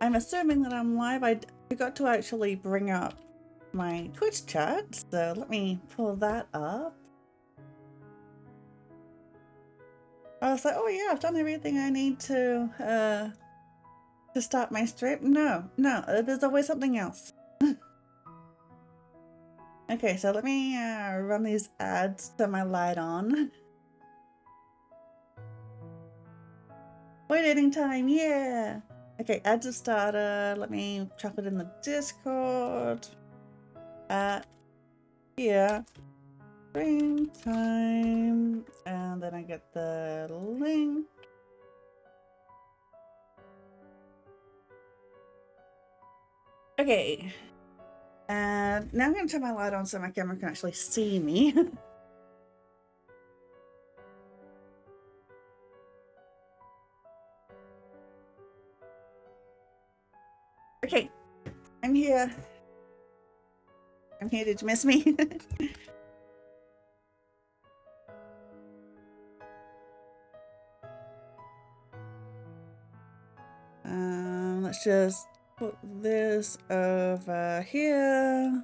I'm assuming that I'm live. I forgot to actually bring up my Twitch chat, so let me pull that up. I was like, oh yeah, I've done everything I need to start my stream. No, there's always something else. Okay, so let me run these ads, turn my light on. Waiting time, yeah! Okay, ads have started. Let me chuck it in the Discord. Here. Stream time. And then I get the link. Okay. And now I'm going to turn my light on so my camera can actually see me. Okay. I'm here. I'm here. Did you miss me? Let's just put this over here.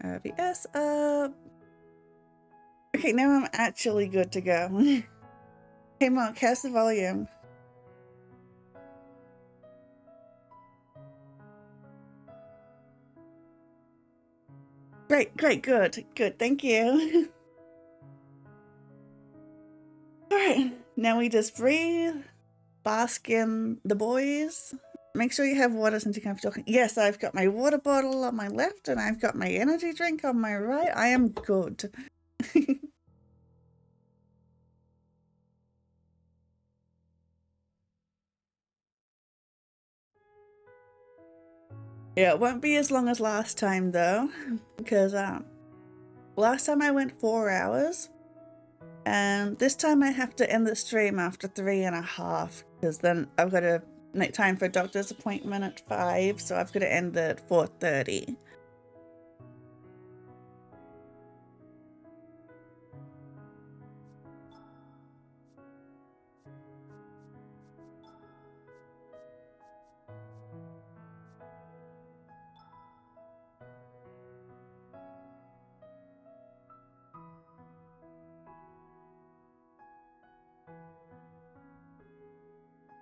RVS up. Okay, now I'm actually good to go. Hey Mark, how's the volume? Great, good, thank you. Alright, now we just breathe, bask in the boys. Make sure you have water since you can't be talking. Yes, I've got my water bottle on my left and I've got my energy drink on my right. I am good. Yeah, it won't be as long as last time though, because last time I went 4 hours, and this time I have to end the stream after 3.5, because then I've got to make time for a doctor's appointment at 5, so I've got to end at 4:30.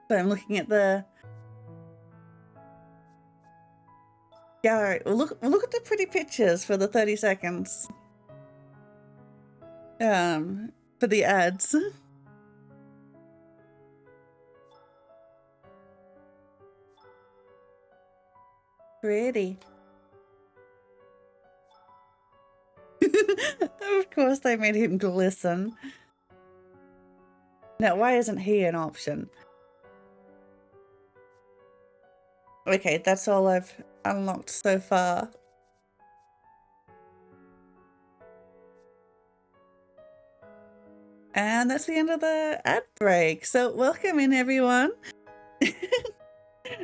So I'm looking at the gallery. Look at the pretty pictures for the 30 seconds. For the ads. Pretty. Of course they made him glisten. Now, why isn't he an option? Okay, that's all I've unlocked so far. And that's the end of the ad break. So welcome in, everyone.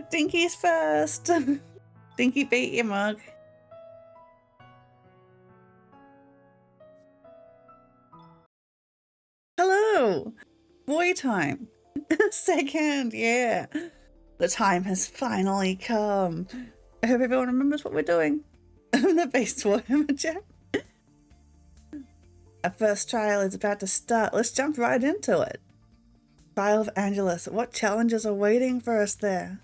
Dinky's first. Dinky beat your mug. Hello. Boy time. Second, yeah. The time has finally come. I hope everyone remembers what we're doing. The base Warhammer chat. Our first trial is about to start. Let's jump right into it. Trial of Angelus. What challenges are waiting for us there?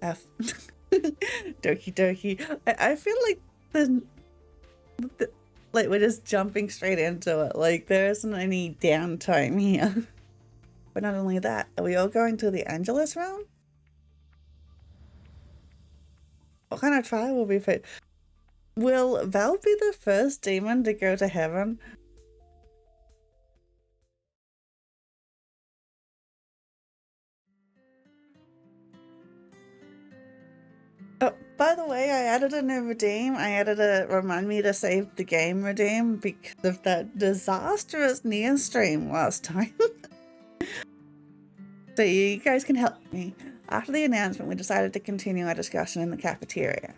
Doki doki. I feel like we're just jumping straight into it. Like there isn't any downtime here. But not only that, are we all going to the Angelus realm? What kind of trial will we face? Will Val be the first demon to go to heaven? Oh, by the way, I added a new redeem. I added a remind me to save the game redeem because of that disastrous near stream last time. So you guys can help me. After the announcement, we decided to continue our discussion in the cafeteria.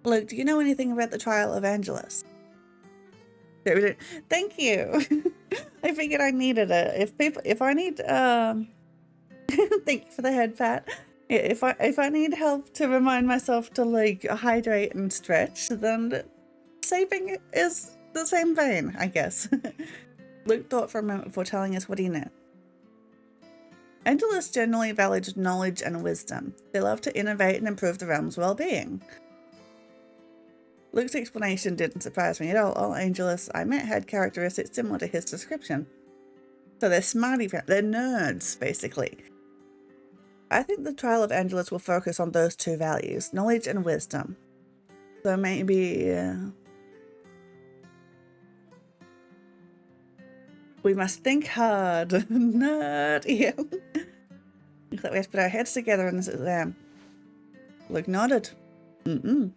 Luke, do you know anything about the trial of Angelus? Thank you. I figured I needed it. If I need, thank you for the head pat. If I need help to remind myself to like hydrate and stretch, then saving is the same vein, I guess. Luke thought for a moment before telling us what he knew. Angelists generally valued knowledge and wisdom. They love to innovate and improve the realm's well-being. Luke's explanation didn't surprise me at all. All Angelists I met had characteristics similar to his description. So they're smarty pants, they're nerds, basically. I think the trial of Angelus will focus on those two values, knowledge and wisdom. So maybe... we must think hard. Nerd. Yeah. Looks like we have to put our heads together in this exam. Luke nodded. In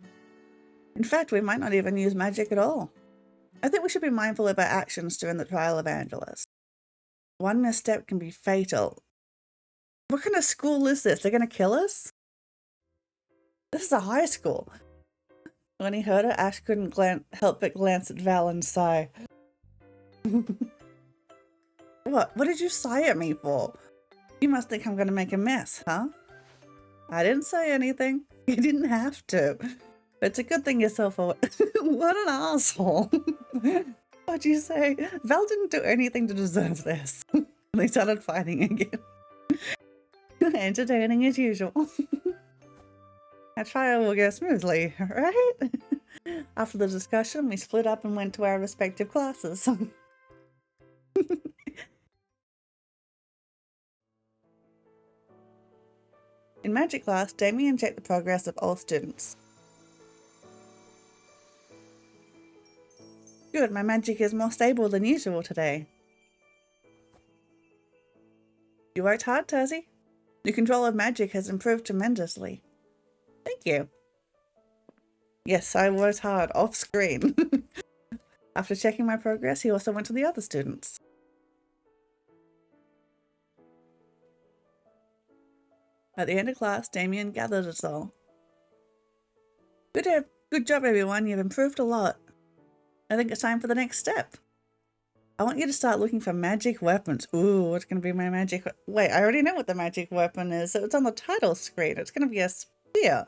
fact, we might not even use magic at all. I think we should be mindful of our actions during the trial of Angelus. One misstep can be fatal. What kind of school is this? They're going to kill us? This is a high school. When he heard it, Ash couldn't help but glance at Val and sigh. What? What did you sigh at me for? You must think I'm going to make a mess, huh? I didn't say anything. You didn't have to. It's a good thing you're self-aware. What an asshole. What'd you say? Val didn't do anything to deserve this. And they started fighting again. Entertaining as usual. Our trial will go smoothly, right? After the discussion, we split up and went to our respective classes. In magic class, Damien checked the progress of all students. Good, my magic is more stable than usual today. You worked hard, Tazzy. Your control of magic has improved tremendously. Thank you. Yes, I worked hard, off screen. After checking my progress, he also went to the other students. At the end of class, Damien gathered us all. Good job, everyone. You've improved a lot. I think it's time for the next step. I want you to start looking for magic weapons. Ooh, what's going to be my magic? Wait, I already know what the magic weapon is. It's on the title screen. It's going to be a spear.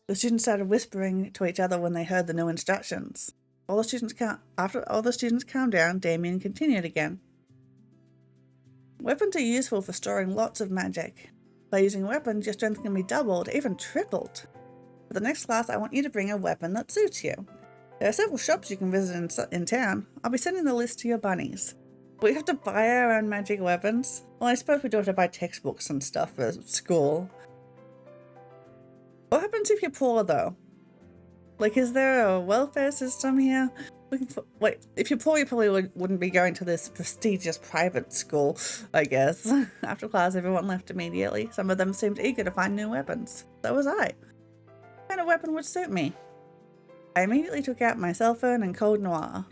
The students started whispering to each other when they heard the new instructions. After all the students calmed down, Damien continued again. Weapons are useful for storing lots of magic. By using weapons, your strength can be doubled, even tripled. For the next class, I want you to bring a weapon that suits you. There are several shops you can visit in town. I'll be sending the list to your bunnies. We have to buy our own magic weapons. Well, I suppose we do have to buy textbooks and stuff for school. What happens if you're poor, though? Like, is there a welfare system here? Wait, if you're poor, you probably wouldn't be going to this prestigious private school, I guess. After class, everyone left immediately. Some of them seemed eager to find new weapons. So was I. What kind of weapon would suit me? I immediately took out my cell phone and Code Noir.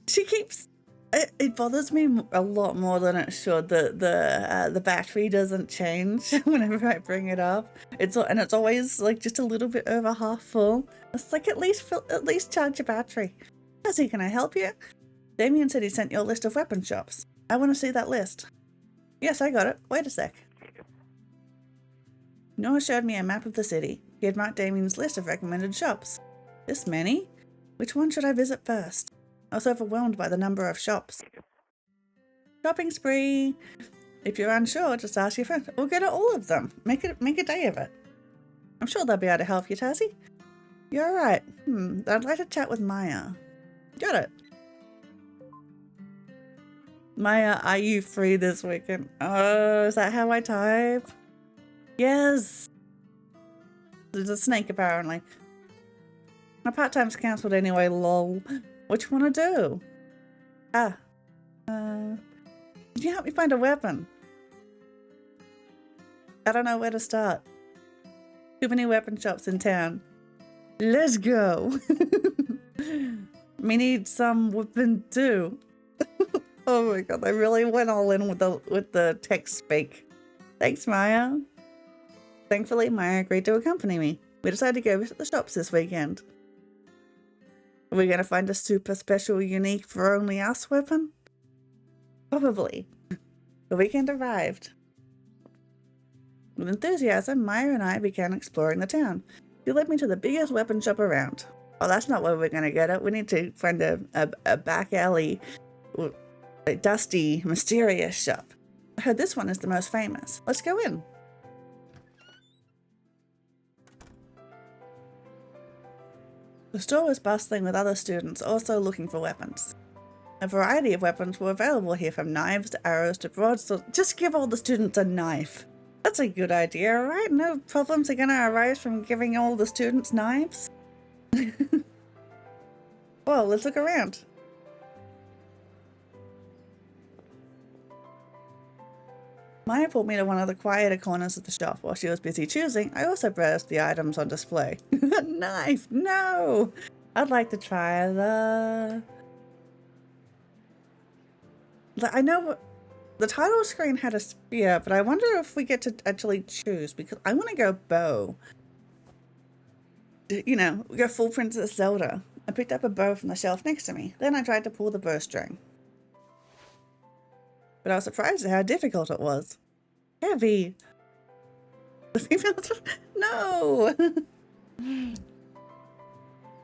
She keeps... It bothers me a lot more than it should that the battery doesn't change whenever I bring it up. It's always like just a little bit over half full. It's like at least charge your battery. Cassie, can I help you? Damien said he sent you a list of weapon shops. I want to see that list. Yes, I got it. Wait a sec. Noah showed me a map of the city. He had marked Damien's list of recommended shops. This many? Which one should I visit first? I was overwhelmed by the number of shops. Shopping spree. If you're unsure, just ask your friend. We'll go to all of them. Make a day of it. I'm sure they'll be able to help you, Tassie. You're right. I'd like to chat with Maya. Got it. Maya, are you free this weekend? Oh, is that how I type? Yes. There's a snake, apparently. My part-time's cancelled anyway, lol. What you want to do? Can you help me find a weapon? I don't know where to start. Too many weapon shops in town. Let's go. Me need some weapon too. Oh my god, they really went all in with the text speak. Thanks, Maya. Thankfully, Maya agreed to accompany me. We decided to go visit the shops this weekend. Are we going to find a super special, unique, for only us weapon? Probably. The weekend arrived. With enthusiasm, Maya and I began exploring the town. She led me to the biggest weapon shop around. Oh, that's not where we're going to get it. We need to find a back alley, a dusty, mysterious shop. I heard this one is the most famous. Let's go in. The store was bustling with other students also looking for weapons. A variety of weapons were available here, from knives to arrows to broadswords. Just give all the students a knife. That's a good idea, right? No problems are going to arise from giving all the students knives. Well, let's look around. Maya pulled me to one of the quieter corners of the shop. While she was busy choosing, I also browsed the items on display. Knife! No! I'd like to try I know the title screen had a spear, but I wonder if we get to actually choose, because I want to go bow. You know, go full Princess Zelda. I picked up a bow from the shelf next to me. Then I tried to pull the bowstring. But I was surprised at how difficult it was. Heavy. No!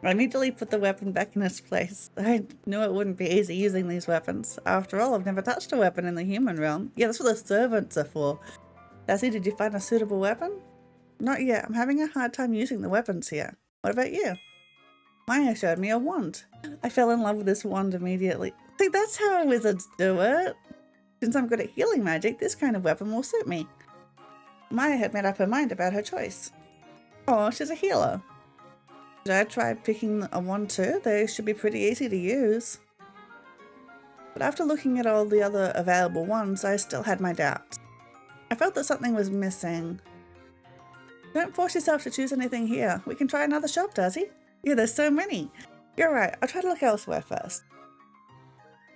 I immediately put the weapon back in its place. I knew it wouldn't be easy using these weapons. After all, I've never touched a weapon in the human realm. Yeah, that's what the servants are for. Darcy, did you find a suitable weapon? Not yet. I'm having a hard time using the weapons here. What about you? Maya showed me a wand. I fell in love with this wand immediately. See, that's how wizards do it. Since I'm good at healing magic, this kind of weapon will suit me. Maya had made up her mind about her choice. Oh, she's a healer. Should I try picking a wand too? They should be pretty easy to use. But after looking at all the other available wands, I still had my doubts. I felt that something was missing. Don't force yourself to choose anything here. We can try another shop, Darcy. Yeah, there's so many. You're right. I'll try to look elsewhere first.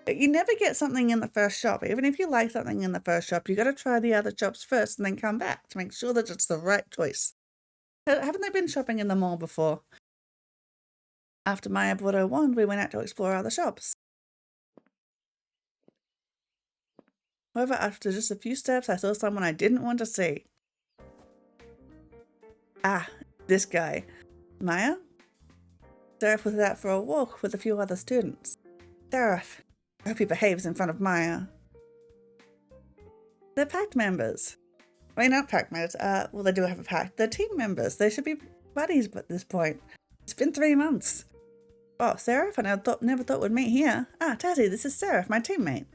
You never get something in the first shop. Even if you like something in the first shop, you got to try the other shops first and then come back to make sure that it's the right choice. Haven't they been shopping in the mall before? After Maya bought her wand, we went out to explore other shops. However, after just a few steps, I saw someone I didn't want to see. Ah, this guy. Maya? Seraph was out for a walk with a few other students. Seraph. I hope he behaves in front of Maya. They're pact members. I mean, not pact members. Well, they do have a pact. They're team members. They should be buddies at this point. It's been 3 months. Oh, Seraph? I never thought we'd meet here. Ah, Tazzy, this is Seraph, my teammate.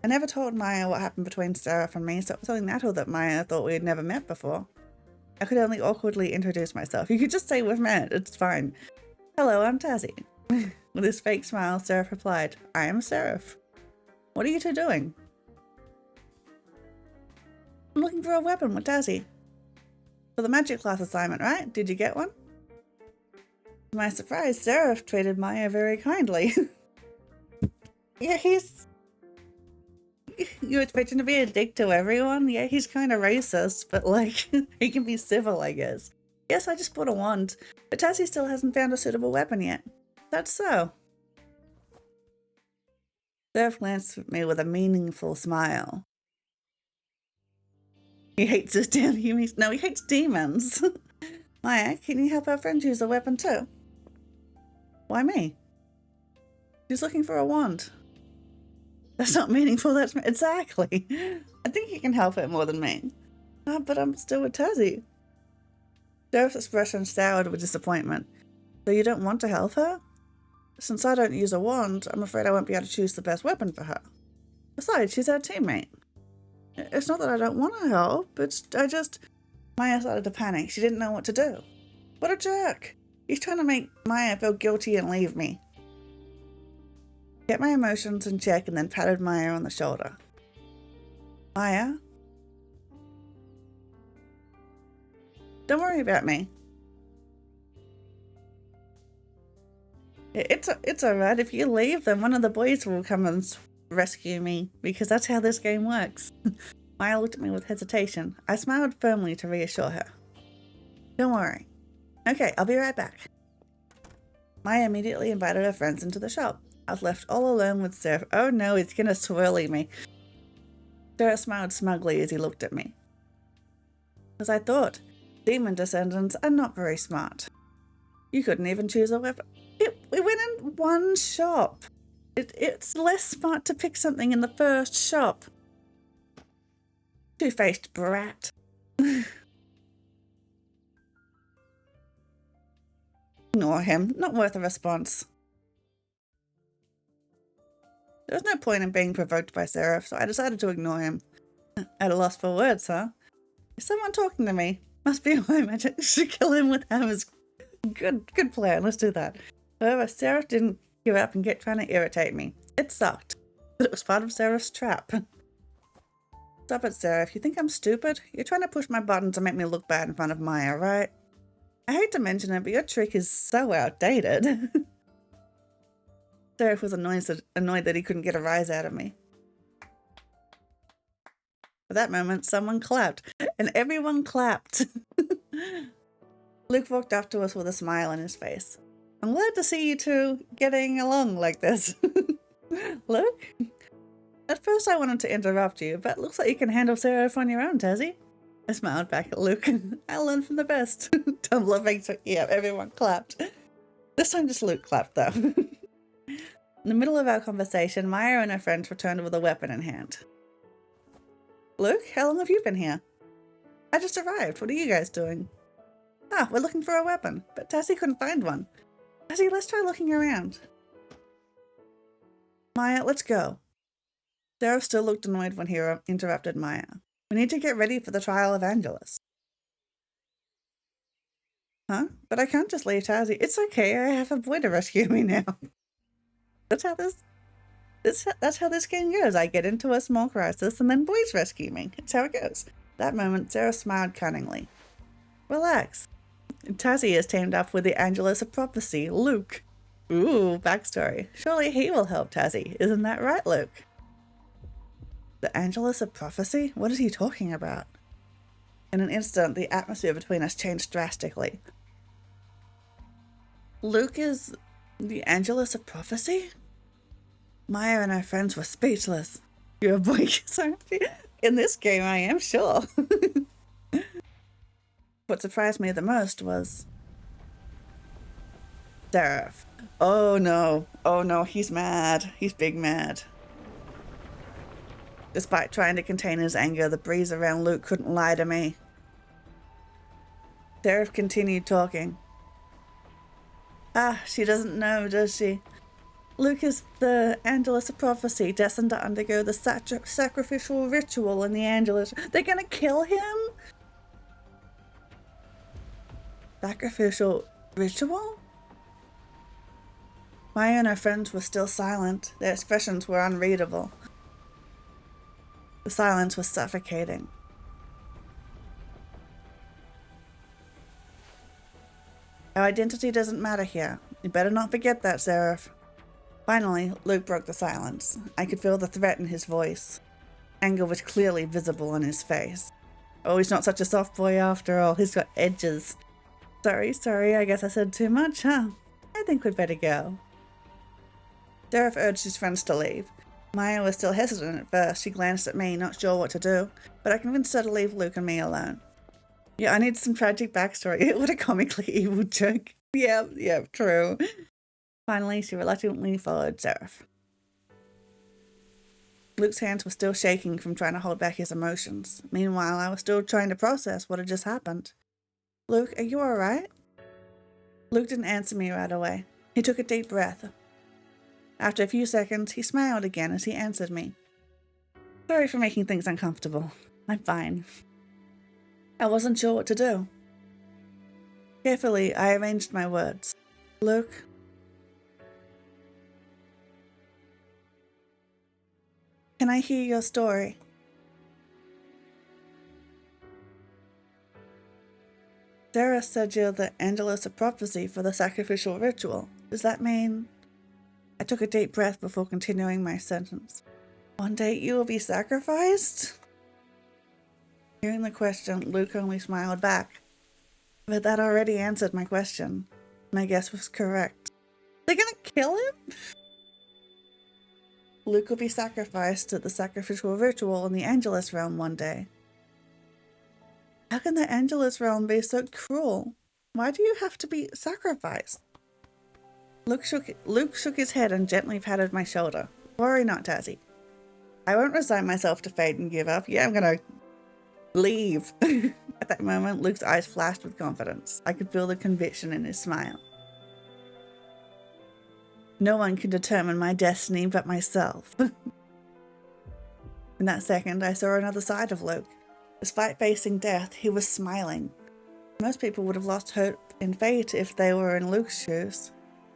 I never told Maya what happened between Seraph and me, so it was only natural that Maya thought we had never met before. I could only awkwardly introduce myself. You could just say we've met. It's fine. Hello, I'm Tazzy. With his fake smile, Seraph replied, I am Seraph. What are you two doing? I'm looking for a weapon with Tazzy. For the magic class assignment, right? Did you get one? To my surprise, Seraph treated Maya very kindly. Yeah, you expect him to be a dick to everyone? Yeah, he's kind of racist, but like, he can be civil, I guess. Yes, I just bought a wand, but Tazzy still hasn't found a suitable weapon yet. That's so. Seraph glanced at me with a meaningful smile. He hates his damn humans. No, he hates demons. Maya, can you help our friend use a weapon too? Why me? She's looking for a wand. That's not meaningful, that's exactly. I think you can help her more than me. But I'm still with Tazzy. Seraph's expression soured with disappointment. So you don't want to help her? Since I don't use a wand, I'm afraid I won't be able to choose the best weapon for her. Besides, she's our teammate. It's not that I don't want to help, Maya started to panic. She didn't know what to do. What a jerk! He's trying to make Maya feel guilty and leave me. Get my emotions in check and then patted Maya on the shoulder. Maya? Don't worry about me. It's alright. If you leave, then one of the boys will come and rescue me, because that's how this game works. Maya looked at me with hesitation. I smiled firmly to reassure her. Don't worry. Okay, I'll be right back. Maya immediately invited her friends into the shop. I was left all alone with Seraph. Oh no, he's gonna swirly me. Seraph smiled smugly as he looked at me. As I thought, demon descendants are not very smart. You couldn't even choose a weapon. We went in one shop. It's less smart to pick something in the first shop. Two-faced brat. Ignore him. Not worth a response. There was no point in being provoked by Seraph, so I decided to ignore him. At a loss for words, huh? Is someone talking to me? Must be why magic should kill him with hammers. Good plan. Let's do that. However, Seraph didn't give up and get trying to irritate me. It sucked, but it was part of Seraph's trap. Stop it, Seraph. You think I'm stupid? You're trying to push my buttons to make me look bad in front of Maya, right? I hate to mention it, but your trick is so outdated. Seraph was annoyed that he couldn't get a rise out of me. At that moment, someone clapped, and everyone clapped. Luke walked up to us with a smile on his face. I'm glad to see you two getting along like this. Luke? At first I wanted to interrupt you, but it looks like you can handle Seraph on your own, Tazzy. I smiled back at Luke. I learned from the best. Tumblr victory. Yeah, everyone clapped. This time just Luke clapped, though. In the middle of our conversation, Maya and her friends returned with a weapon in hand. Luke, how long have you been here? I just arrived. What are you guys doing? Ah, we're looking for a weapon, but Tassie couldn't find one. Tassie, let's try looking around. Maya, let's go. Seraph still looked annoyed when he interrupted Maya. We need to get ready for the trial of Angelus. Huh? But I can't just leave Tassie. It's okay, I have a boy to rescue me now. That's how this game goes. I get into a small crisis and then boys rescue me. It's how it goes. That moment, Sarah smiled cunningly. Relax. Tassie is teamed up with the Angelus of Prophecy, Luke. Ooh, backstory. Surely he will help Tassie. Isn't that right, Luke? The Angelus of Prophecy? What is he talking about? In an instant, the atmosphere between us changed drastically. Luke is the Angelus of Prophecy? Maya and her friends were speechless. You're a boy, sorry. In this game, I am sure. What surprised me the most was Seraph. Oh no, he's mad. He's big mad. Despite trying to contain his anger, the breeze around Luke couldn't lie to me. Seraph continued talking. Ah, she doesn't know, does she? Luke is the Angelus of Prophecy, destined to undergo the sacrificial ritual in the Angelus. They're gonna kill him? Sacrificial ritual? Maya and her friends were still silent. Their expressions were unreadable. The silence was suffocating. Our identity doesn't matter here. You better not forget that, Seraph. Finally, Luke broke the silence. I could feel the threat in his voice. Anger was clearly visible on his face. Oh, he's not such a soft boy after all. He's got edges. Sorry, I guess I said too much, huh? I think we'd better go. Seraph urged his friends to leave. Maya was still hesitant at first. She glanced at me, not sure what to do, but I convinced her to leave Luke and me alone. Yeah, I need some tragic backstory. What a comically evil joke. Yeah, true. Finally, she reluctantly followed Seraph. Luke's hands were still shaking from trying to hold back his emotions. Meanwhile, I was still trying to process what had just happened. Luke, are you alright? Luke didn't answer me right away. He took a deep breath. After a few seconds, he smiled again as he answered me. Sorry for making things uncomfortable. I'm fine. I wasn't sure what to do. Carefully, I arranged my words. Luke, can I hear your story? Sarah said you're the Angelus of Prophecy for the sacrificial ritual. Does that mean... I took a deep breath before continuing my sentence. One day you will be sacrificed? Hearing the question, Luke only smiled back. But that already answered my question. My guess was correct. They're gonna kill him? Luke will be sacrificed at the sacrificial ritual in the Angelus realm one day. How can the Angelus realm be so cruel? Why do you have to be sacrificed? Luke shook his head and gently patted my shoulder. Worry not, Tazzy. I won't resign myself to fate and give up. Yeah, I'm gonna leave. At that moment, Luke's eyes flashed with confidence. I could feel the conviction in his smile. No one can determine my destiny but myself. In that second, I saw another side of Luke. Despite facing death, he was smiling. Most people would have lost hope in fate if they were in Luke's shoes.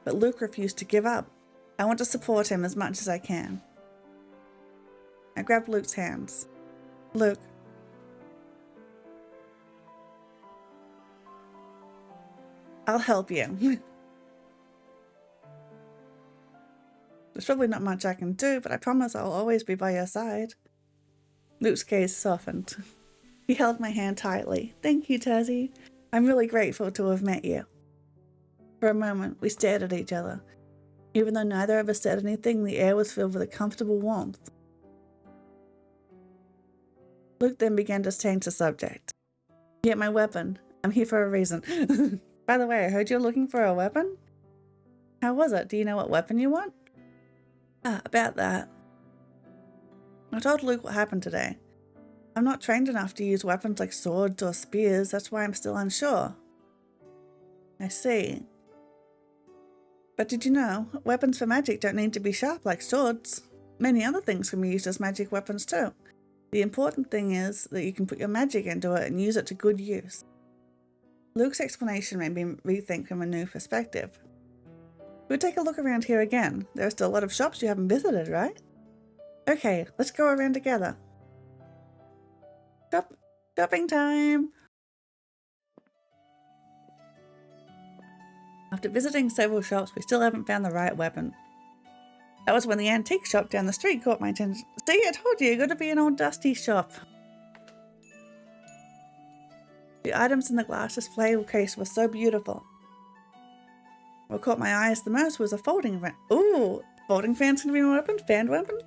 But Luke refused to give up. I want to support him as much as I can. I grabbed Luke's hands. Luke. I'll help you. There's probably not much I can do, but I promise I'll always be by your side. Luke's gaze softened. He held my hand tightly. Thank you, Tazzy. I'm really grateful to have met you. For a moment, we stared at each other. Even though neither of us said anything, the air was filled with a comfortable warmth. Luke then began to change the subject. Get my weapon. I'm here for a reason. By the way, I heard you're looking for a weapon? How was it? Do you know what weapon you want? About that. I told Luke what happened today. I'm not trained enough to use weapons like swords or spears, that's why I'm still unsure. I see. But did you know, weapons for magic don't need to be sharp like swords. Many other things can be used as magic weapons too. The important thing is that you can put your magic into it and use it to good use. Luke's explanation made me rethink from a new perspective. We'll take a look around here again. There are still a lot of shops you haven't visited, right? Okay, let's go around together. Shopping time! After visiting several shops, we still haven't found the right weapon. That was when the antique shop down the street caught my attention. See, I told you, gotta be an old dusty shop. The items in the glass display case were so beautiful. What caught my eyes the most was a folding fan. Ooh, folding fans can be my weapon? Fan weapon?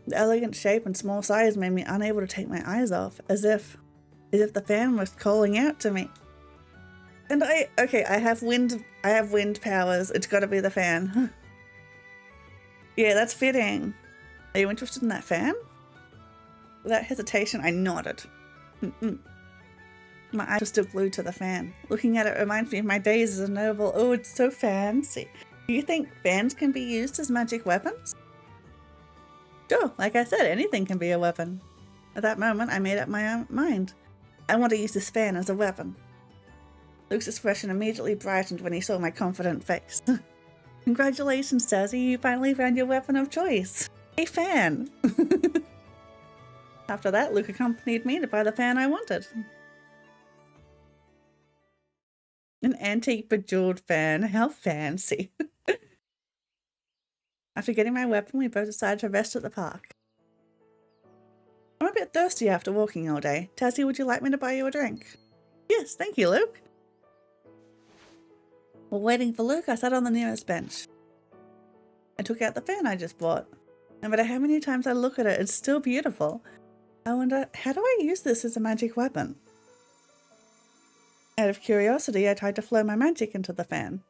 The elegant shape and small size made me unable to take my eyes off, as if the fan was calling out to me. And I have wind powers. It's gotta be the fan. Yeah, that's fitting. Are you interested in that fan? Without hesitation, I nodded. My eyes are still glued to the fan. Looking at it reminds me of my days as a noble. Oh, it's so fancy. Do you think fans can be used as magic weapons? Sure, like I said, anything can be a weapon. At that moment, I made up my own mind. I want to use this fan as a weapon. Luke's expression immediately brightened when he saw my confident face. Congratulations, Tazzy, you finally found your weapon of choice. A fan! After that, Luke accompanied me to buy the fan I wanted. An antique bejeweled fan, how fancy. After getting my weapon, we both decided to rest at the park. I'm a bit thirsty after walking all day. Tazzy, would you like me to buy you a drink? Yes, thank you, Luke. While waiting for Luke, I sat on the nearest bench. I took out the fan I just bought. No matter how many times I look at it, it's still beautiful. I wonder, how do I use this as a magic weapon? Out of curiosity, I tried to flow my magic into the fan.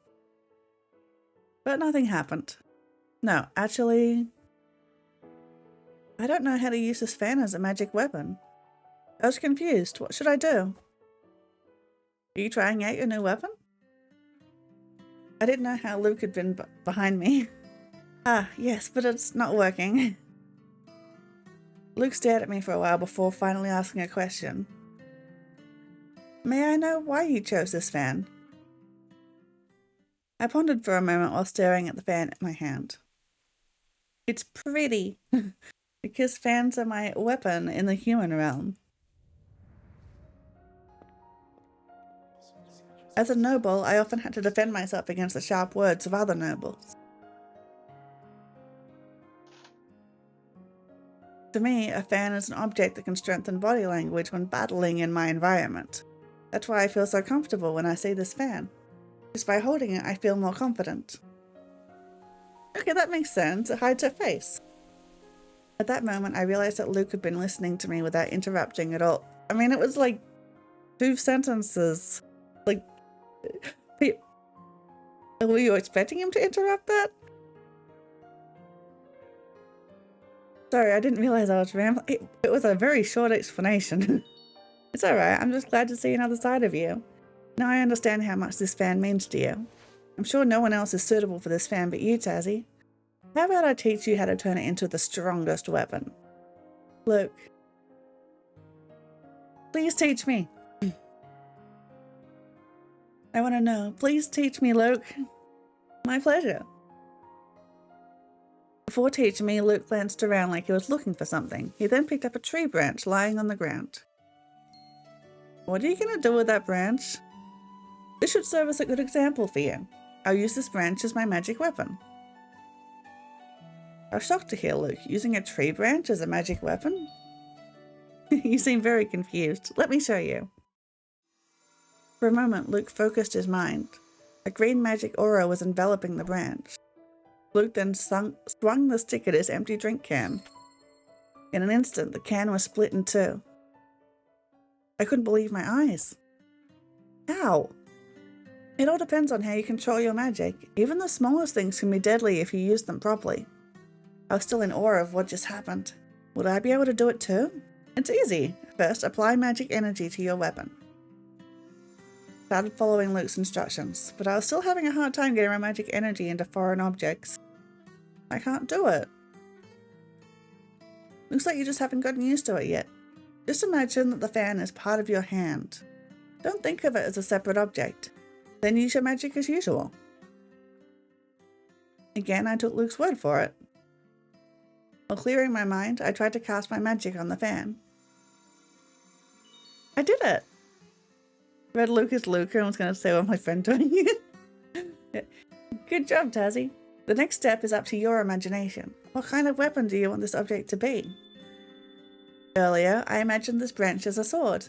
But nothing happened. No, actually, I don't know how to use this fan as a magic weapon. I was confused. What should I do? Are you trying out your new weapon? I didn't know how Luke had been behind me. Yes, but it's not working. Luke stared at me for a while before finally asking a question. May I know why you chose this fan? I pondered for a moment while staring at the fan in my hand. It's pretty, because fans are my weapon in the human realm. As a noble, I often had to defend myself against the sharp words of other nobles. To me, a fan is an object that can strengthen body language when battling in my environment. That's why I feel so comfortable when I see this fan. Just by holding it, I feel more confident. Okay, that makes sense. It hides her face. At that moment, I realized that Luke had been listening to me without interrupting at all. I mean, it was like 2 sentences. Like, were you expecting him to interrupt that? Sorry, I didn't realize I was rambling. It was a very short explanation. It's alright, I'm just glad to see another side of you. Now I understand how much this fan means to you. I'm sure no one else is suitable for this fan but you, Tazzy. How about I teach you how to turn it into the strongest weapon? Luke. Please teach me. I want to know. Please teach me, Luke. My pleasure. Before teaching me, Luke glanced around like he was looking for something. He then picked up a tree branch lying on the ground. What are you going to do with that branch? This should serve as a good example for you. I'll use this branch as my magic weapon. I was shocked to hear Luke using a tree branch as a magic weapon. You seem very confused. Let me show you. For a moment, Luke focused his mind. A green magic aura was enveloping the branch. Luke then swung the stick at his empty drink can. In an instant, the can was split in two. I couldn't believe my eyes. How? It all depends on how you control your magic. Even the smallest things can be deadly if you use them properly. I was still in awe of what just happened. Would I be able to do it too? It's easy. First, apply magic energy to your weapon. I started following Luke's instructions, but I was still having a hard time getting my magic energy into foreign objects. I can't do it. Looks like you just haven't gotten used to it yet. Just imagine that the fan is part of your hand. Don't think of it as a separate object. Then use your magic as usual. Again, I took Luke's word for it. While clearing my mind, I tried to cast my magic on the fan. I did it! Read Luke is Luke, and I was going to say what my friend doing it. Good job, Tazzy. The next step is up to your imagination. What kind of weapon do you want this object to be? Earlier, I imagined this branch as a sword.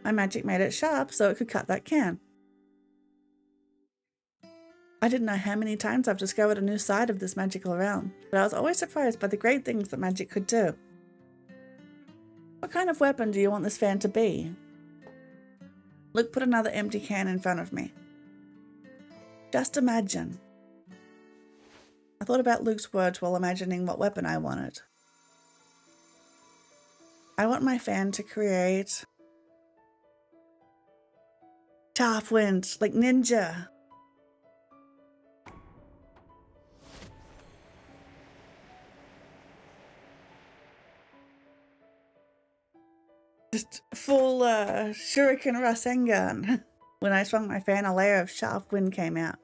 My magic made it sharp so it could cut that can. I didn't know how many times I've discovered a new side of this magical realm, but I was always surprised by the great things that magic could do. What kind of weapon do you want this fan to be? Luke put another empty can in front of me. Just imagine. I thought about Luke's words while imagining what weapon I wanted. I want my fan to create sharp winds, like ninja. Just full shuriken Rasengan. When I swung my fan, a layer of sharp wind came out.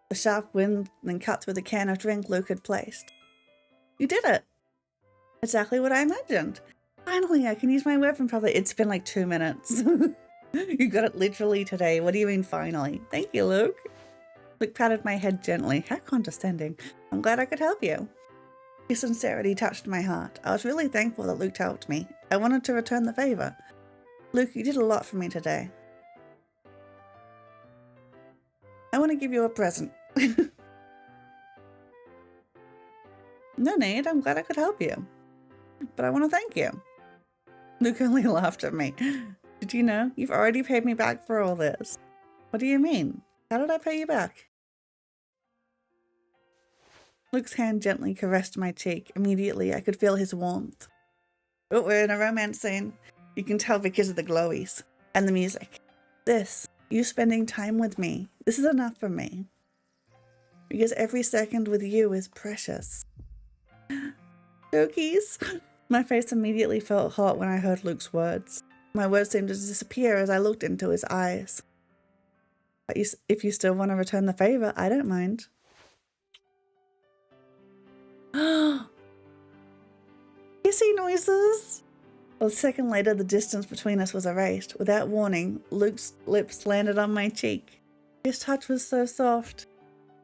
The sharp wind then cut through the can of drink Luke had placed. You did it! Exactly what I imagined. Finally, I can use my weapon properly. It's been like 2 minutes. You got it literally today. What do you mean finally? Thank you, Luke. Luke patted my head gently. How condescending. I'm glad I could help you. His sincerity touched my heart. I was really thankful that Luke helped me. I wanted to return the favor. Luke, you did a lot for me today. I want to give you a present. No need, I'm glad I could help you. But I want to thank you. Luke only laughed at me. Did you know? You've already paid me back for all this. What do you mean? How did I pay you back? Luke's hand gently caressed my cheek. Immediately, I could feel his warmth. Oh, we're in a romance scene. You can tell because of the glowies and the music. You spending time with me, this is enough for me. Because every second with you is precious. Jokies. My face immediately felt hot when I heard Luke's words. My words seemed to disappear as I looked into his eyes. But if you still want to return the favor, I don't mind. Kissy noises! A second later, the distance between us was erased. Without warning, Luke's lips landed on my cheek. His touch was so soft.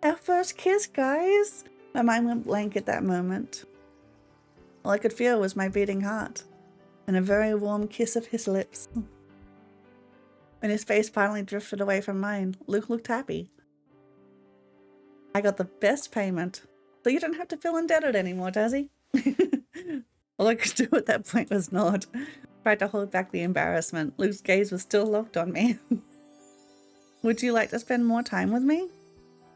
Our first kiss, guys! My mind went blank at that moment. All I could feel was my beating heart and a very warm kiss of his lips. When his face finally drifted away from mine, Luke looked happy. I got the best payment, so you don't have to feel indebted anymore, does he? All I could do at that point was nod. Tried to hold back the embarrassment. Luke's gaze was still locked on me. Would you like to spend more time with me?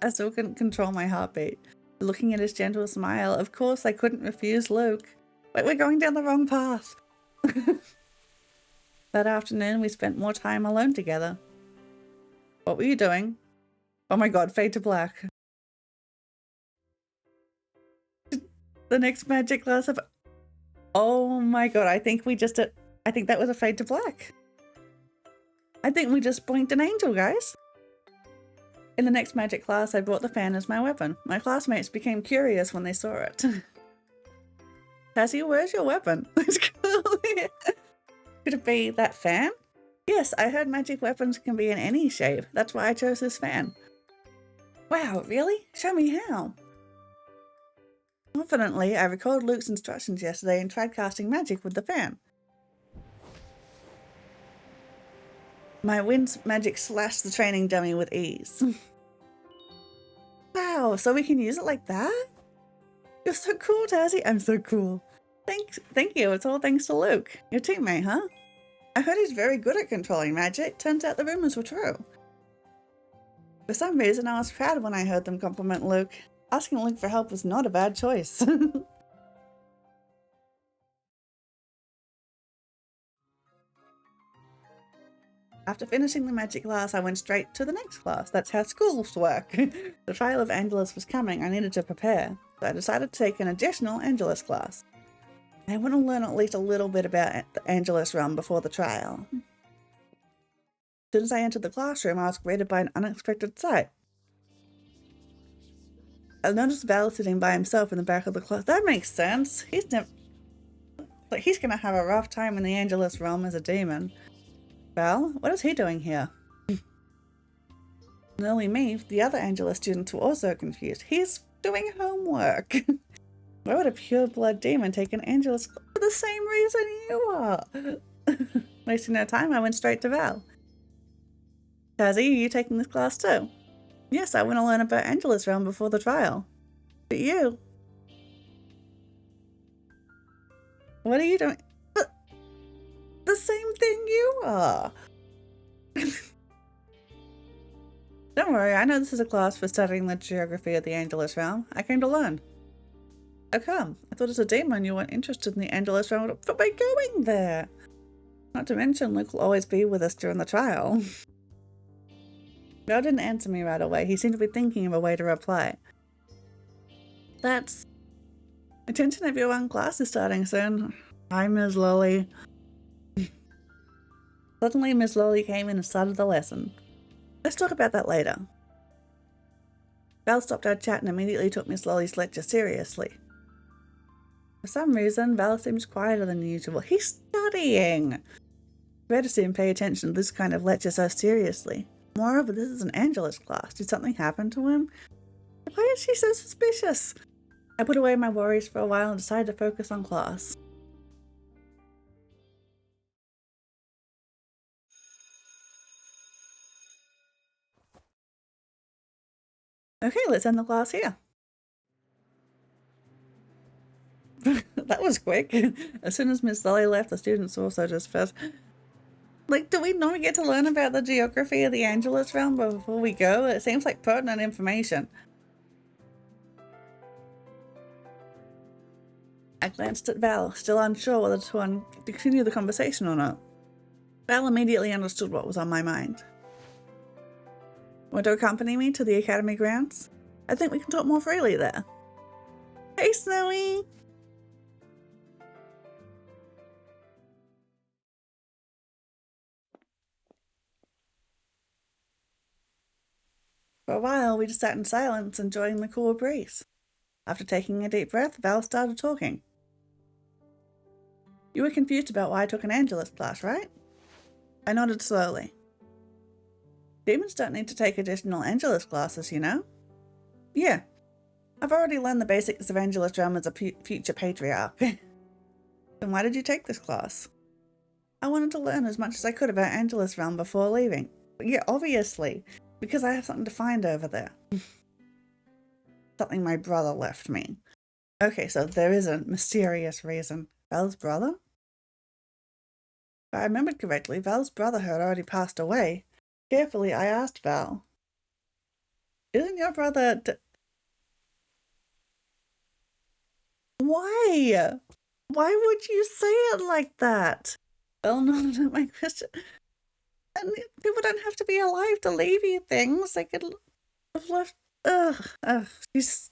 I still couldn't control my heartbeat. Looking at his gentle smile, of course I couldn't refuse Luke. But we're going down the wrong path. That afternoon, we spent more time alone together. What were you doing? Oh my god, fade to black. The next magic class of... Oh my god, I think that was a fade to black. I think we just blinked an angel, guys. In the next magic class, I brought the fan as my weapon. My classmates became curious when they saw it. Cassie, where's your weapon? Could it be that fan? Yes, I heard magic weapons can be in any shape. That's why I chose this fan. Wow, really? Show me how. Confidently, I recalled Luke's instructions yesterday and tried casting magic with the fan. My wind magic slashed the training dummy with ease. Wow, so we can use it like that? You're so cool, Tazzy. I'm so cool. Thank you. It's all thanks to Luke, your teammate, huh? I heard he's very good at controlling magic. Turns out the rumors were true. For some reason, I was proud when I heard them compliment Luke. Asking Luke for help was not a bad choice. After finishing the magic class, I went straight to the next class. That's how schools work. The trial of Angelus was coming. I needed to prepare, so I decided to take an additional Angelus class. I want to learn at least a little bit about the Angelus realm before the trial. As soon as I entered the classroom, I was greeted by an unexpected sight. I noticed Val sitting by himself in the back of the class. That makes sense. He's gonna have a rough time in the Angelus realm as a demon. Val, what is he doing here? Not only me, the other Angelus students were also confused. He's doing homework. Why would a pure-blood demon take an Angelus class for the same reason you are? Wasting no time, I went straight to Val. Tazzy, are you taking this class too? Yes, I want to learn about Angelus realm before the trial. But you? What are you doing? The same thing you are. Don't worry, I know this is a class for studying the geography of the Angelus realm. I came to learn. How come? I thought as a demon you weren't interested in the Angelus realm by going there. Not to mention Luke will always be with us during the trial. Val didn't answer me right away. He seemed to be thinking of a way to reply. That's... Attention everyone, class is starting soon. Hi, Ms. Lolly. Suddenly, Miss Lolly came in and started the lesson. Let's talk about that later. Val stopped our chat and immediately took Miss Lolly's lecture seriously. For some reason, Val seems quieter than usual. He's studying! Rare to see him pay attention to this kind of lecture so seriously. Moreover, this is an Angelus class. Did something happen to him? Why is she so suspicious? I put away my worries for a while and decided to focus on class. Okay, let's end the class here. That was quick. As soon as Miss Lolly left, the students also dispersed. Like, do we not get to learn about the geography of the Angelus realm before we go? It seems like pertinent information. I glanced at Val, still unsure whether to continue the conversation or not. Val immediately understood what was on my mind. Want to accompany me to the academy grounds? I think we can talk more freely there. Hey, Snowy! For a while, we just sat in silence, enjoying the cool breeze. After taking a deep breath, Val started talking. You were confused about why I took an Angelus class, right? I nodded slowly. Demons don't need to take additional Angelus classes, you know? Yeah. I've already learned the basics of Angelus realm as a future patriarch. Then why did you take this class? I wanted to learn as much as I could about Angelus Realm before leaving. But yeah, obviously, because I have something to find over there. Something my brother left me. Okay, so there is a mysterious reason. Val's brother? If I remembered correctly, Val's brother had already passed away. Carefully, I asked Val. Isn't your brother Why? Why would you say it like that? Val nodded at my question. And people don't have to be alive to leave you things. They could have left. Ugh. She's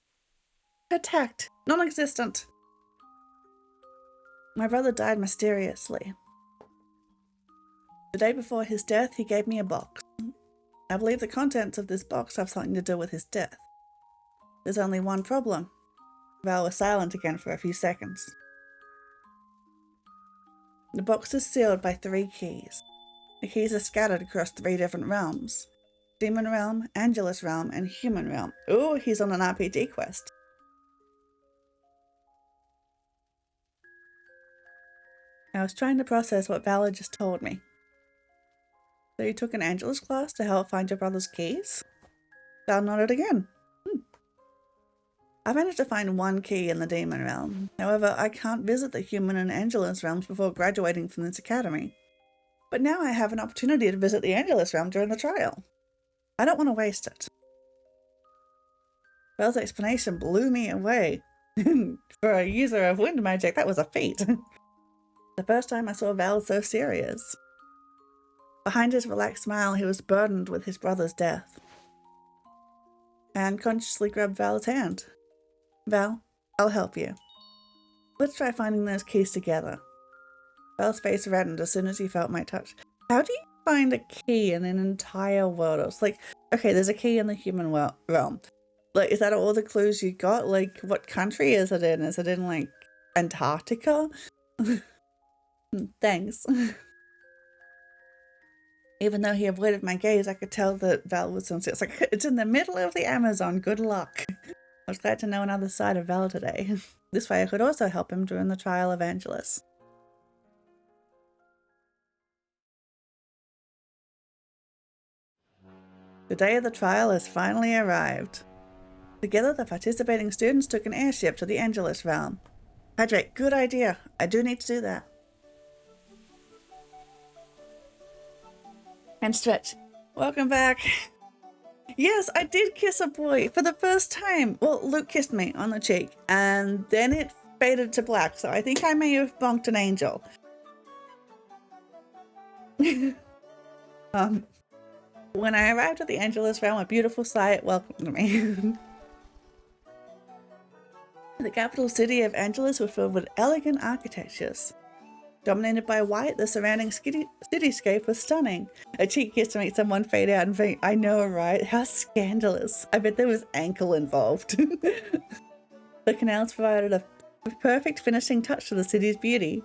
attacked. Non-existent. My brother died mysteriously. The day before his death, he gave me a box. I believe the contents of this box have something to do with his death. There's only one problem. Val was silent again for a few seconds. The box is sealed by 3 keys. The keys are scattered across 3 different realms. Demon Realm, Angelus Realm, and Human Realm. Ooh, he's on an RPG quest. I was trying to process what Val had just told me. So you took an Angelus class to help find your brother's keys? Val nodded again. I managed to find 1 key in the Demon Realm. However, I can't visit the Human and Angelus realms before graduating from this academy. But now I have an opportunity to visit the Angelus realm during the trial. I don't want to waste it. Val's explanation blew me away. For a user of wind magic, that was a feat. The first time I saw Val so serious. Behind his relaxed smile, he was burdened with his brother's death. I unconsciously grabbed Val's hand. Val, I'll help you. Let's try finding those keys together. Val's face reddened as soon as he felt my touch. How do you find a key in an entire world? I was like, okay, there's a key in the human realm. Like, is that all the clues you got? Like, what country is it in? Is it in, like, Antarctica? Thanks. Even though he avoided my gaze, I could tell that Val was sincere. It's like, it's in the middle of the Amazon. Good luck. I was glad to know another side of Val today. This way I could also help him during the trial of Angelus. The day of the trial has finally arrived. Together, the participating students took an airship to the Angelus realm. Hydrate, good idea. I do need to do that. And stretch. Welcome back. Yes, I did kiss a boy for the first time. Well, Luke kissed me on the cheek, and then it faded to black, so I think I may have bonked an angel. When I arrived at the Angelus realm, a beautiful sight welcomed me. The capital city of Angelus was filled with elegant architectures. Dominated by white, the surrounding cityscape was stunning. A cheek kiss to make someone fade out and faint. I know, right? How scandalous. I bet there was ankle involved. The canals provided a perfect finishing touch to the city's beauty.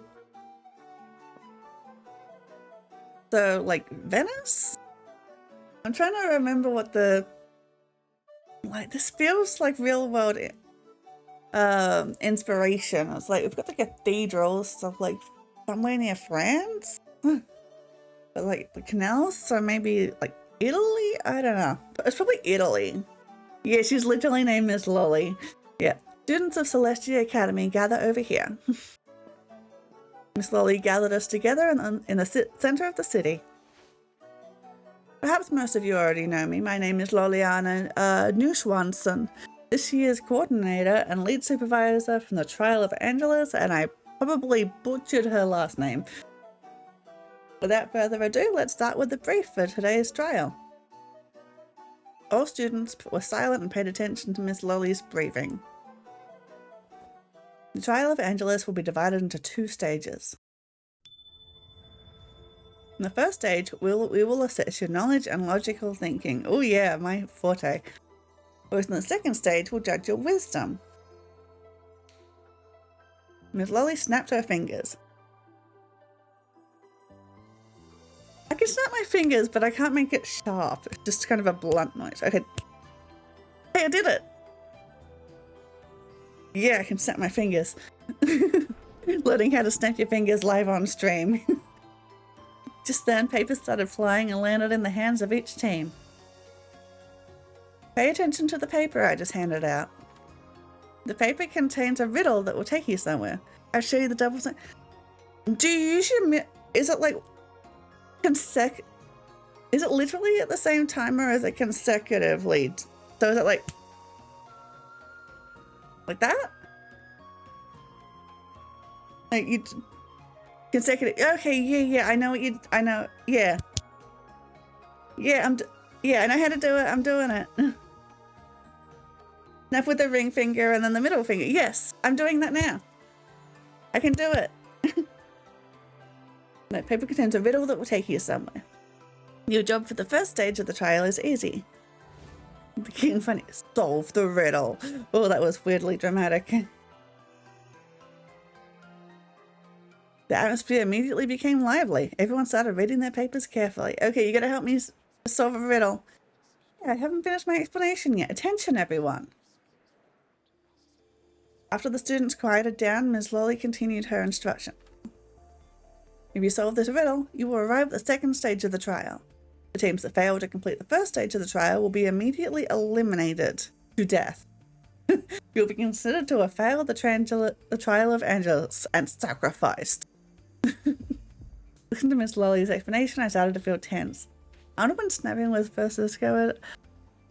So, like, Venice? I'm trying to remember what the... Like, this feels like real world inspiration. It's like, we've got the cathedrals, stuff like somewhere near France? But like, the canals? So maybe, like, Italy? I don't know. But it's probably Italy. Yeah, she's literally named Miss Lolly. Yeah. Students of Celestia Academy, gather over here. Miss Lolly gathered us together in the center of the city. Perhaps most of you already know me. My name is Loliana Nushwanson, this year's coordinator and lead supervisor from the trial of Angelus, and I probably butchered her last name. Without further ado, let's start with the brief for today's trial. All students were silent and paid attention to Miss Lolly's briefing. The trial of Angelus will be divided into 2 stages. In the first stage, we will assess your knowledge and logical thinking. Oh yeah, my forte. Whereas in the second stage, we'll judge your wisdom. Miss Lolly snapped her fingers. I can snap my fingers, but I can't make it sharp. It's just kind of a blunt noise. Okay. Hey, I did it! Yeah, I can snap my fingers. Learning how to snap your fingers live on stream. Just then, papers started flying and landed in the hands of each team. Pay attention to the paper I just handed out. The paper contains a riddle that will take you somewhere. I'll show you the double sign. Do you usually, is it like is it literally at the same time or is it consecutively? So is it like that? Like you consecutive. Okay, yeah. I know what you. I know. Yeah. Yeah, I know how to do it. I'm doing it. Now with the ring finger and then the middle finger. Yes, I'm doing that now. I can do it. No, paper contains a riddle that will take you somewhere. Your job for the first stage of the trial is easy. Became funny. Solve the riddle. Oh, that was weirdly dramatic. The atmosphere immediately became lively. Everyone started reading their papers carefully. Okay, you gotta help me solve a riddle. Yeah, I haven't finished my explanation yet. Attention, everyone. After the students quieted down, Ms. Lolly continued her instruction. If you solve this riddle, you will arrive at the second stage of the trial. The teams that fail to complete the first stage of the trial will be immediately eliminated to death. You'll be considered to have failed the trial of angels and sacrificed. Listening to Miss Lolly's explanation, I started to feel tense. I wonder when snapping was first discovered.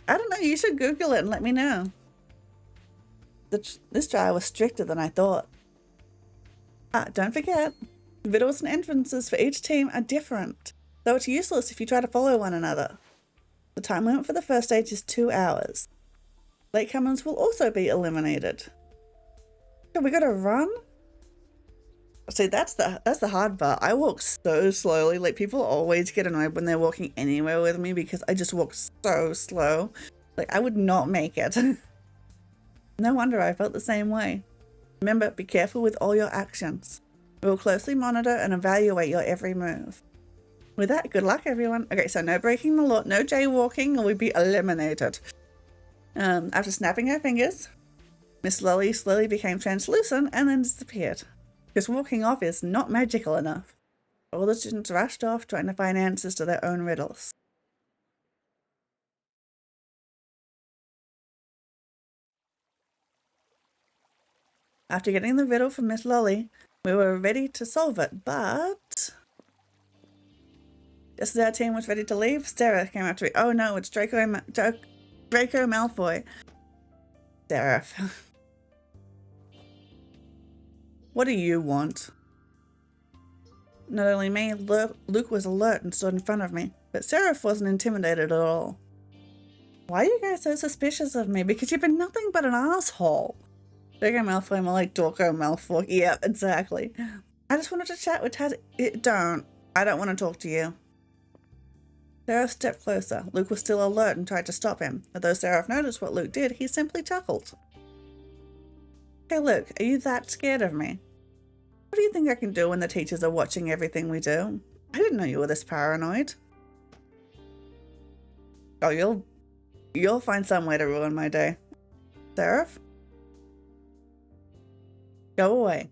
I don't know, you should Google it and let me know. This trial was stricter than I thought. Don't forget, the riddles and entrances for each team are different, though it's useless if you try to follow one another. The time limit for the first stage is 2 hours. Latecomers will also be eliminated. So we gotta run? See, that's the hard part. I walk so slowly. Like, people always get annoyed when they're walking anywhere with me because I just walk so slow. Like, I would not make it. No wonder I felt the same way. Remember, be careful with all your actions. We will closely monitor and evaluate your every move. With that, good luck, everyone. Okay, so no breaking the law, no jaywalking, or we'd be eliminated. After snapping her fingers, Miss Lolly slowly became translucent and then disappeared. Because walking off is not magical enough. All the students rushed off trying to find answers to their own riddles. After getting the riddle from Miss Lolly, we were ready to solve it, but just as our team was ready to leave, Sarah came up to me. Oh no, it's Draco Malfoy. Seraph. What do you want? Not only me, Luke was alert and stood in front of me, but Seraph wasn't intimidated at all. Why are you guys so suspicious of me? Because you've been nothing but an asshole. Draco Malfoy, more like Dorco Malfoy. Yeah, exactly. I just wanted to chat with Taz. I don't want to talk to you. Seraph stepped closer. Luke was still alert and tried to stop him. Although Seraph noticed what Luke did, he simply chuckled. Hey Luke, are you that scared of me? What do you think I can do when the teachers are watching everything we do? I didn't know you were this paranoid. Oh, you'll find some way to ruin my day. Seraph? Go away.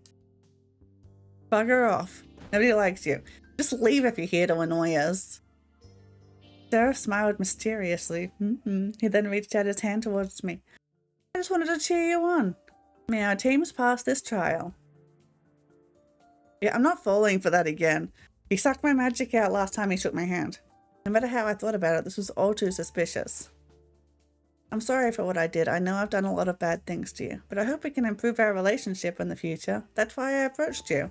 Bugger off. Nobody likes you. Just leave if you're here to annoy us. Seraph smiled mysteriously. He then reached out his hand towards me. I just wanted to cheer you on. May our teams pass this trial. Yeah, I'm not falling for that again. He sucked my magic out last time he shook my hand. No matter how I thought about it, this was all too suspicious. I'm sorry for what I did. I know I've done a lot of bad things to you, but I hope we can improve our relationship in the future. That's why I approached you.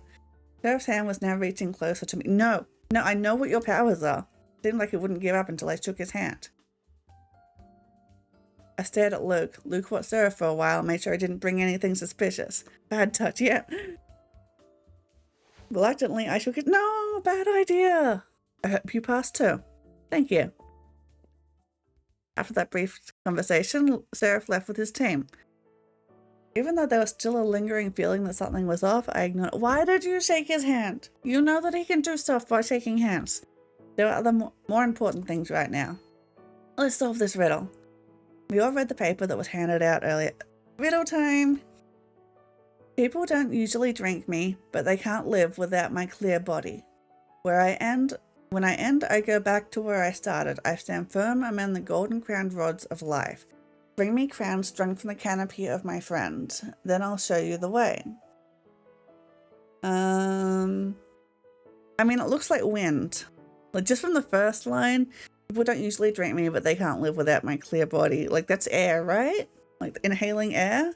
Seraph's hand was now reaching closer to me. No, I know what your powers are. It seemed like he wouldn't give up until I shook his hand. I stared at Luke. Luke watched Seraph for a while, made sure I didn't bring anything suspicious. Bad touch, yeah. Reluctantly, I shook it. No, bad idea. I hope you pass too. Thank you. After that brief conversation, Seraph left with his team. Even though there was still a lingering feeling that something was off, I ignored it. Why did you shake his hand? You know that he can do stuff by shaking hands. There are other more important things right now. Let's solve this riddle. We all read the paper that was handed out earlier. Riddle time! People don't usually drink me, but they can't live without my clear body. Where I end When I end, I go back to where I started. I stand firm among the golden crowned rods of life. Bring me crowns strung from the canopy of my friend. Then I'll show you the way. I mean, it looks like wind. Like, just from the first line, people don't usually drink me, but they can't live without my clear body. Like, that's air, right? Like, inhaling air?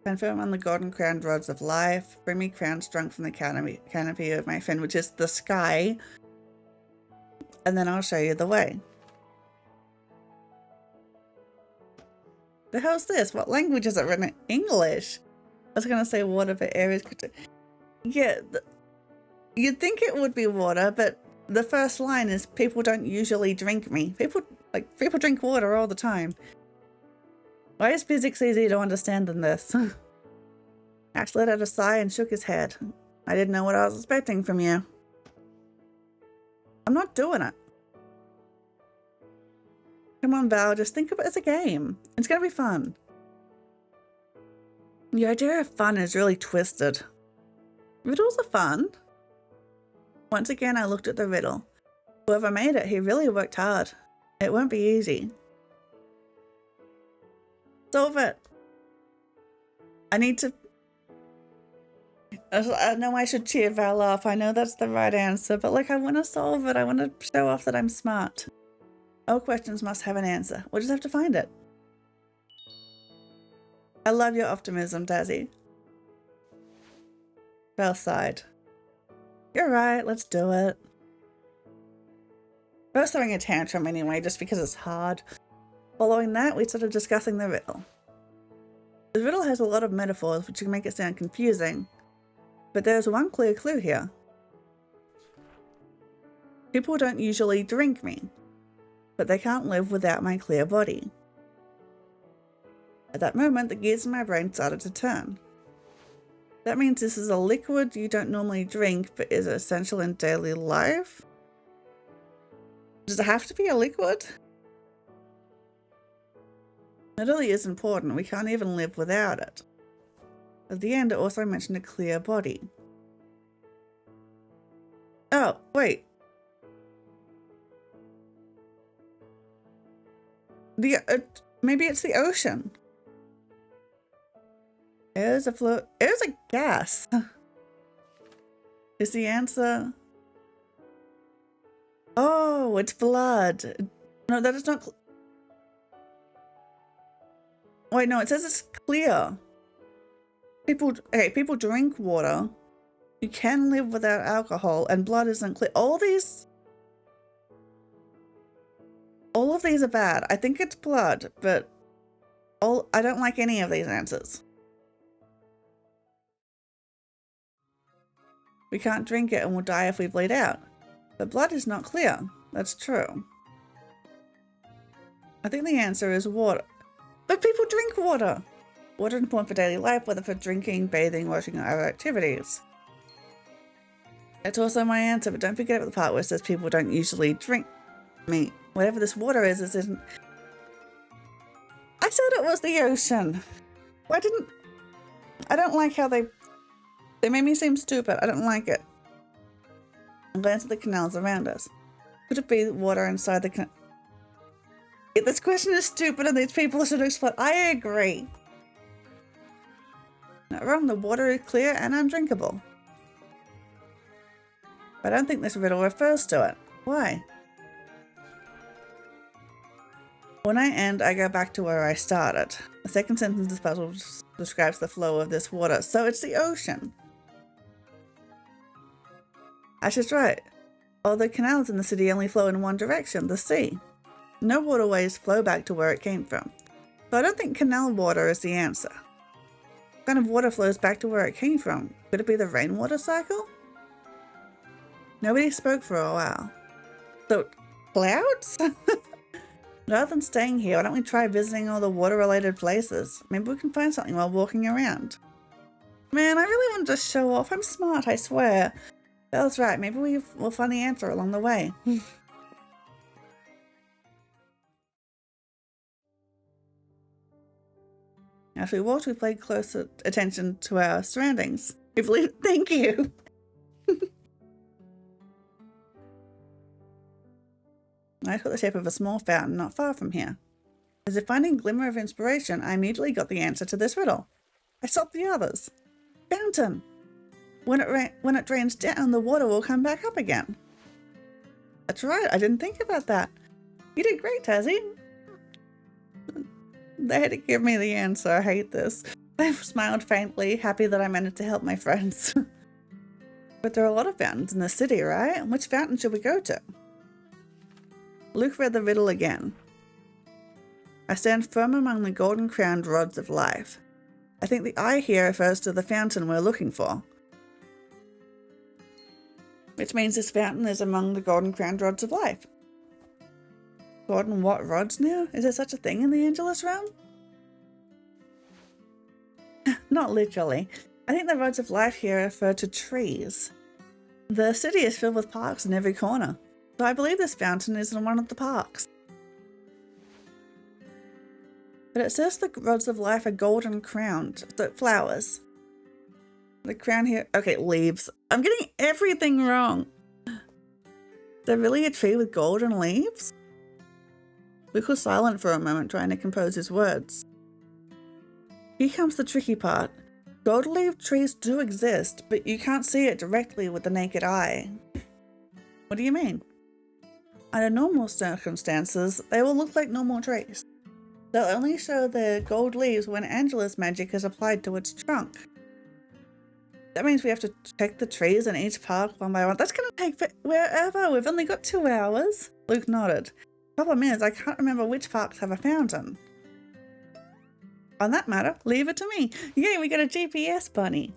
Confirm on the golden crowned rods of life. Bring me crowns strung from the canopy of my fin, which is the sky. And then I'll show you the way. The hell's this? What language is it written in? English. I was going to say water, but areas could... Yeah, you'd think it would be water, but the first line is people don't usually drink me. People drink water all the time. Why is physics easier to understand than this? Ash let out a sigh and shook his head. I didn't know what I was expecting from you. I'm not doing it. Come on, Val, just think of it as a game. It's gonna be fun. The idea of fun is really twisted. Riddles are fun. Once again, I looked at the riddle. Whoever made it, he really worked hard. It won't be easy. Solve it. I need to... I know I should cheer Val off. I know that's the right answer, but like, I want to solve it. I want to show off that I'm smart. All questions must have an answer. We'll just have to find it. I love your optimism, Dazzy. Val sighed. You're right, let's do it. I was throwing a tantrum anyway, just because it's hard. Following that, we started discussing the riddle. The riddle has a lot of metaphors which can make it sound confusing, but there's one clear clue here. People don't usually drink me, but they can't live without my clear body. At that moment, the gears in my brain started to turn. That means this is a liquid you don't normally drink, but is essential in daily life? Does it have to be a liquid? It really is important. We can't even live without it. At the end, it also mentioned a clear body. Oh, wait. Maybe it's the ocean. Air's a gas. Is the answer... Oh, it's blood. No, that is not... Wait, no, it says it's clear. People drink water. You can live without alcohol, and blood isn't clear. All of these are bad. I think it's blood, but I don't like any of these answers. We can't drink it and we'll die if we bleed out. But blood is not clear. That's true. I think the answer is water. But people drink water. Water is important for daily life, whether for drinking, bathing, washing, or other activities. That's also my answer, but don't forget about the part where it says people don't usually drink me. Whatever this water is isn't... I said it was the ocean. I don't like how they made me seem stupid. I don't like it. I glanced at the canals around us. Could it be water inside the canal? This question is stupid and these people should explain. I agree. Not wrong, the water is clear and undrinkable. But I don't think this riddle refers to it. Why? When I end, I go back to where I started. The second sentence of this puzzle describes the flow of this water, so it's the ocean. Ash is right. All the canals in the city only flow in one direction, the sea. No waterways flow back to where it came from. So I don't think canal water is the answer. What kind of water flows back to where it came from? Could it be the rainwater cycle? Nobody spoke for a while. So, clouds? Rather than staying here, why don't we try visiting all the water-related places? Maybe we can find something while walking around. Man, I really wanted to show off. I'm smart, I swear. Belle's right. Maybe we'll find the answer along the way. As we walked, we paid close attention to our surroundings. Thank you. I took the shape of a small fountain not far from here. As if finding a glimmer of inspiration, I immediately got the answer to this riddle. I stopped the others. Fountain! When it drains down, the water will come back up again. That's right, I didn't think about that. You did great, Tazzy. They had to give me the answer. I hate this. I smiled faintly, happy that I managed to help my friends. But there are a lot of fountains in the city, right? Which fountain should we go to? Luke read the riddle again. I stand firm among the golden-crowned rods of life. I think the eye here refers to the fountain we're looking for. Which means this fountain is among the golden-crowned rods of life. Golden what rods now? Is there such a thing in the Angelus realm? Not literally. I think the rods of life here refer to trees. The city is filled with parks in every corner, so I believe this fountain is in one of the parks. But it says the rods of life are golden crowned, so flowers. The crown here, okay, leaves. I'm getting everything wrong. Is there really a tree with golden leaves? Luke was silent for a moment, trying to compose his words. Here comes the tricky part. Gold-leaved trees do exist, but you can't see it directly with the naked eye. What do you mean? Under normal circumstances, they will look like normal trees. They'll only show their gold leaves when Angelus magic is applied to its trunk. That means we have to check the trees in each park one by one. That's going to take wherever. We've only got 2 hours. Luke nodded. Problem is, I can't remember which parks have a fountain. On that matter, leave it to me. Yay, we got a GPS bunny.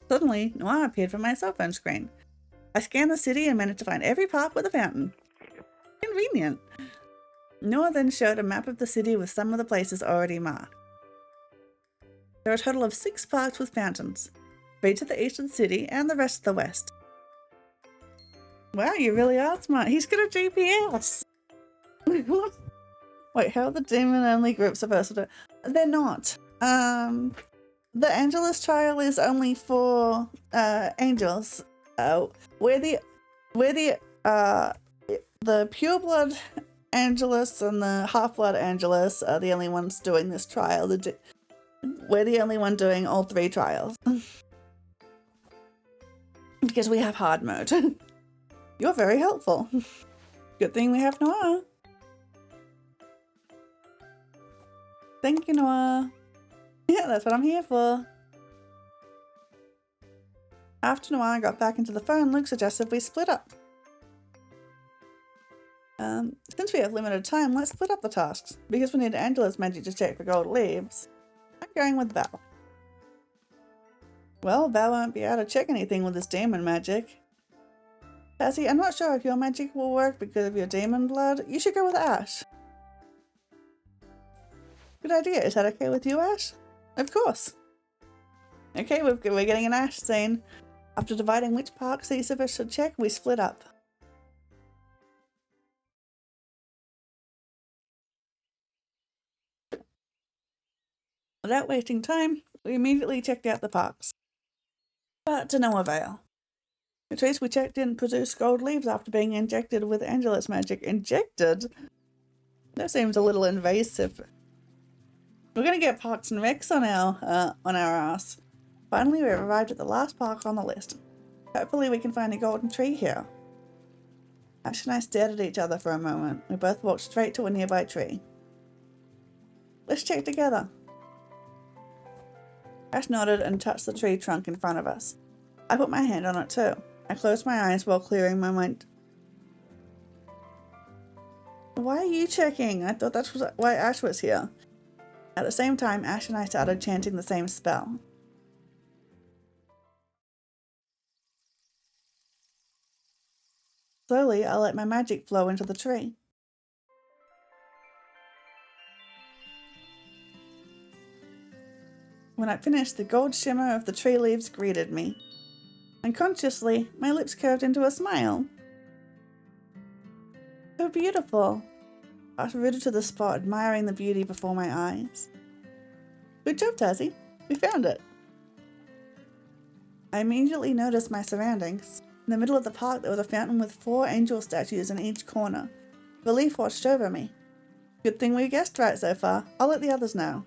Suddenly, Noir appeared from my cell phone screen. I scanned the city and managed to find every park with a fountain. Convenient. Noah then showed a map of the city with some of the places already marked. There are a total of 6 parks with fountains, 3 to the east of the city and the rest to the west. Wow, you really are smart. He's got a GPS. What? Wait, how are the demon-only groups supposed to do? They're not. The Angelus trial is only for angels. We're the pureblood Angelus and the half-blood Angelus are the only ones doing this trial. We're the only one doing all 3 trials. Because we have hard mode. You're very helpful. Good thing we have Noah. Thank you, Noah. Yeah, that's what I'm here for. After Noah got back into the phone, Luke suggested we split up. Since we have limited time, let's split up the tasks. Because we need Angelus magic to check for gold leaves, I'm going with Val. Well, Val won't be able to check anything with his demon magic. Cassie, I'm not sure if your magic will work because of your demon blood. You should go with Ash. Good idea. Is that okay with you, Ash? Of course. Okay, we're getting an Ash scene. After dividing which parks each of us should check, we split up. Without wasting time, we immediately checked out the parks. But to no avail. The trees we checked didn't produce gold leaves after being injected with Angelus magic. Injected? That seems a little invasive. We're gonna get Parks and Recs on our ass. Finally, we arrived at the last park on the list. Hopefully we can find a golden tree here. Ash and I stared at each other for a moment. We both walked straight to a nearby tree. Let's check together. Ash nodded and touched the tree trunk in front of us. I put my hand on it too. I closed my eyes while clearing my mind. Why are you checking? I thought that's why Ash was here. At the same time, Ash and I started chanting the same spell. Slowly, I let my magic flow into the tree. When I finished, the gold shimmer of the tree leaves greeted me. Unconsciously, my lips curved into a smile. So beautiful. I was rooted to the spot, admiring the beauty before my eyes. Good job, Tazzy. We found it. I immediately noticed my surroundings. In the middle of the park, there was a fountain with 4 angel statues in each corner. Relief watched over me. Good thing we guessed right so far. I'll let the others know.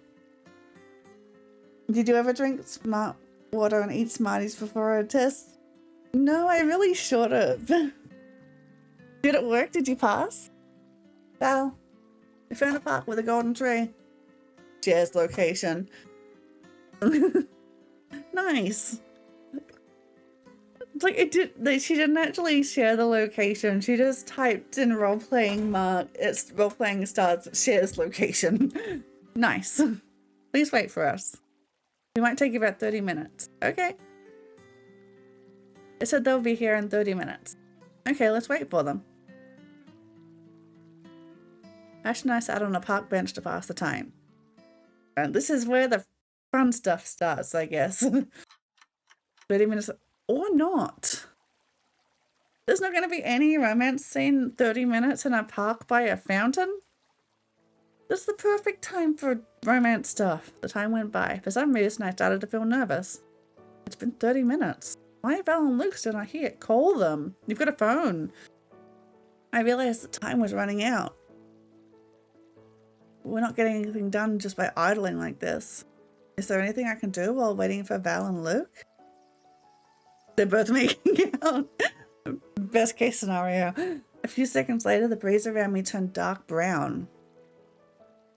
Did you ever drink smart water and eat Smarties before a test? No, I really should have. Did it work? Did you pass? Val, we found a park with a golden tree. Shares location. Nice. It's like she didn't actually share the location. She just typed in role-playing mark. It's role-playing starts shares location. Nice. Please wait for us. We might take about 30 minutes. Okay. It said they'll be here in 30 minutes. Okay, let's wait for them. Ash and I sat on a park bench to pass the time. And this is where the fun stuff starts, I guess. 30 minutes or not. There's not going to be any romance scene 30 minutes in a park by a fountain? This is the perfect time for romance stuff. The time went by. For some reason, I started to feel nervous. It's been 30 minutes. Why are Val and Luke still not here? Call them. You've got a phone. I realized the time was running out. We're not getting anything done just by idling like this. Is there anything I can do while waiting for Val and Luke? They're both making out. Best case scenario. A few seconds later, the breeze around me turned dark brown.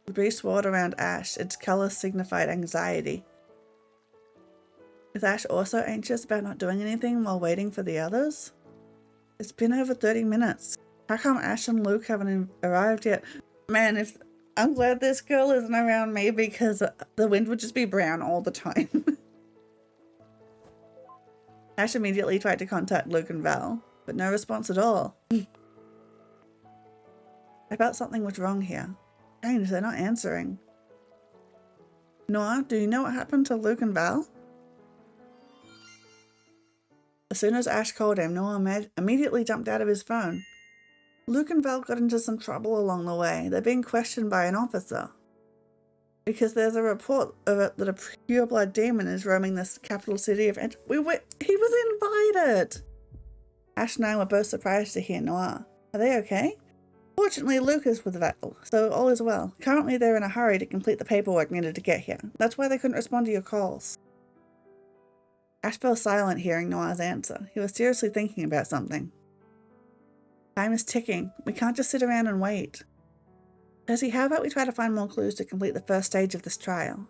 The breeze swirled around Ash. Its color signified anxiety. Is Ash also anxious about not doing anything while waiting for the others? It's been over 30 minutes. How come Ash and Luke haven't arrived yet? Man, I'm glad this girl isn't around me because the wind would just be brown all the time. Ash immediately tried to contact Luke and Val, but no response at all. I felt something was wrong here. Strange, they're not answering. Noah, do you know what happened to Luke and Val? As soon as Ash called him, Noah immediately jumped out of his phone. Luke and Val got into some trouble along the way. They're being questioned by an officer. Because there's a report of it that a pure-blood demon is roaming this capital city of... He was invited! Ash and I were both surprised to hear Noah. Are they okay? Fortunately, Luke is with Val, so all is well. Currently, they're in a hurry to complete the paperwork needed to get here. That's why they couldn't respond to your calls. Ash fell silent hearing Noah's answer. He was seriously thinking about something. Time is ticking. We can't just sit around and wait. Percy, how about we try to find more clues to complete the first stage of this trial?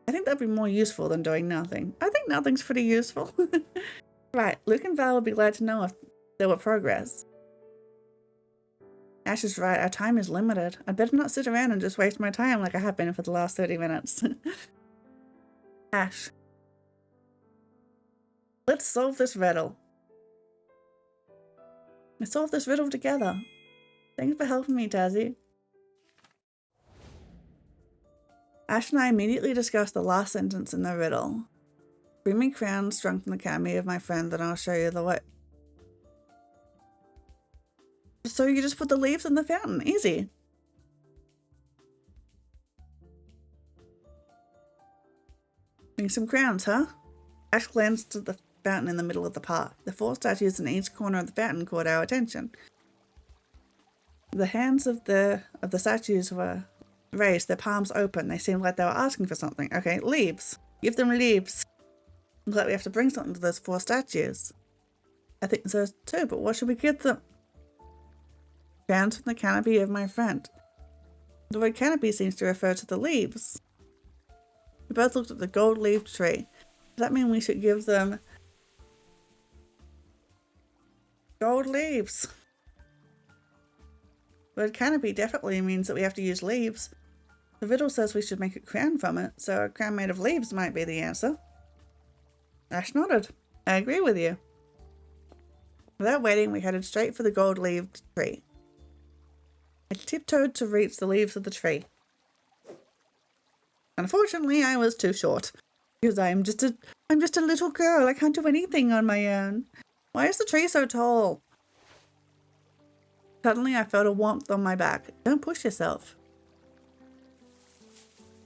I think that'd be more useful than doing nothing. I think nothing's pretty useful. Right, Luke and Val would be glad to know if there were progress. Ash is right, our time is limited. I'd better not sit around and just waste my time like I have been for the last 30 minutes. Ash. Let's solve this riddle. Let's solve this riddle together. Thanks for helping me, Tazzy. Ash and I immediately discussed the last sentence in the riddle. Bring me crowns strung from the academy of my friend, then I'll show you the way. So you just put the leaves in the fountain. Easy. Bring some crowns, huh? Ash glanced at the fountain in the middle of the park. The 4 statues in each corner of the fountain caught our attention. The hands of the statues were raised, their palms open. They seemed like they were asking for something. Okay, leaves. Give them leaves. Looks like we have to bring something to those 4 statues. I think so too, but what should we give them? Crowns from the canopy of my friend. The word canopy seems to refer to the leaves. We both looked at the gold-leaved tree. Does that mean we should give them gold leaves? The word canopy definitely means that we have to use leaves. The riddle says we should make a crown from it, so a crown made of leaves might be the answer. Ash nodded. I agree with you. Without waiting, we headed straight for the gold-leaved tree. I tiptoed to reach the leaves of the tree. Unfortunately, I was too short. Because I'm just a little girl. I can't do anything on my own. Why is the tree so tall? Suddenly, I felt a warmth on my back. Don't push yourself.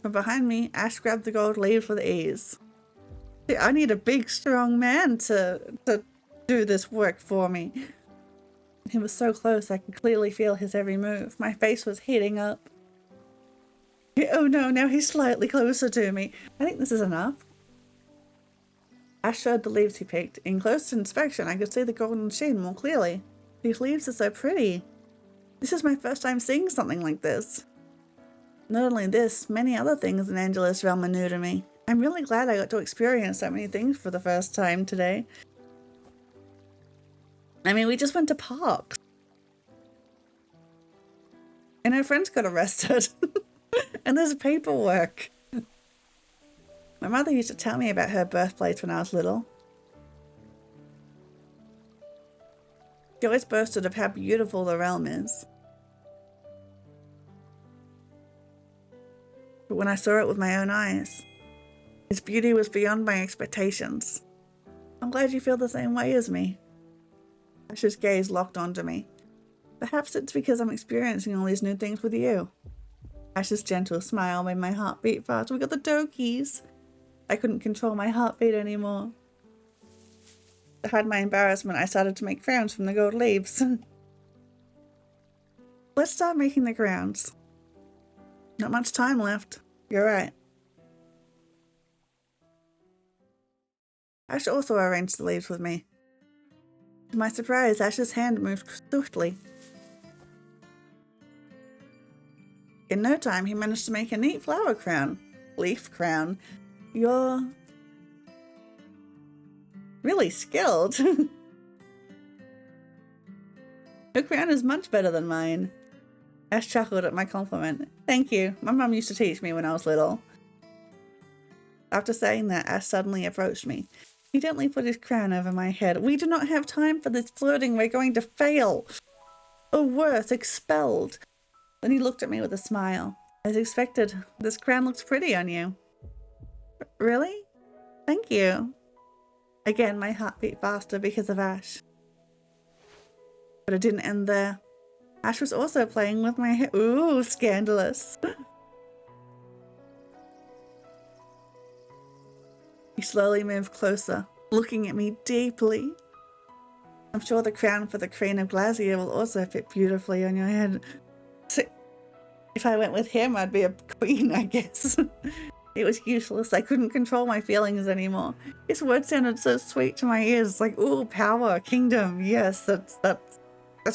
From behind me, Ash grabbed the gold leaves with ease. See, I need a big, strong man to do this work for me. He was so close, I could clearly feel his every move. My face was heating up. Oh no, now he's slightly closer to me. I think this is enough. Ash showed the leaves he picked. In close inspection, I could see the golden sheen more clearly. These leaves are so pretty. This is my first time seeing something like this. Not only this, many other things in Angela's realm are new to me. I'm really glad I got to experience so many things for the first time today. I mean, we just went to parks. And our friends got arrested. And there's paperwork. My mother used to tell me about her birthplace when I was little. She always boasted of how beautiful the realm is. But when I saw it with my own eyes, its beauty was beyond my expectations. I'm glad you feel the same way as me. Ash's gaze locked onto me. Perhaps it's because I'm experiencing all these new things with you. Ash's gentle smile made my heart beat fast. We got the dokies. I couldn't control my heartbeat anymore. To hide my embarrassment, I started to make crowns from the gold leaves. Let's start making the crowns. Not much time left. You're right. Ash also arranged the leaves with me. To my surprise, Ash's hand moved swiftly. In no time, he managed to make a neat flower crown. Leaf crown. You're really skilled. Your crown is much better than mine. Ash chuckled at my compliment. Thank you. My mum used to teach me when I was little. After saying that, Ash suddenly approached me. He gently put his crown over my head. We do not have time for this flirting. We're going to fail. Or worse, expelled. Then he looked at me with a smile. As expected, this crown looks pretty on you. Really? Thank you. Again, my heart beat faster because of Ash. But it didn't end there. Ash was also playing with my hair. Ooh, scandalous. He slowly moved closer, looking at me deeply. I'm sure the crown for the Queen of Glazier will also fit beautifully on your head. So, if I went with him, I'd be a queen, I guess. It was useless. I couldn't control my feelings anymore. His words sounded so sweet to my ears, like, ooh, power, kingdom. Yes, that's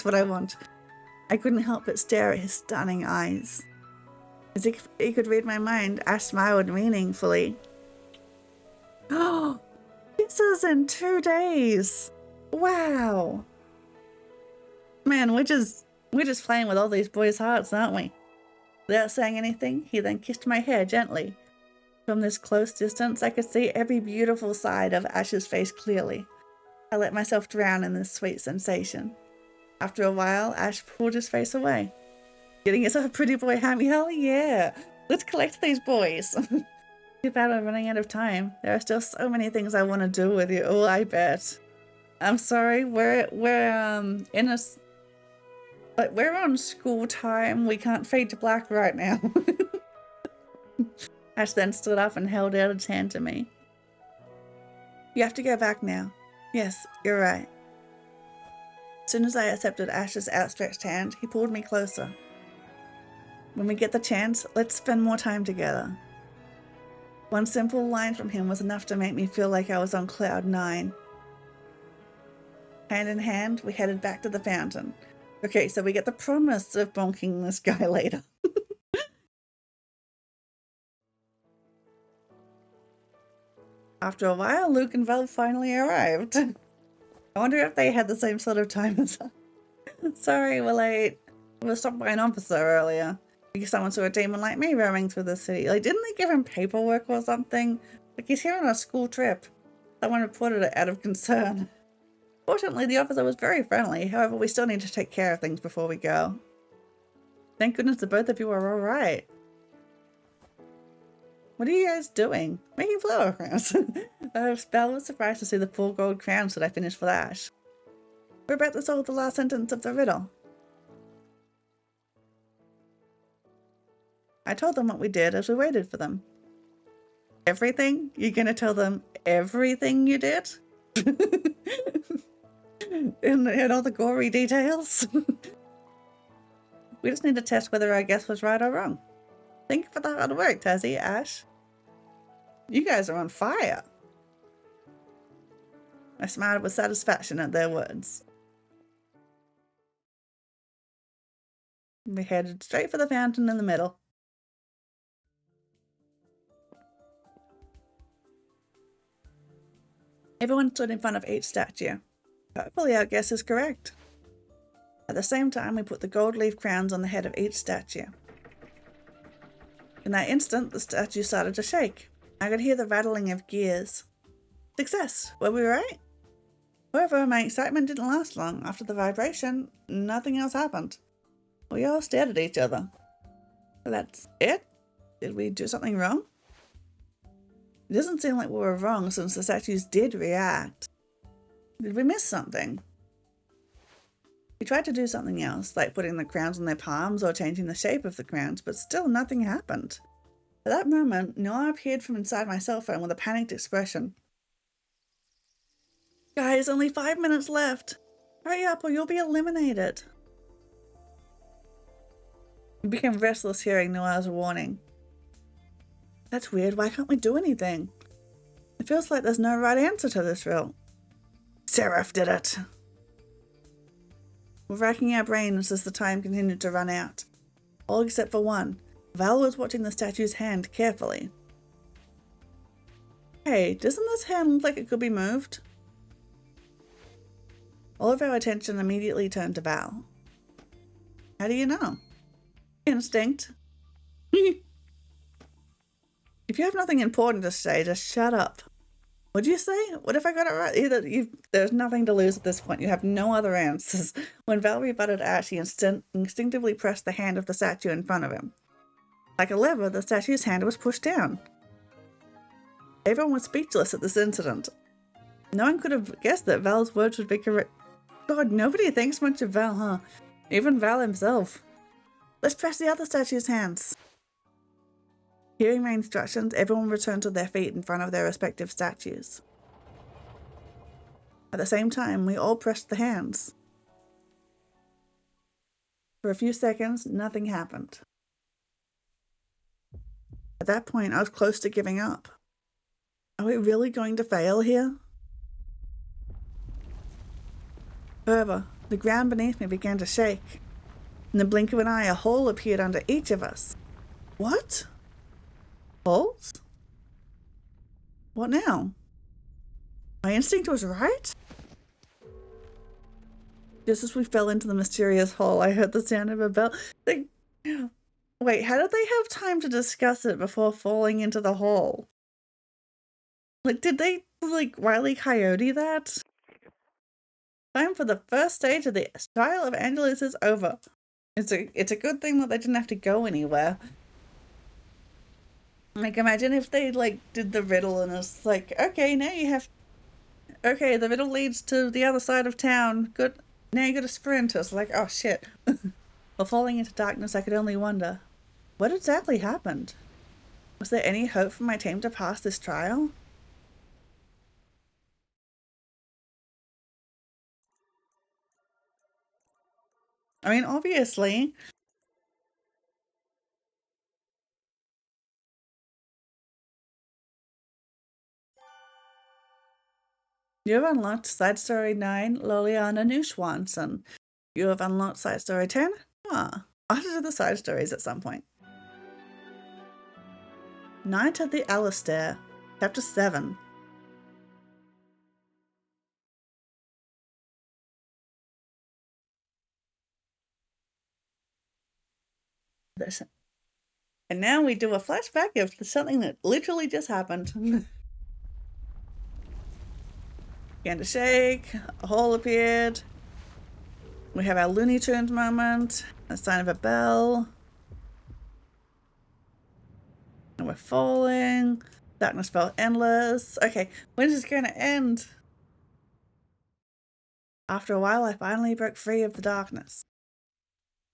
what I want. I couldn't help but stare at his stunning eyes. As if he could read my mind, Ash smiled meaningfully. Oh, this is in 2 days. Wow. Man, we're just playing with all these boys' hearts, aren't we? Without saying anything, he then kissed my hair gently. From this close distance, I could see every beautiful side of Ash's face clearly. I let myself drown in this sweet sensation. After a while, Ash pulled his face away. Getting yourself a pretty boy, Hammy? Hell yeah! Let's collect these boys! Too bad we're running out of time. There are still so many things I want to do with you. Oh, I bet. I'm sorry, we're on school time. We can't fade to black right now. Ash then stood up and held out his hand to me. You have to go back now. Yes, you're right. As soon as I accepted Ash's outstretched hand, he pulled me closer. When we get the chance, let's spend more time together. One simple line from him was enough to make me feel like I was on cloud 9. Hand in hand, we headed back to the fountain. Okay, so we get the promise of bonking this guy later. After a while, Luke and Vel finally arrived. I wonder if they had the same sort of time as us. Sorry, we're late. We were stopped by an officer earlier because someone saw a demon like me roaming through the city. Like, didn't they give him paperwork or something? Like, he's here on a school trip. Someone reported it out of concern. Fortunately, the officer was very friendly. However, we still need to take care of things before we go. Thank goodness the both of you are alright. What are you guys doing? Making flower crowns. Belle was surprised to see the 4 gold crowns that I finished for Ash. We're about to solve the last sentence of the riddle. I told them what we did as we waited for them. everything? You're gonna tell them everything you did? in all the gory details? We just need to test whether our guess was right or wrong. Thank you for the hard work, Tazzy, Ash. You guys are on fire. I smiled with satisfaction at their words. We headed straight for the fountain in the middle. Everyone stood in front of each statue. Hopefully our guess is correct. At the same time, we put the gold leaf crowns on the head of each statue. In that instant, the statue started to shake. I could hear the rattling of gears. Success! Were we right? However, my excitement didn't last long. After the vibration, nothing else happened. We all stared at each other. That's it? Did we do something wrong? It doesn't seem like we were wrong since the statues did react. Did we miss something? We tried to do something else, like putting the crowns on their palms or changing the shape of the crowns, but still nothing happened. At that moment, Noah appeared from inside my cell phone with a panicked expression. Guys, only 5 minutes left. Hurry up or you'll be eliminated. We became restless hearing Noah's warning. That's weird, why can't we do anything? It feels like there's no right answer to this riddle. Seraph did it. We're racking our brains as the time continued to run out. All except for one. Val was watching the statue's hand carefully. Hey, doesn't this hand look like it could be moved? All of our attention immediately turned to Val. How do you know? Instinct. If you have nothing important to say, just shut up. What'd you say? What if I got it right? There's nothing to lose at this point. You have no other answers. When Val rebutted Ash, he instinctively pressed the hand of the statue in front of him. Like a lever, the statue's hand was pushed down. Everyone was speechless at this incident. No one could have guessed that Val's words would be correct. God, nobody thinks much of Val, huh? Even Val himself. Let's press the other statue's hands. Hearing my instructions, everyone returned to their feet in front of their respective statues. At the same time, we all pressed the hands. For a few seconds, nothing happened. At that point, I was close to giving up. Are we really going to fail here? However, the ground beneath me began to shake. In the blink of an eye, a hole appeared under each of us. What? Holes? What now? My instinct was right? Just as we fell into the mysterious hole, I heard the sound of a bell. Wait, how did they have time to discuss it before falling into the hole? Like, did they, Wile E. Coyote that? Time for the first stage of the trial of Angelus is over. It's a good thing that they didn't have to go anywhere. Like, imagine if they, did the riddle and it's like, okay, now you have... Okay, the riddle leads to the other side of town. Good. Now you gotta sprint. It's like, oh, shit. While falling into darkness, I could only wonder, what exactly happened? Was there any hope for my team to pass this trial? I mean, obviously... You have unlocked Side Story 9, Liliana Newswanson. You have unlocked Side Story 10? Ah, I'll do the side stories at some point. Night at the Alistair, Chapter 7. And now we do a flashback of something that literally just happened. Began to shake, a hole appeared. We have our Looney Tunes moment, a sign of a bell. And we're falling. Darkness felt endless. Okay, when is it going to end? After a while, I finally broke free of the darkness.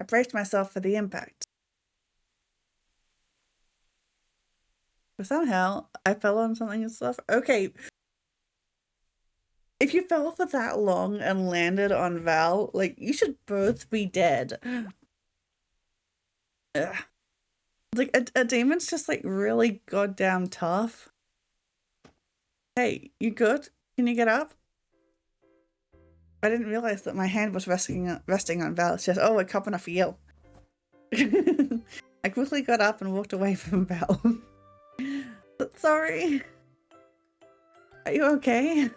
I braced myself for the impact. But somehow I fell on something and stuff. Okay. If you fell for that long and landed on Val, like, you should both be dead. Ugh. Like, a demon's just, like, really goddamn tough. Hey, you good? Can you get up? I didn't realize that my hand was resting on Val's chest. Oh, a cup and a feel. I quickly got up and walked away from Val. Sorry. Are you okay?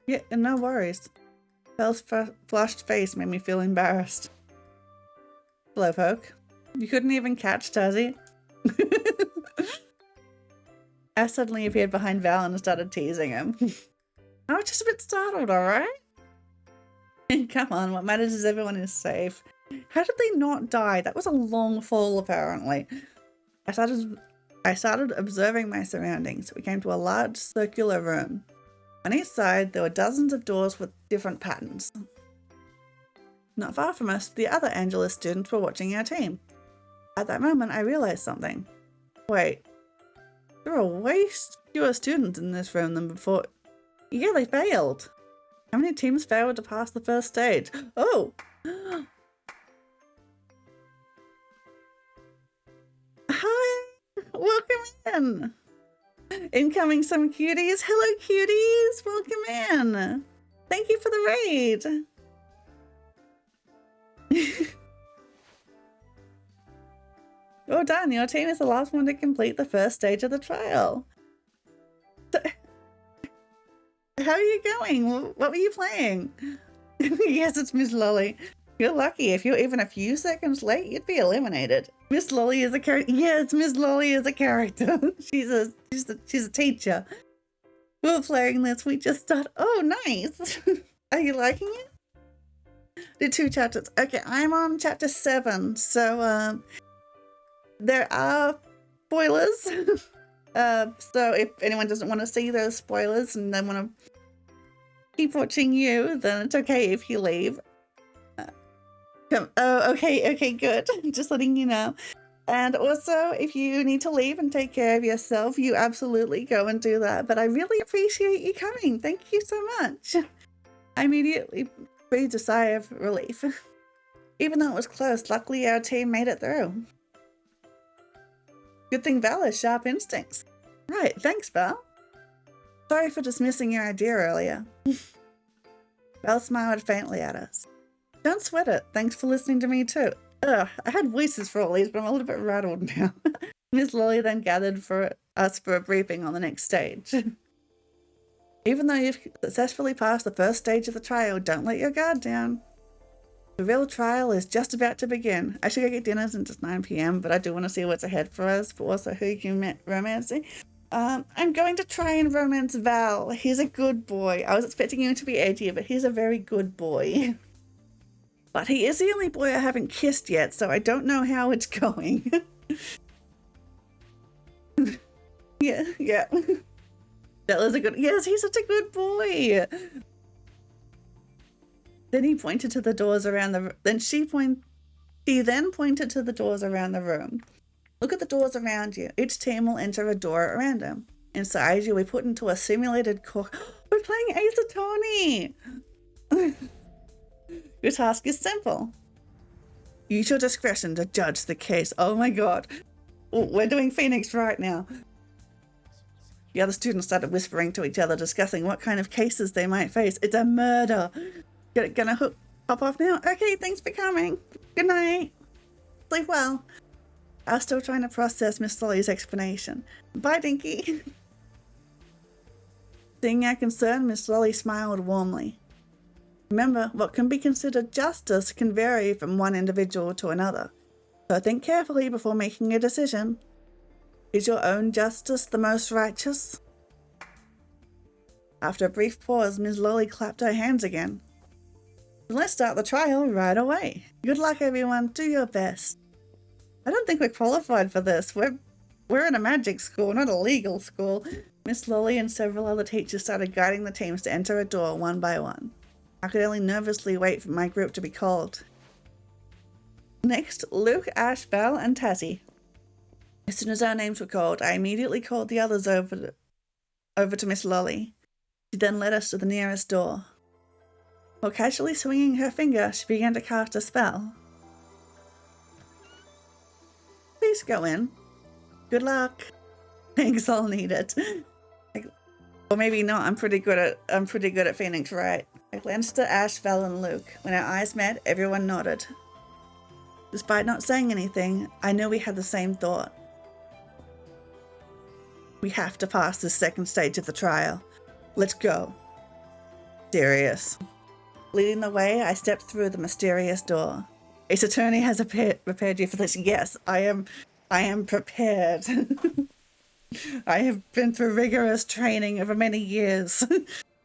Yeah, no worries. Val's flushed face made me feel embarrassed. Slowpoke. You couldn't even catch Tazzy. I suddenly appeared behind Val and started teasing him. I was just a bit startled, alright? Come on, what matters is everyone is safe. How did they not die? That was a long fall, apparently. I started observing my surroundings. We came to a large circular room. On each side, there were dozens of doors with different patterns. Not far from us, the other Angelus students were watching our team. At that moment, I realized something. Wait, there are way fewer students in this room than before. Yeah, they failed. How many teams failed to pass the first stage? Oh! Hi! Welcome in! Incoming some cuties. Hello, cuties! Welcome in! Thank you for the raid! Well done, your team is the last one to complete the first stage of the trial. So, how are you going? What were you playing? Yes, it's Miss Lolly. You're lucky. If you're even a few seconds late, you'd be eliminated. Miss Lolly is a character. Yes, Miss Lolly is a character. She's a teacher. We were playing this. We just started. Oh, nice. Are you liking it? The 2 chapters. Okay, I'm on chapter 7. So, there are spoilers. So if anyone doesn't want to see those spoilers and they want to keep watching you, then it's okay if you leave. Oh, okay, good. Just letting you know. And also, if you need to leave and take care of yourself, you absolutely go and do that. But I really appreciate you coming. Thank you so much. I immediately breathed a sigh of relief. Even though it was close, luckily our team made it through. Good thing Val has sharp instincts. Right, thanks, Val. Sorry for dismissing your idea earlier. Val smiled faintly at us. Don't sweat it. Thanks for listening to me too. Ugh, I had voices for all these, but I'm a little bit rattled now. Miss Lolly then gathered for us for a briefing on the next stage. Even though you've successfully passed the first stage of the trial, don't let your guard down. The real trial is just about to begin. I should go get dinner since it's 9 p.m, but I do want to see what's ahead for us, but also who you can romancing. I'm going to try and romance Val. He's a good boy. I was expecting him to be edgy, but he's a very good boy. But he is the only boy I haven't kissed yet, so I don't know how it's going. Yeah. That was a good. Yes, he's such a good boy. Then he pointed to the doors around the. She then pointed to the doors around the room. Look at the doors around you. Each team will enter a door at random. Inside you, we put into a simulated court. We're playing Ace Attorney. Your task is simple. Use your discretion to judge the case. Oh my god. We're doing Phoenix right now. The other students started whispering to each other, discussing what kind of cases they might face. It's a murder. Gonna hop off now? Okay, thanks for coming. Good night. Sleep well. I was still trying to process Miss Lolly's explanation. Bye, Dinky. Seeing our concern, Miss Lolly smiled warmly. Remember, what can be considered justice can vary from one individual to another. So think carefully before making a decision. Is your own justice the most righteous? After a brief pause, Miss Lolly clapped her hands again. Let's start the trial right away. Good luck, everyone. Do your best. I don't think we're qualified for this. We're in a magic school, not a legal school. Miss Lolly and several other teachers started guiding the teams to enter a door one by one. I could only nervously wait for my group to be called. Next, Luke, Ash, Val, and Tassie. As soon as our names were called, I immediately called the others over to Miss Lolly. She then led us to the nearest door. While casually swinging her finger, she began to cast a spell. Please go in. Good luck. Thanks, I'll need it. Or maybe not. I'm pretty good at Phoenix, right? I glanced at Ash, Val, and Luke. When our eyes met, everyone nodded. Despite not saying anything, I knew we had the same thought. We have to pass this second stage of the trial. Let's go. Serious. Leading the way, I stepped through the mysterious door. Ace Attorney has prepared you for this. Yes, I am prepared. I have been through rigorous training over many years.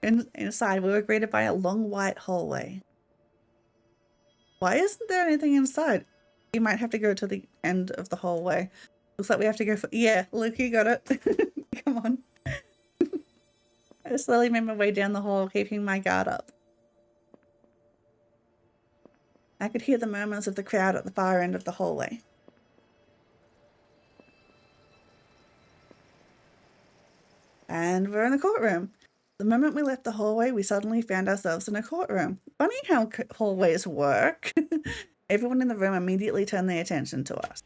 Inside, we were greeted by a long white hallway. Why isn't there anything inside? You might have to go to the end of the hallway. Looks like we have to go for... Yeah, Luke, you got it. Come on. I slowly made my way down the hall, keeping my guard up. I could hear the murmurs of the crowd at the far end of the hallway. And we're in the courtroom. The moment we left the hallway, we suddenly found ourselves in a courtroom. Funny how hallways work. Everyone in the room immediately turned their attention to us.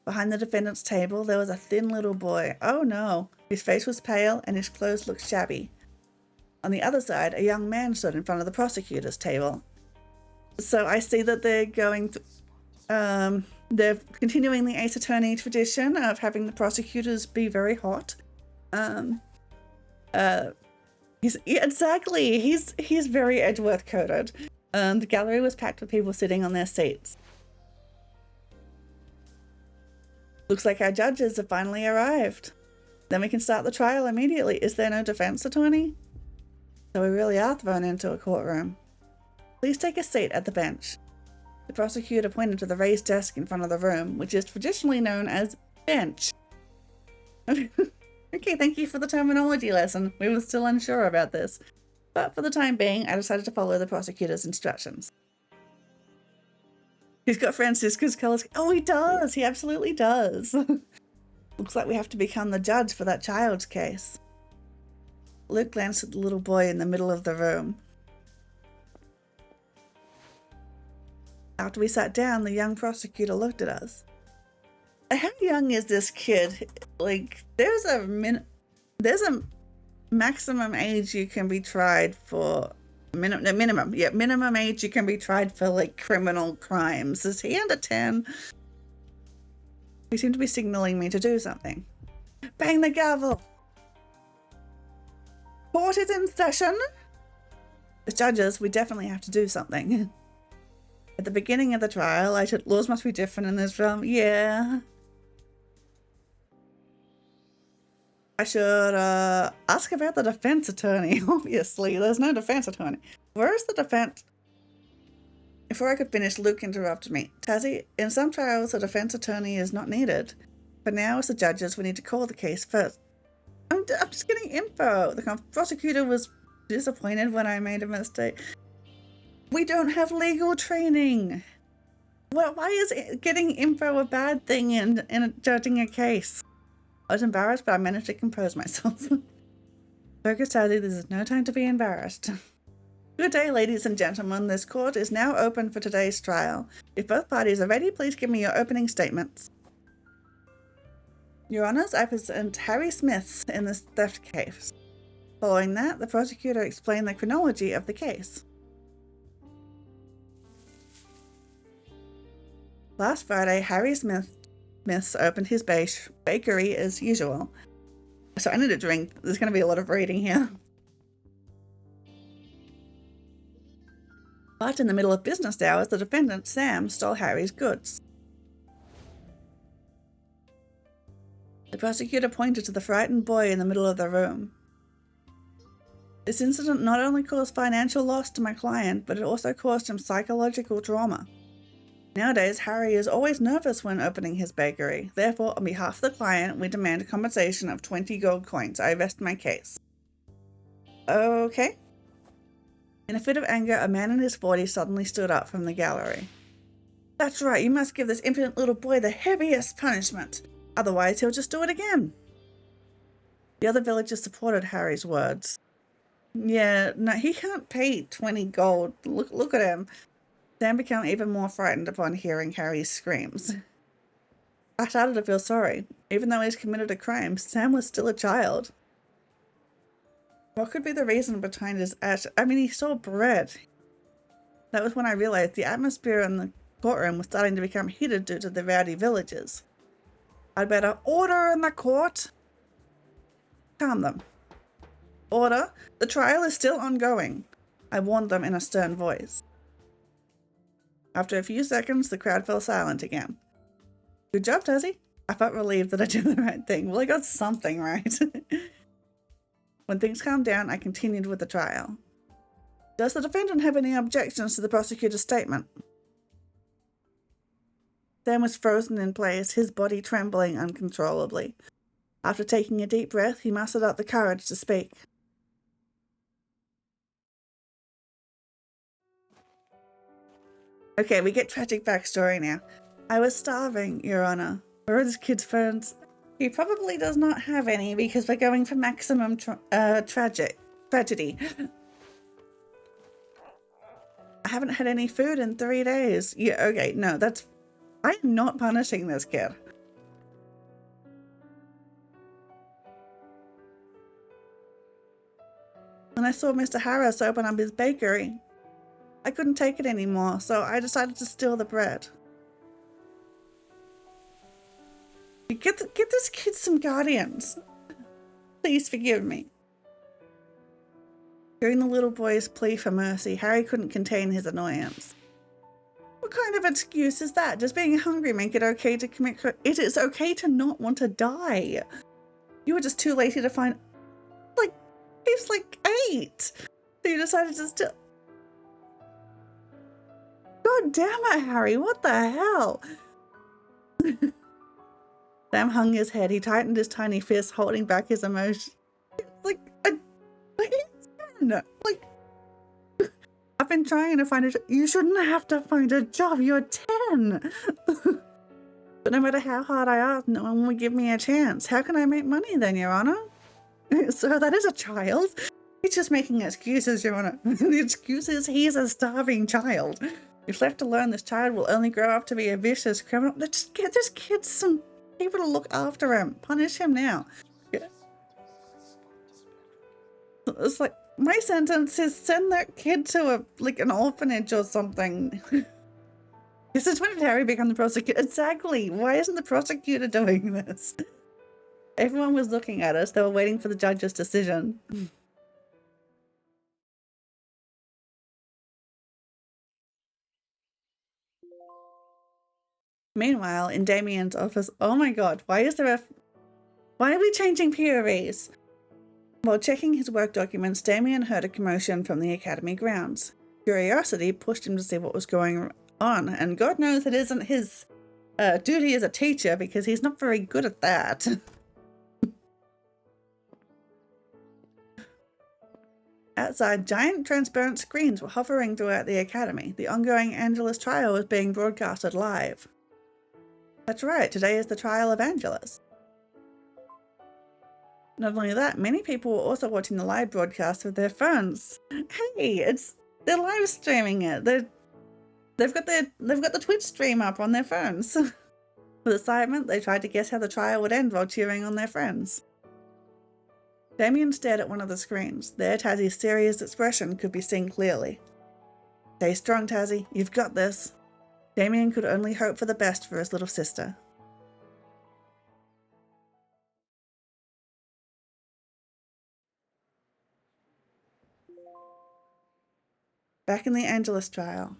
Behind the defendant's table, there was a thin little boy. Oh no, his face was pale and his clothes looked shabby. On the other side, a young man stood in front of the prosecutor's table. So I see that they're they're continuing the Ace Attorney tradition of having the prosecutors be very hot. Exactly. He's very Edgeworth coded. The gallery was packed with people sitting on their seats. Looks like our judges have finally arrived. Then we can start the trial immediately. Is there no defense attorney? So we really are thrown into a courtroom. Please take a seat at the bench. The prosecutor pointed to the raised desk in front of the room, which is traditionally known as bench. Okay, thank you for the terminology lesson. We were still unsure about this. But for the time being, I decided to follow the prosecutor's instructions. He's got Francisco's colors. Oh, he does. He absolutely does. Looks like we have to become the judge for that child's case. Luke glanced at the little boy in the middle of the room. After we sat down, the young prosecutor looked at us. How young is this kid? Like, there's a maximum age you can be tried for. Minimum age you can be tried for, like, criminal crimes. Is he under 10? He seemed to be signaling me to do something. Bang the gavel! Court is in session! As judges, we definitely have to do something. At the beginning of the trial, laws must be different in this realm. Yeah. I should ask about the defense attorney. Obviously, there's no defense attorney. Where is the defense? Before I could finish, Luke interrupted me. Tazzy, in some trials, a defense attorney is not needed. But now, as the judges, we need to call the case first. I'm just getting info. The prosecutor was disappointed when I made a mistake. We don't have legal training. Well, why is getting info a bad thing in judging a case? I was embarrassed, but I managed to compose myself. Focus, Tazzy, this is no time to be embarrassed. Good day, ladies and gentlemen. This court is now open for today's trial. If both parties are ready, please give me your opening statements. Your Honours, I present Harry Smith in this theft case. Following that, the prosecutor explained the chronology of the case. Last Friday, Harry Smith's opened his bakery as usual. So I need a drink. There's going to be a lot of reading here. But in the middle of business hours, the defendant, Sam, stole Harry's goods. The prosecutor pointed to the frightened boy in the middle of the room. This incident not only caused financial loss to my client, but it also caused him psychological trauma. Nowadays, Harry is always nervous when opening his bakery. Therefore, on behalf of the client, we demand a compensation of 20 gold coins. I rest my case. Okay. In a fit of anger, a man in his 40s suddenly stood up from the gallery. That's right, you must give this impudent little boy the heaviest punishment. Otherwise, he'll just do it again. The other villagers supported Harry's words. Yeah, no, he can't pay 20 gold. Look at him. Sam became even more frightened upon hearing Harry's screams. I started to feel sorry. Even though he's committed a crime, Sam was still a child. What could be the reason behind his act? I mean, he saw bread. That was when I realized the atmosphere in the courtroom was starting to become heated due to the rowdy villagers. I'd better order in the court. Calm them. Order. The trial is still ongoing. I warned them in a stern voice. After a few seconds, the crowd fell silent again. Good job, Tazzy. I felt relieved that I did the right thing. Well, I got something right. When things calmed down, I continued with the trial. Does the defendant have any objections to the prosecutor's statement? Sam was frozen in place, his body trembling uncontrollably. After taking a deep breath, he mustered up the courage to speak. Okay, we get tragic backstory now. I was starving, Your Honor. Where are this kid's phones? He probably does not have any because we're going for maximum tragedy. I haven't had any food in 3 days. Yeah, okay, no, that's... I am not punishing this kid. When I saw Mr. Harris open up his bakery, I couldn't take it anymore, so I decided to steal the bread. Get this kid some guardians. Please forgive me. Hearing the little boy's plea for mercy, Harry couldn't contain his annoyance. What kind of excuse is that? Does being hungry make it okay to commit It is okay to not want to die. You were just too lazy to find... Like, he's like 8. So you decided to still... God damn it, Harry, what the hell? Sam hung his head. He tightened his tiny fist, holding back his emotion. Like, I've been trying to find a job. You shouldn't have to find a job. You're 10. But no matter how hard I ask, no one will give me a chance. How can I make money then, Your Honor? So that is a child. He's just making excuses, Your Honor. The excuse is he's a starving child. If left alone, this child will only grow up to be a vicious criminal. Let's just get this kid some people to look after him. Punish him now. It's like, my sentence is send that kid to an orphanage or something. This is when Harry became the prosecutor. Exactly. Why isn't the prosecutor doing this? Everyone was looking at us. They were waiting for the judge's decision. Meanwhile, in Damien's office, oh my god, why are we changing POVs? While checking his work documents, Damien heard a commotion from the academy grounds. Curiosity pushed him to see what was going on, and God knows it isn't his duty as a teacher because he's not very good at that. Outside, giant transparent screens were hovering throughout the academy. The ongoing Angelus trial was being broadcasted live. That's right, today is the trial of Angelus. Not only that, many people were also watching the live broadcast with their phones. Hey, they're live streaming it. They've got the Twitch stream up on their phones. With excitement, they tried to guess how the trial would end while cheering on their friends. Damien stared at one of the screens. There, Tazzy's serious expression could be seen clearly. Stay strong, Tazzy. You've got this. Damien could only hope for the best for his little sister. Back in the Angelus trial.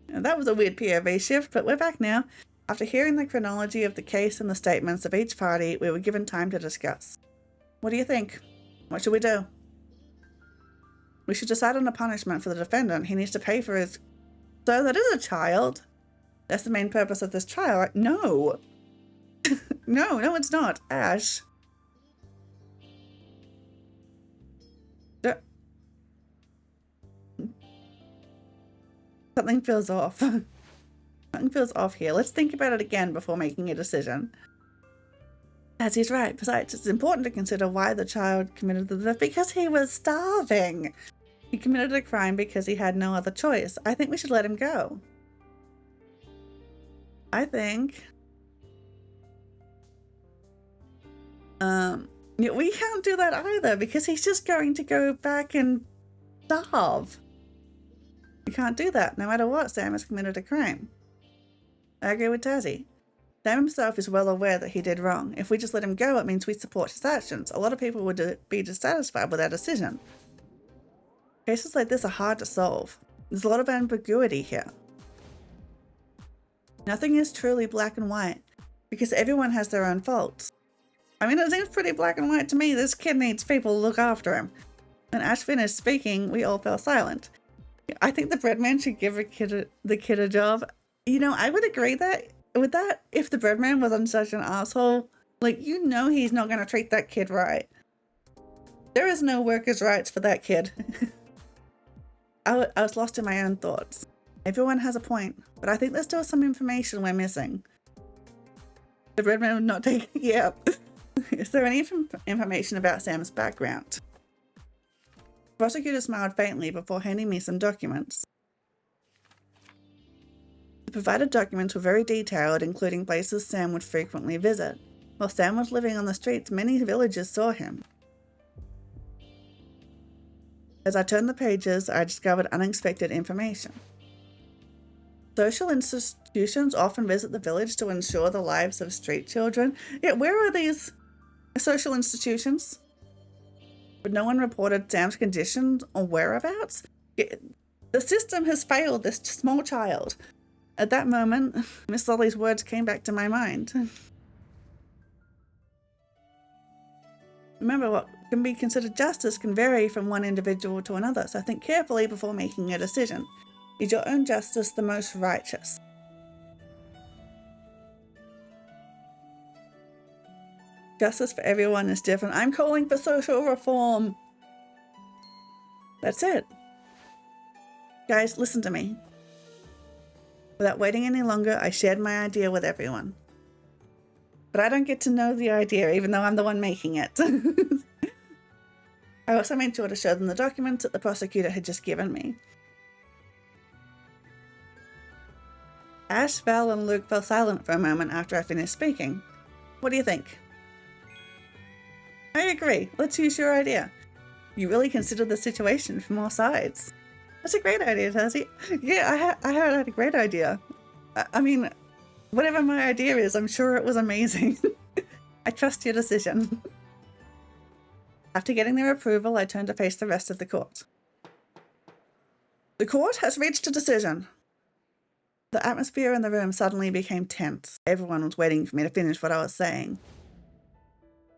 Now, that was a weird POV shift, but we're back now. After hearing the chronology of the case and the statements of each party, we were given time to discuss. What do you think? What should we do? We should decide on a punishment for the defendant. He needs to pay for his... So that is a child. That's the main purpose of this trial, right? No. No, it's not. Ash. Something feels off. Something feels off here. Let's think about it again before making a decision. As he's right. Besides, it's important to consider why the child committed the theft, because he was starving. He committed a crime because he had no other choice. I think we should let him go. I think we can't do that either, because he's just going to go back and starve. We can't do that. No matter what, Sam has committed a crime. I agree with Tazzy. Sam himself is well aware that he did wrong. If we just let him go, it means we support his actions. A lot of people would be dissatisfied with that decision. Cases like this are hard to solve. There's a lot of ambiguity here. Nothing is truly black and white, because everyone has their own faults. I mean, it seems pretty black and white to me. This kid needs people to look after him. When Ash finished speaking, we all fell silent. I think the breadman should give the kid a job. You know, I would agree with that if the breadman wasn't such an asshole. Like, you know he's not going to treat that kid right. There is no workers' rights for that kid. I was lost in my own thoughts. Everyone has a point, but I think there's still some information we're missing. The breadman would not take... Yeah. Is there any information about Sam's background? The prosecutor smiled faintly before handing me some documents. The provided documents were very detailed, including places Sam would frequently visit. While Sam was living on the streets, many villagers saw him. As I turned the pages, I discovered unexpected information. Social institutions often visit the village to ensure the lives of street children. Yet where are these social institutions? But no one reported Sam's conditions or whereabouts. The system has failed this small child. At that moment, Miss Lolly's words came back to my mind. Remember, what can be considered justice can vary from one individual to another, so think carefully before making a decision. Is your own justice the most righteous? Justice for everyone is different. I'm calling for social reform. That's it. Guys, listen to me. Without waiting any longer, I shared my idea with everyone. But I don't get to know the idea, even though I'm the one making it. I also made sure to show them the documents that the prosecutor had just given me. Ash, Val, and Luke fell silent for a moment after I finished speaking. What do you think? I agree. Let's use your idea. You really considered the situation from all sides. That's a great idea, Tazzy. Yeah, I had a great idea. I mean, whatever my idea is, I'm sure it was amazing. I trust your decision. After getting their approval, I turned to face the rest of the court. The court has reached a decision. The atmosphere in the room suddenly became tense. Everyone was waiting for me to finish what I was saying.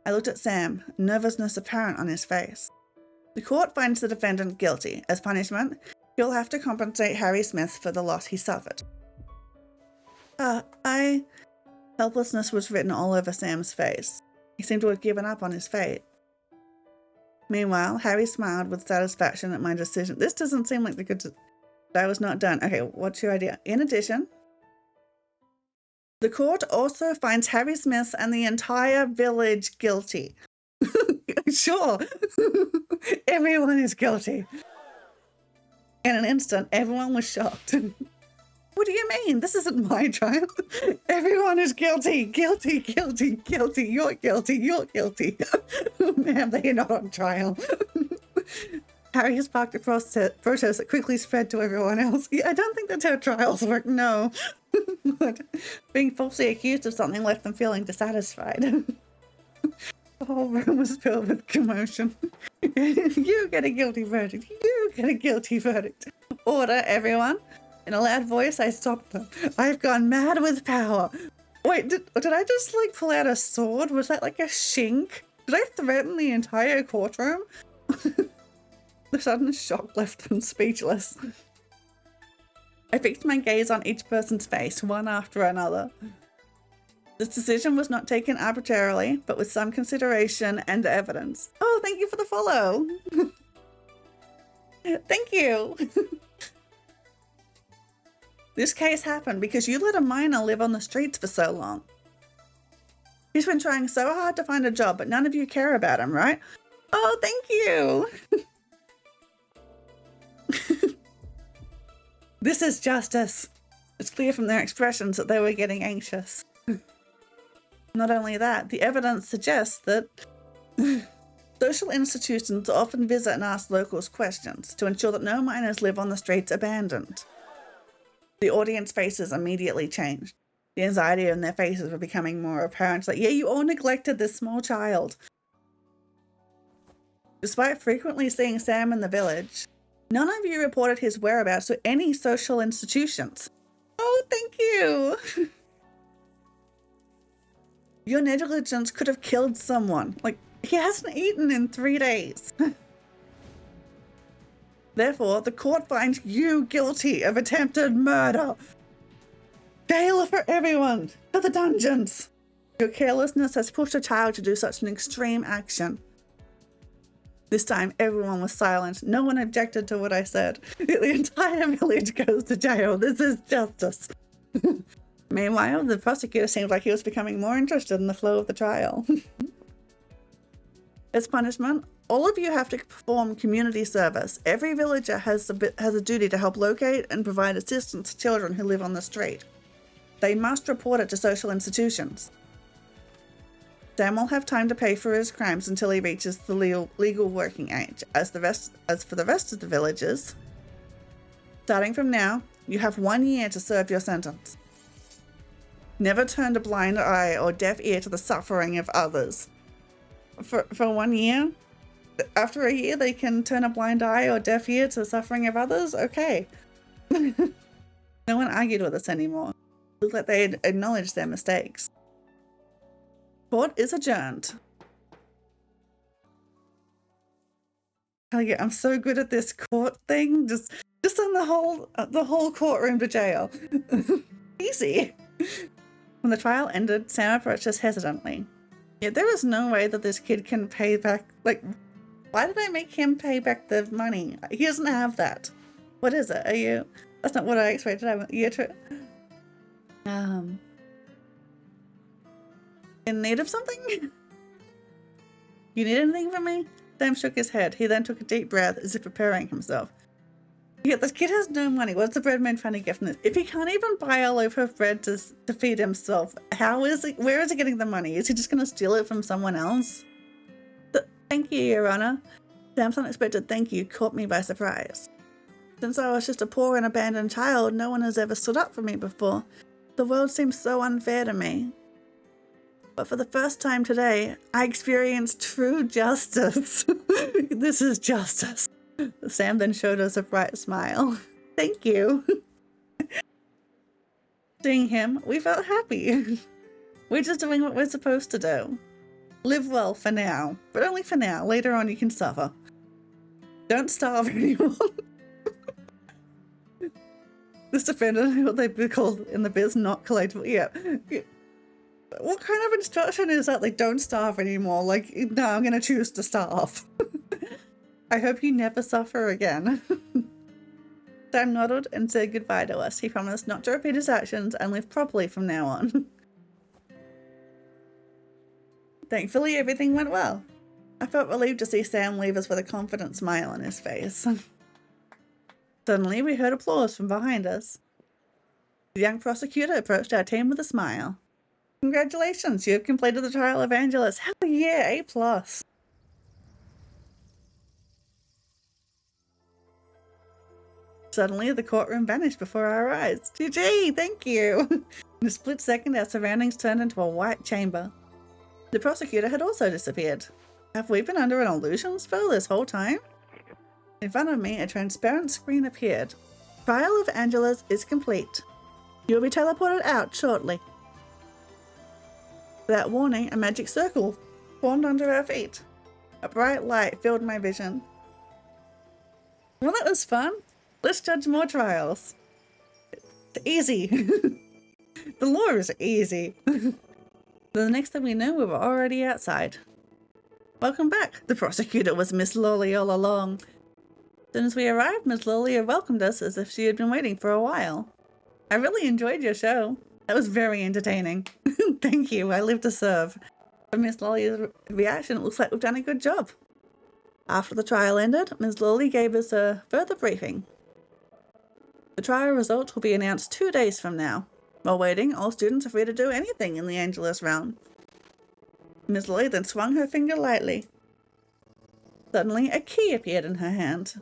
I looked at Sam, nervousness apparent on his face. The court finds the defendant guilty. As punishment, he'll have to compensate Harry Smith for the loss he suffered. Helplessness was written all over Sam's face. He seemed to have given up on his fate. Meanwhile, Harry smiled with satisfaction at my decision. This doesn't seem like the good... I was not done. Okay, what's your idea? In addition, the court also finds Harry Smith and the entire village guilty. Sure. Everyone is guilty. In an instant, everyone was shocked. What do you mean? This isn't my trial. Everyone is guilty. Guilty, guilty, guilty. You're guilty. You're guilty. Ma'am, they are not on trial. Harry has sparked a protest that quickly spread to everyone else. Yeah, I don't think that's how trials work, no. But being falsely accused of something left them feeling dissatisfied. The whole room was filled with commotion. You get a guilty verdict. You get a guilty verdict. Order, everyone. In a loud voice, I stopped them. I've gone mad with power. Wait, did I just like pull out a sword? Was that like a shink? Did I threaten the entire courtroom? The sudden shock left them speechless. I fixed my gaze on each person's face, one after another. This decision was not taken arbitrarily, but with some consideration and evidence. Oh, thank you for the follow. Thank you. This case happened because you let a minor live on the streets for so long. He's been trying so hard to find a job, but none of you care about him, right? Oh, thank you. This is justice. It's clear from their expressions that they were getting anxious. Not only that, the evidence suggests that social institutions often visit and ask locals questions to ensure that no minors live on the streets abandoned. The audience faces immediately changed. The anxiety in their faces were becoming more apparent. Like, yeah, you all neglected this small child. Despite frequently seeing Sam in the village, none of you reported his whereabouts to any social institutions. Oh, thank you. Your negligence could have killed someone. Like, he hasn't eaten in 3 days. Therefore, the court finds you guilty of attempted murder. Jail for everyone, to the dungeons. Your carelessness has pushed a child to do such an extreme action. This time, everyone was silent. No one objected to what I said. The entire village goes to jail. This is justice. Meanwhile, the prosecutor seemed like he was becoming more interested in the flow of the trial. As punishment, all of you have to perform community service. Every villager has a duty to help locate and provide assistance to children who live on the street. They must report it to social institutions. Sam will have time to pay for his crimes until he reaches the legal working age. As for the rest of the villagers, starting from now, you have 1 year to serve your sentence. Never turn a blind eye or deaf ear to the suffering of others. For 1 year? After a year, they can turn a blind eye or deaf ear to the suffering of others? Okay. No one argued with us anymore. It looked like they had acknowledged their mistakes. Court is adjourned. Oh yeah, I'm so good at this court thing. Just on the whole courtroom to jail. Easy. When the trial ended, Sam approached us hesitantly. Yet there is no way that this kid can pay back. Like, why did I make him pay back the money? He doesn't have that. What is it? That's not what I expected. In need of something? You need anything from me? Sam shook his head. He then took a deep breath as if preparing himself. Yeah, this kid has no money. What's the breadman trying to get from this? If he can't even buy a loaf of bread to feed himself, where is he getting the money? Is he just going to steal it from someone else? Thank you, Your Honor. Sam's unexpected thank you caught me by surprise. Since I was just a poor and abandoned child, no one has ever stood up for me before. The world seems so unfair to me. But for the first time today, I experienced true justice. This is justice. Sam then showed us a bright smile. Thank you. Seeing him, we felt happy. We're just doing what we're supposed to do. Live well for now, but only for now. Later on you can suffer. Don't starve anyone. This defendant, what they'd be called in the biz, not collectible. Yeah. What kind of instruction is that? Like, don't starve anymore. Like, no, I'm going to choose to starve. I hope you never suffer again. Sam nodded and said goodbye to us. He promised not to repeat his actions and live properly from now on. Thankfully, everything went well. I felt relieved to see Sam leave us with a confident smile on his face. Suddenly, we heard applause from behind us. The young prosecutor approached our team with a smile. Congratulations, you have completed the trial of Angelus. Hell yeah, A+. Suddenly, the courtroom vanished before our eyes. GG, thank you. In a split second, our surroundings turned into a white chamber. The prosecutor had also disappeared. Have we been under an illusion spell this whole time? In front of me, a transparent screen appeared. Trial of Angelus is complete. You will be teleported out shortly. Without warning, a magic circle formed under our feet. A bright light filled my vision. Well, that was fun. Let's judge more trials. It's easy. The law is easy. The next thing we knew, we were already outside. Welcome back. The prosecutor was Miss Lawley all along. As soon as we arrived, Miss Lawley welcomed us as if she had been waiting for a while. I really enjoyed your show. That was very entertaining. Thank you, I live to serve. From Miss Lolly's reaction, it looks like we've done a good job. After the trial ended, Ms. Lolly gave us a further briefing. The trial results will be announced 2 days from now. While waiting, all students are free to do anything in the Angelus realm. Ms. Lolly then swung her finger lightly. Suddenly, a key appeared in her hand.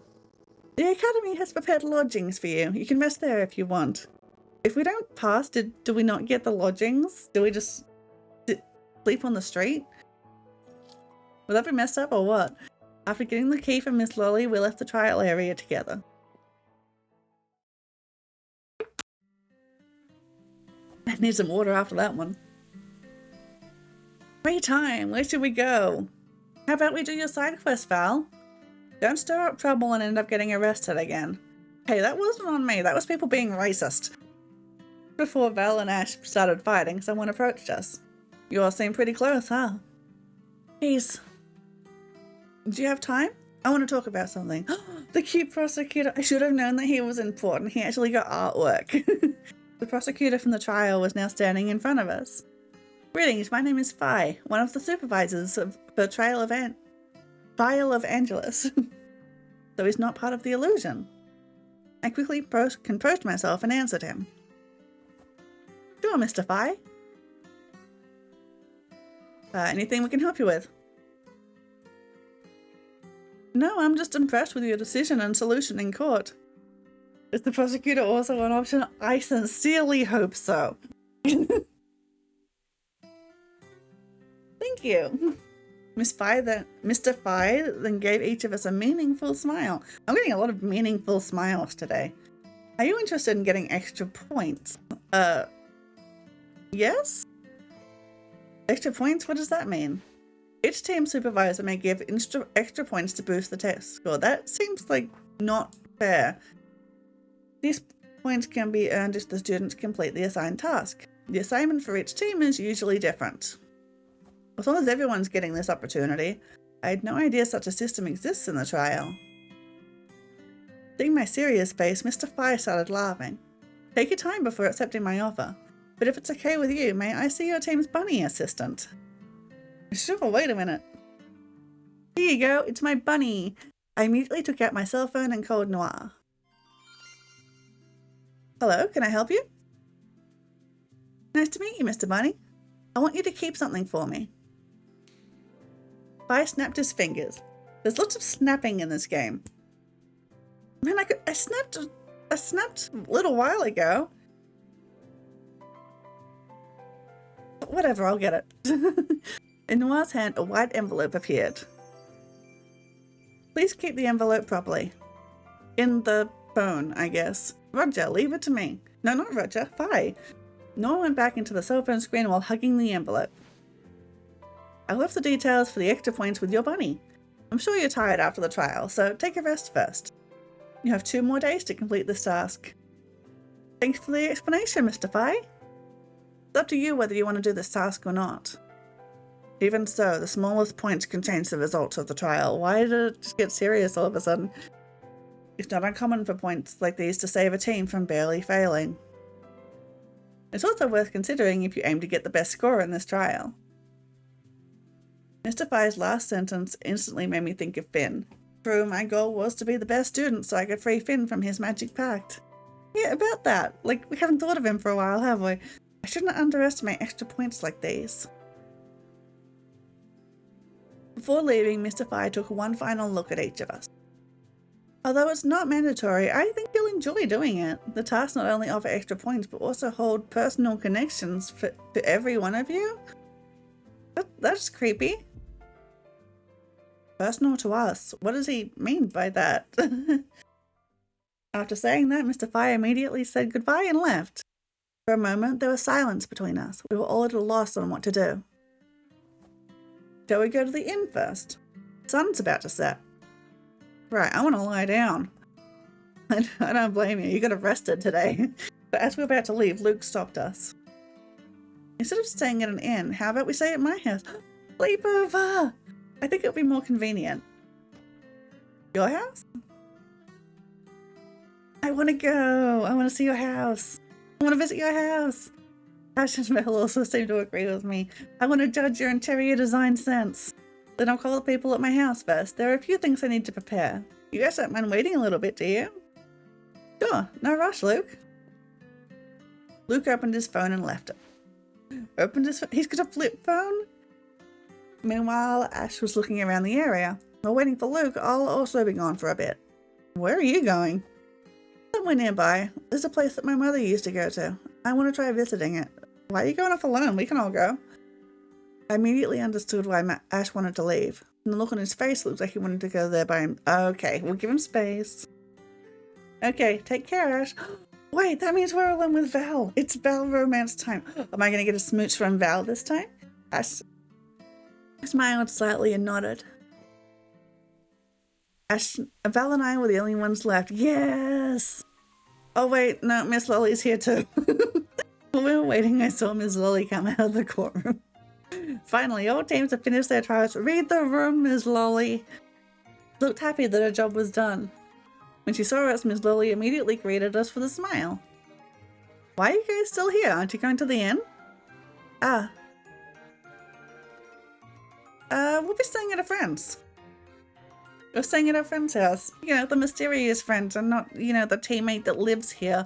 The Academy has prepared lodgings for you. You can rest there if you want. If we don't pass, do we not get the lodgings? Do we just sleep on the street? Will that be messed up or what? After getting the key from Miss Lolly, we left the trial area together. I need some water after that one. Free time, where should we go? How about we do your side quest, Val? Don't stir up trouble and end up getting arrested again. Hey, that wasn't on me, that was people being racist. Before Val and Ash started fighting, someone approached us. You all seem pretty close, huh? Please. Do you have time? I want to talk about something. The cute prosecutor. I should have known that he was important. He actually got artwork. The prosecutor from the trial was now standing in front of us. Greetings, my name is Phi, one of the supervisors of the trial of Angelus. So he's not part of the illusion. I quickly composed myself and answered him. Sure, Mr. Phi. Anything we can help you with? No, I'm just impressed with your decision and solution in court. Is the prosecutor also an option? I sincerely hope so. Thank you. Mr. Phi then gave each of us a meaningful smile. I'm getting a lot of meaningful smiles today. Are you interested in getting extra points? Yes? Extra points? What does that mean? Each team supervisor may give extra points to boost the test score. That seems like not fair. These points can be earned if the students complete the assigned task. The assignment for each team is usually different. As long as everyone's getting this opportunity, I had no idea such a system exists in the trial. Seeing my serious face, Mr. Phi started laughing. Take your time before accepting my offer, but if it's okay with you, may I see your team's bunny assistant? Sure, wait a minute. Here you go, it's my bunny. I immediately took out my cell phone and called Noir. Hello, can I help you? Nice to meet you, Mr. Bunny. I want you to keep something for me. Phi snapped his fingers. There's lots of snapping in this game. Man, I snapped a little while ago. Whatever, I'll get it. In Noir's hand, a white envelope appeared. Please keep the envelope properly. In the phone, I guess. Roger, leave it to me. No, not Roger, Phi. Noir went back into the cell phone screen while hugging the envelope. I left the details for the extra points with your bunny. I'm sure you're tired after the trial, so take a rest first. You have 2 more days to complete this task. Thanks for the explanation, Mr. Phi. It's up to you whether you want to do this task or not. Even so, the smallest points can change the results of the trial. Why did it just get serious all of a sudden? It's not uncommon for points like these to save a team from barely failing. It's also worth considering if you aim to get the best score in this trial. Mr. Phi's last sentence instantly made me think of Finn. True, my goal was to be the best student so I could free Finn from his magic pact. Yeah, about that. Like, we haven't thought of him for a while, have we? I shouldn't underestimate extra points like these. Before leaving, Mr. Phi took one final look at each of us. Although it's not mandatory, I think you'll enjoy doing it. The tasks not only offer extra points, but also hold personal connections for every one of you? That's creepy. Personal to us. What does he mean by that? After saying that, Mr. Phi immediately said goodbye and left. For a moment, there was silence between us. We were all at a loss on what to do. Shall we go to the inn first? The sun's about to set. Right, I want to lie down. I don't blame you. You got arrested today. But as we were about to leave, Luke stopped us. Instead of staying at an inn, how about we stay at my house? Sleepover! I think it would be more convenient. Your house? I want to go. I want to see your house. I want to visit your house. Ash and Val also seem to agree with me. I want to judge your interior design sense. Then I'll call the people at my house first. There are a few things I need to prepare. You guys don't mind waiting a little bit, do you? Sure, no rush, Luke. Luke opened his phone and left it. He's got a flip phone? Meanwhile, Ash was looking around the area. While waiting for Luke, I'll also be gone for a bit. Where are you going? Somewhere nearby. There's a place that my mother used to go to. I want to try visiting it. Why are you going off alone? We can all go. I immediately understood why Ash wanted to leave. And the look on his face looked like he wanted to go there by him. Okay, we'll give him space. Okay, take care, Ash. Wait, that means we're alone with Val. It's Val romance time. Am I going to get a smooch from Val this time? Ash smiled slightly and nodded. Val and I were the only ones left. Yes! Oh wait, no, Miss Lolly's here too. While we were waiting, I saw Miss Lolly come out of the courtroom. Finally, all teams have finished their trials. Read the room, Miss Lolly. Looked happy that her job was done. When she saw us, Miss Lolly immediately greeted us with a smile. Why are you guys still here? Aren't you going to the inn? We'll be staying at a friend's. We're staying at our friend's house. You know, the mysterious friend and not, you know, the teammate that lives here.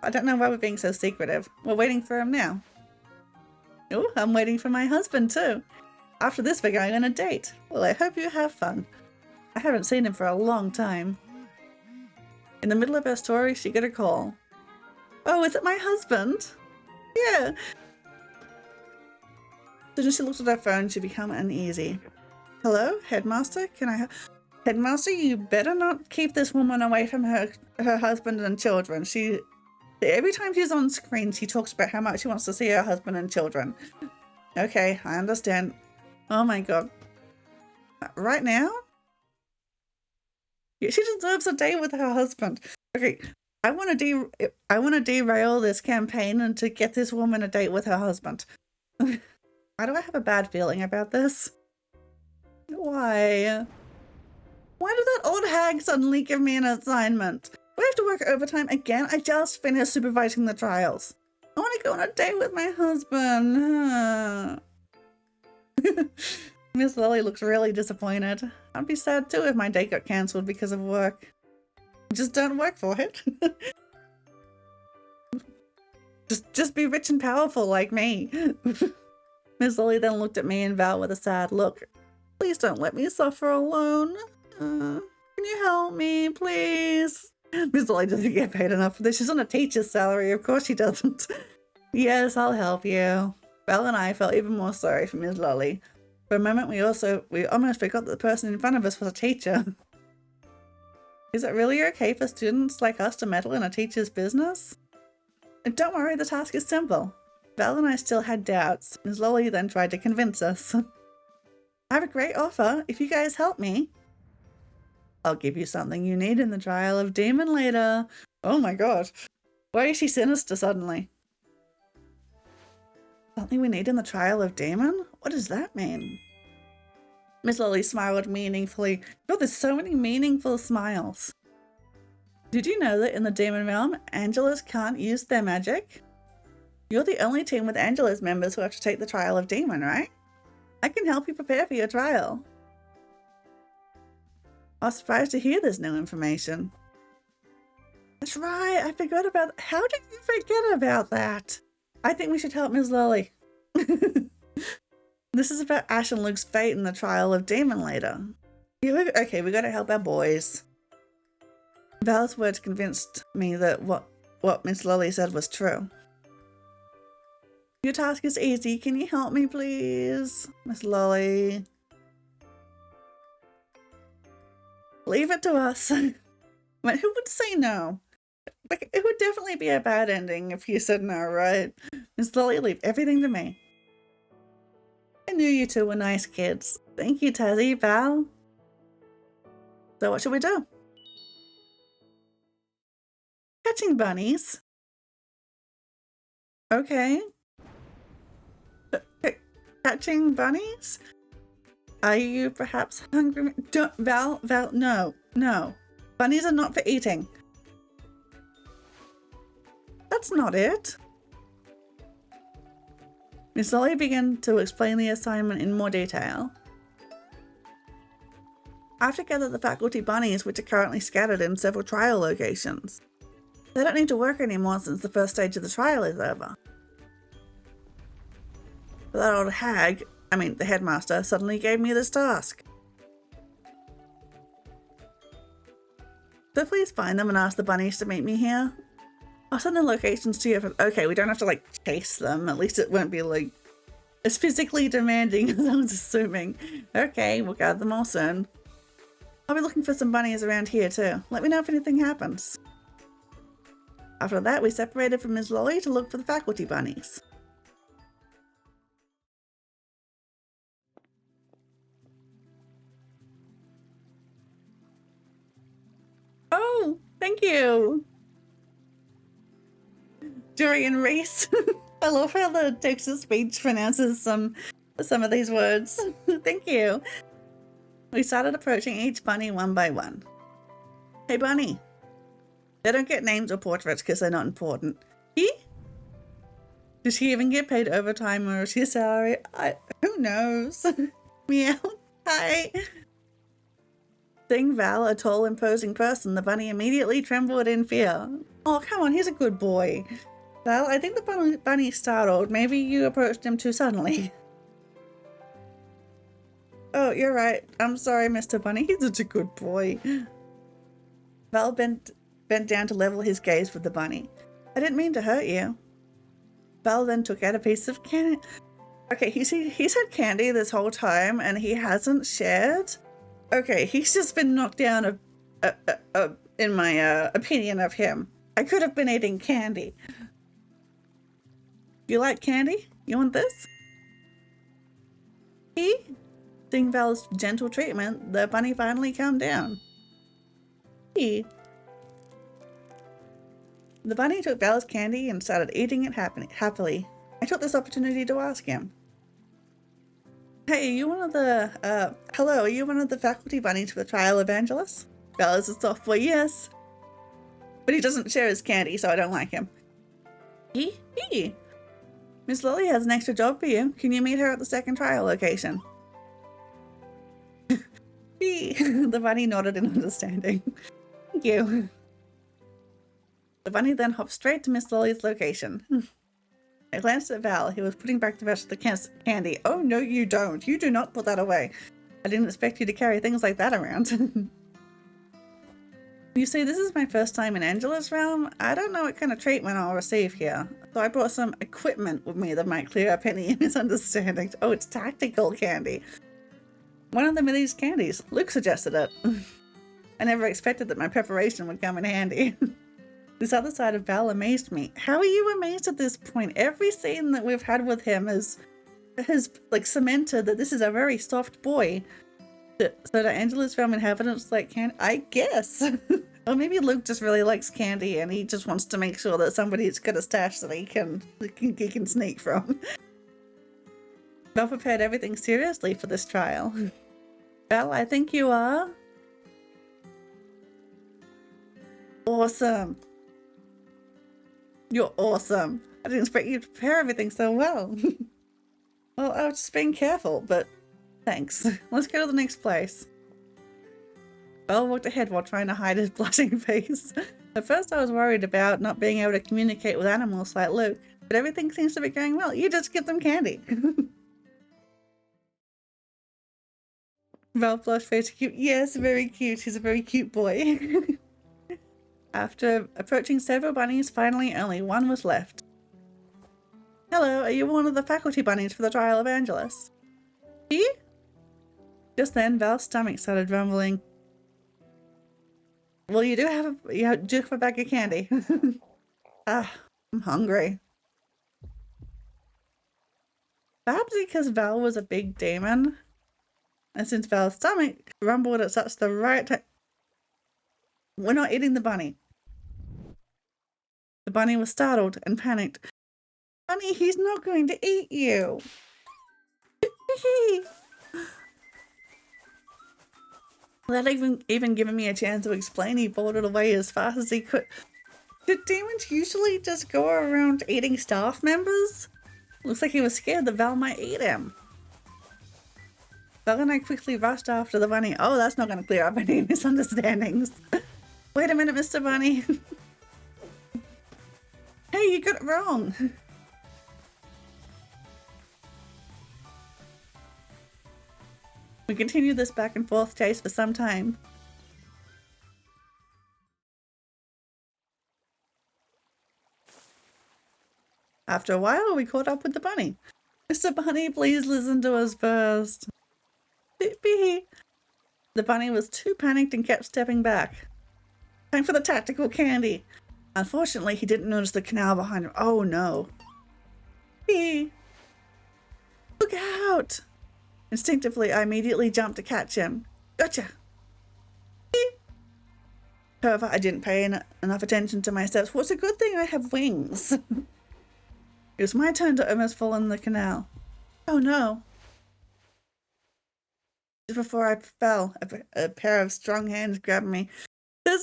I don't know why we're being so secretive. We're waiting for him now. Oh, I'm waiting for my husband too. After this, we're going on a date. Well, I hope you have fun. I haven't seen him for a long time. In the middle of her story, she got a call. Oh, is it my husband? Yeah. As soon as she looked at her phone, she became uneasy. Hello, Headmaster? Can I have... Headmaster, you better not keep this woman away from her husband and children. Every time she's on screen, she talks about how much she wants to see her husband and children. Okay, I understand. Oh my god. Right now? Yeah, she deserves a date with her husband. Okay, I want to derail this campaign and to get this woman a date with her husband. Why do I have a bad feeling about this? Why? Why did that old hag suddenly give me an assignment? Do I have to work overtime again? I just finished supervising the trials. I want to go on a date with my husband. Miss Lily looks really disappointed. I'd be sad too if my date got cancelled because of work. Just don't work for it. just be rich and powerful like me. Miss Lily then looked at me and Val with a sad look. Please don't let me suffer alone. Can you help me, please? Miss Lily doesn't get paid enough for this. She's on a teacher's salary. Of course she doesn't. Yes, I'll help you. Val and I felt even more sorry for Miss Lolly. For a moment, we almost forgot that the person in front of us was a teacher. Is it really okay for students like us to meddle in a teacher's business? And don't worry, the task is simple. Val and I still had doubts. Miss Lolly then tried to convince us. I have a great offer if you guys help me. I'll give you something you need in the trial of Demon later. Oh my god. Why is she sinister suddenly? Something we need in the trial of Demon? What does that mean? Miss Lolly smiled meaningfully. God, there's so many meaningful smiles. Did you know that in the Demon realm, Angelas can't use their magic? You're the only team with Angelas members who have to take the trial of Demon, right? I can help you prepare for your trial. I was surprised to hear this new information. That's right, I forgot about that. How did you forget about that? I think we should help Miss Lolly. This is about Ash and Luke's fate in the trial of Demon later. Yeah, okay, we gotta help our boys. Val's words convinced me that what Miss Lolly said was true. Your task is easy. Can you help me, please? Miss Lolly. Leave it to us. But who would say no? Like, it would definitely be a bad ending if you said no, right? Miss Lolly, leave everything to me. I knew you two were nice kids. Thank you, Tazzy, Val. So what should we do? Catching bunnies. Okay. Catching bunnies? Are you perhaps hungry? Don't, Val, no. Bunnies are not for eating. That's not it. Miss Lolly began to explain the assignment in more detail. I have to gather the faculty bunnies, which are currently scattered in several trial locations. They don't need to work anymore since the first stage of the trial is over. But that old hag, the headmaster, suddenly gave me this task. So please find them and ask the bunnies to meet me here. I'll send the locations to you. Okay, we don't have to chase them. At least it won't be as physically demanding as I was assuming. Okay, we'll gather them all soon. I'll be looking for some bunnies around here too. Let me know if anything happens. After that, we separated from Ms. Lolly to look for the faculty bunnies. Oh, thank you. Durian Reese. I love how the text-to-speech pronounces some of these words. Thank you. We started approaching each bunny one by one. Hey, bunny. They don't get names or portraits because they're not important. He? Does she even get paid overtime or is she a salary? Who knows? Meow. Hi. Seeing Val, a tall, imposing person, the bunny immediately trembled in fear. Oh, come on, he's a good boy. Val, I think the bunny's startled. Maybe you approached him too suddenly. Oh, you're right. I'm sorry, Mr. Bunny. He's such a good boy. Val bent down to level his gaze with the bunny. I didn't mean to hurt you. Val then took out a piece of candy. Okay, he's had candy this whole time and he hasn't shared. Okay, he's just been knocked down in my opinion of him. I could have been eating candy. You like candy? You want this? Seeing Val's gentle treatment, the bunny finally calmed down. The bunny took Val's candy and started eating it happily. I took this opportunity to ask him. Hey, are you one of the, hello, are you one of the faculty bunnies for the trial evangelists? Val is a soft boy, yes. But he doesn't share his candy, so I don't like him. Miss Lolly has an extra job for you. Can you meet her at the second trial location? The bunny nodded in understanding. Thank you. The bunny then hopped straight to Miss Lolly's location. I glanced at Val, who was putting back the rest of the candy. Oh, no, you don't. You do not put that away. I didn't expect you to carry things like that around. You see, this is my first time in Angela's realm. I don't know what kind of treatment I'll receive here. So I brought some equipment with me that might clear up any misunderstandings. Oh, it's tactical candy. One of them are these candies. Luke suggested it. I never expected that my preparation would come in handy. This other side of Val amazed me. How are you amazed at this point? Every scene that we've had with him has cemented that this is a very soft boy. So that Angela's realm inhabitants like candy? I guess. Or maybe Luke just really likes candy and he just wants to make sure that somebody's got a stash that he can sneak from. Val prepared everything seriously for this trial. Val, I think you are awesome. You're awesome. I didn't expect you to prepare everything so well. Well, I was just being careful, but thanks. Let's go to the next place. Val walked ahead while trying to hide his blushing face. At first I was worried about not being able to communicate with animals like Luke, but everything seems to be going well. You just give them candy. Val blushed very cute. Yes, very cute. He's a very cute boy. After approaching several bunnies, finally only one was left. Hello, are you one of the faculty bunnies for the trial of Angelus? He? Just then, Val's stomach started rumbling. Well, you do have a bag of candy. I'm hungry. Perhaps because Val was a big demon, and since Val's stomach rumbled at such the right time. We're not eating the bunny. The bunny was startled and panicked. Bunny, he's not going to eat you. Without even giving me a chance to explain, he bolted away as fast as he could. Did demons usually just go around eating staff members? Looks like he was scared that Val might eat him. Val and I quickly rushed after the bunny. Oh, that's not going to clear up any misunderstandings. Wait a minute, Mr. Bunny. Hey, you got it wrong. We continued this back and forth chase for some time. After a while, we caught up with the bunny. Mr. Bunny, please listen to us first. Beep. The bunny was too panicked and kept stepping back. Time for the tactical candy. Unfortunately, he didn't notice the canal behind him. Oh no. Beep. Look out! Instinctively, I immediately jumped to catch him. Gotcha! Beep. However, I didn't pay enough attention to my steps. Well, it's a good thing I have wings. It was my turn to almost fall in the canal. Oh no. Just before I fell, a pair of strong hands grabbed me. There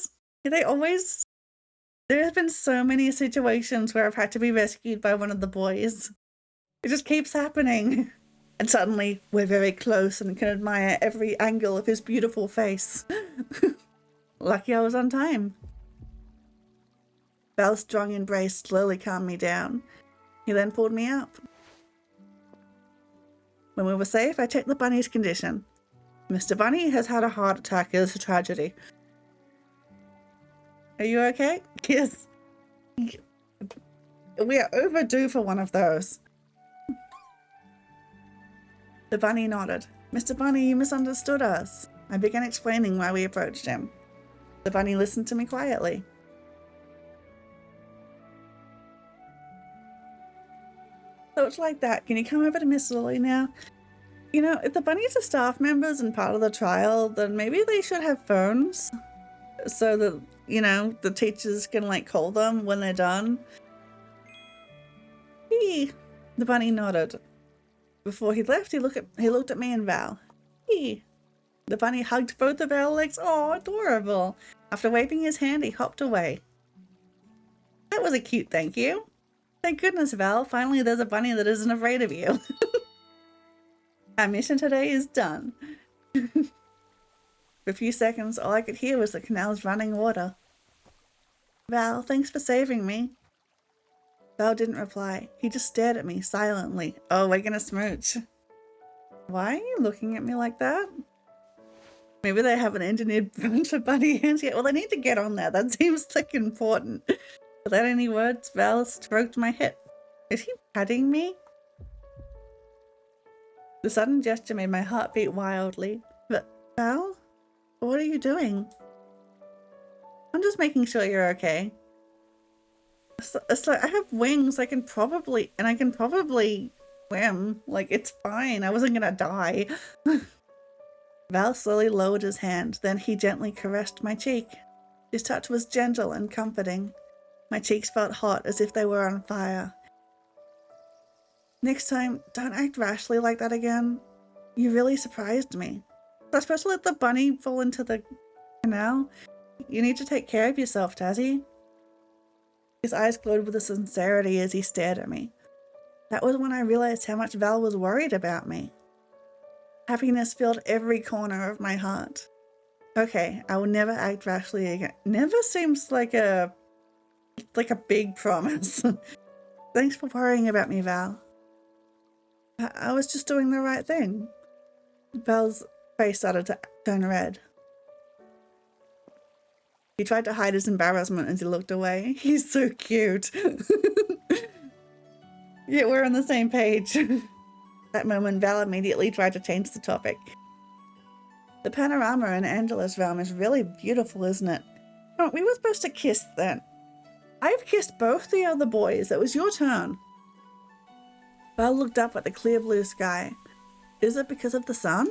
have been so many situations where I've had to be rescued by one of the boys. It just keeps happening. And suddenly, we're very close and can admire every angle of his beautiful face. Lucky I was on time. Val's strong embrace slowly calmed me down. He then pulled me up. When we were safe, I checked the bunny's condition. Mr. Bunny has had a heart attack. It is a tragedy. Are you okay? Yes. We are overdue for one of those. The bunny nodded. Mr. Bunny, you misunderstood us. I began explaining why we approached him. The bunny listened to me quietly. So it's like that. Can you come over to Miss Lily now? You know, if the bunnies are staff members and part of the trial, then maybe they should have phones so that, you know, the teachers can like call them when they're done. The bunny nodded. Before he left, he looked at me and Val. The bunny hugged both of our legs. Oh, adorable. After waving his hand, he hopped away. That was a cute thank you. Thank goodness, Val. Finally, there's a bunny that isn't afraid of you. Our mission today is done. For a few seconds, all I could hear was the canal's running water. Val, thanks for saving me. Val didn't reply. He just stared at me silently. Oh, we're gonna smooch. Why are you looking at me like that? Maybe they haven't engineered phones for bunny hands yet. Well, they need to get on that. That seems like important. Without any words, Val stroked my hip. Is he patting me? The sudden gesture made my heart beat wildly. But, Val? What are you doing? I'm just making sure you're okay. It's like I have wings. I can probably swim. Like, it's fine. I wasn't gonna die. Val slowly lowered his hand. Then he gently caressed my cheek. His touch was gentle and comforting. My cheeks felt hot as if they were on fire. Next time, don't act rashly like that again. You really surprised me. Was I supposed to let the bunny fall into the canal? You need to take care of yourself, Tazzy. His eyes glowed with a sincerity as he stared at me. That was when I realized how much Val was worried about me. Happiness filled every corner of my heart. Okay, I will never act rashly again. Never seems like a big promise. Thanks for worrying about me, Val. I was just doing the right thing. Val's face started to turn red. He tried to hide his embarrassment as he looked away. He's so cute. Yet we're on the same page. That moment, Val immediately tried to change the topic. The panorama in Angela's realm is really beautiful, isn't it? Oh, we were supposed to kiss then. I've kissed both the other boys. It was your turn. Val looked up at the clear blue sky. Is it because of the sun?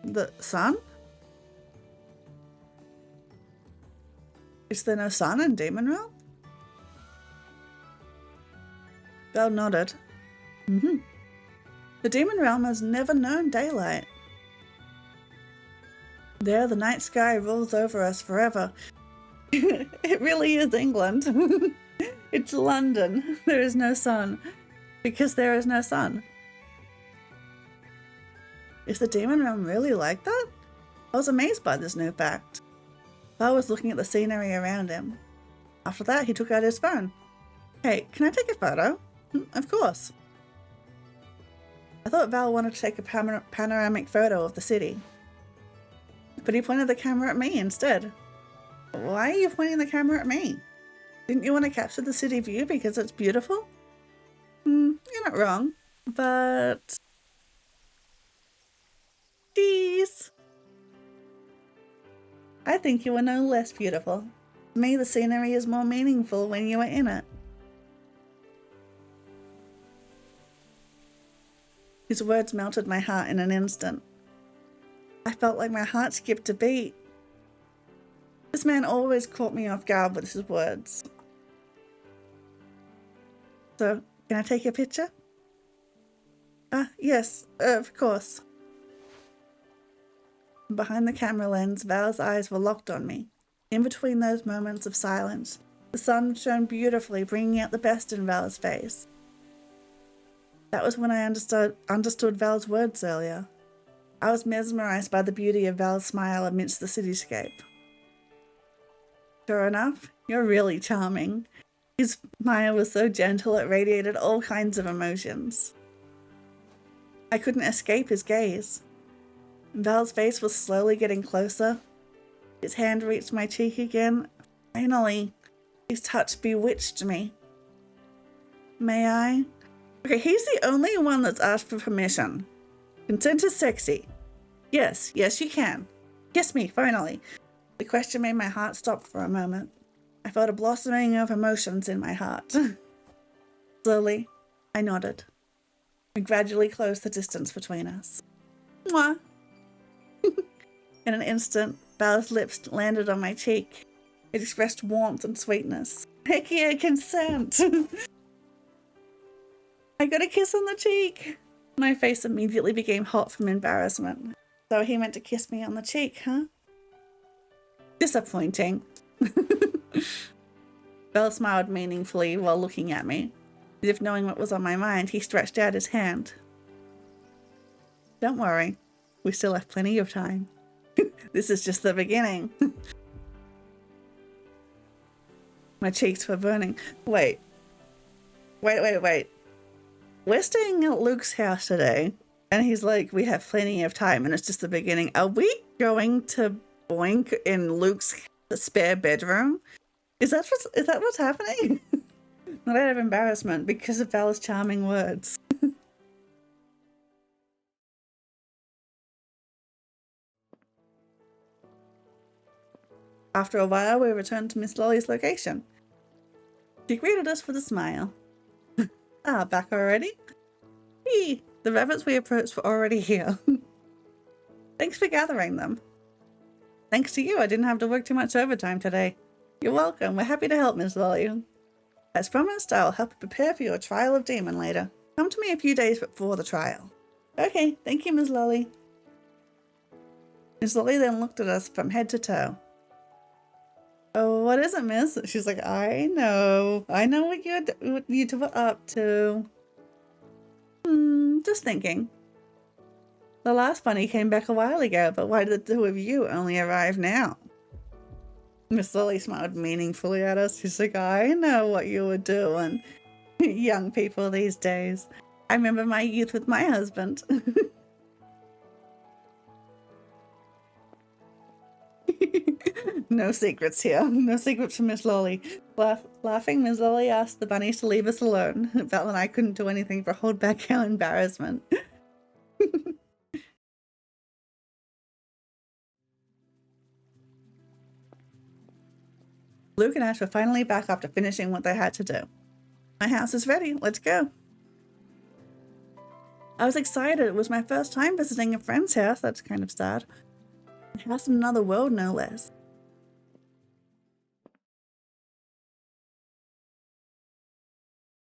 The sun? Is there no sun in Demon Realm? Val nodded. The Demon Realm has never known daylight. There, the night sky rolls over us forever. It really is England. It's London. There is no sun. Because there is no sun. Is the demon realm really like that? I was amazed by this new fact. Val was looking at the scenery around him. After that, he took out his phone. Hey, can I take a photo? Of course. I thought Val wanted to take a panoramic photo of the city. But he pointed the camera at me instead. Why are you pointing the camera at me? Didn't you want to capture the city view because it's beautiful? You're not wrong, but... Jeez. I think you are no less beautiful. To me, the scenery is more meaningful when you are in it. His words melted my heart in an instant. I felt like my heart skipped a beat. This man always caught me off guard with his words. So, can I take your picture? Yes, of course. Behind the camera lens, Val's eyes were locked on me. In between those moments of silence, the sun shone beautifully, bringing out the best in Val's face. That was when I understood Val's words earlier. I was mesmerized by the beauty of Val's smile amidst the cityscape. Sure enough, you're really charming. His smile was so gentle it radiated all kinds of emotions. I couldn't escape his gaze. Val's face was slowly getting closer. His hand reached my cheek again. Finally, his touch bewitched me. May I? Okay, he's the only one that's asked for permission. Consent is sexy. Yes, you can. Kiss me, finally. The question made my heart stop for a moment. I felt a blossoming of emotions in my heart. Slowly, I nodded. We gradually closed the distance between us. Mwah! In an instant, Val's lips landed on my cheek. It expressed warmth and sweetness. Heck yeah, consent! I got a kiss on the cheek! My face immediately became hot from embarrassment. So he meant to kiss me on the cheek, huh? Disappointing. Val smiled meaningfully while looking at me. As if knowing what was on my mind, he stretched out his hand. Don't worry, we still have plenty of time. This is just the beginning. My cheeks were burning. Wait. We're staying at Luke's house today, and he's like, we have plenty of time, and it's just the beginning. Are we going to boink in Luke's spare bedroom? Is that what's happening? Not out of embarrassment, because of Val's charming words. After a while, we returned to Miss Lolly's location. She greeted us with a smile. Back already? Hey, the rabbits we approached were already here. Thanks for gathering them. Thanks to you, I didn't have to work too much overtime today. You're welcome. We're happy to help, Miss Lolly. As promised, I'll help you prepare for your trial of demon later. Come to me a few days before the trial. Okay, thank you, Miss Lolly. Miss Lolly then looked at us from head to toe. Oh, what is it, miss? She's like, I know what you two were up to. Just thinking. The last bunny came back a while ago, but why did the two of you only arrive now? Miss Lily smiled meaningfully at us. She's like, I know what you were doing. Young people these days. I remember my youth with my husband. No secrets here. No secrets from Miss Lolly. Laughing, Miss Lolly asked the bunnies to leave us alone. Val and I couldn't do anything but hold back our embarrassment. Luke and Ash were finally back after finishing what they had to do. My house is ready. Let's go. I was excited. It was my first time visiting a friend's house. That's kind of sad. A house in another world, no less.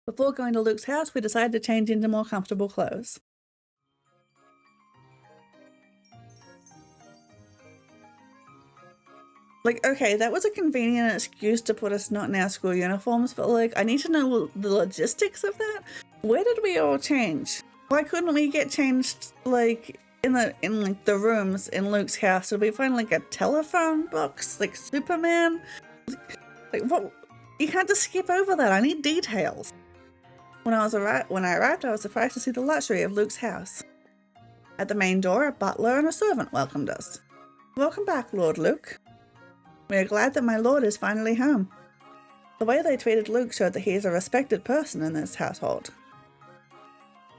Before going to Luke's house, we decided to change into more comfortable clothes. Like, okay, that was a convenient excuse to put us not in our school uniforms, but like, I need to know the logistics of that. Where did we all change? Why couldn't we get changed like in like the rooms in Luke's house? Did we find like a telephone box like Superman? Like what? You can't just skip over that. I need details. When I arrived, I was surprised to see the luxury of Luke's house. At the main door, a butler and a servant welcomed us. Welcome back, Lord Luke. We are glad that my lord is finally home. The way they treated Luke showed that he is a respected person in this household.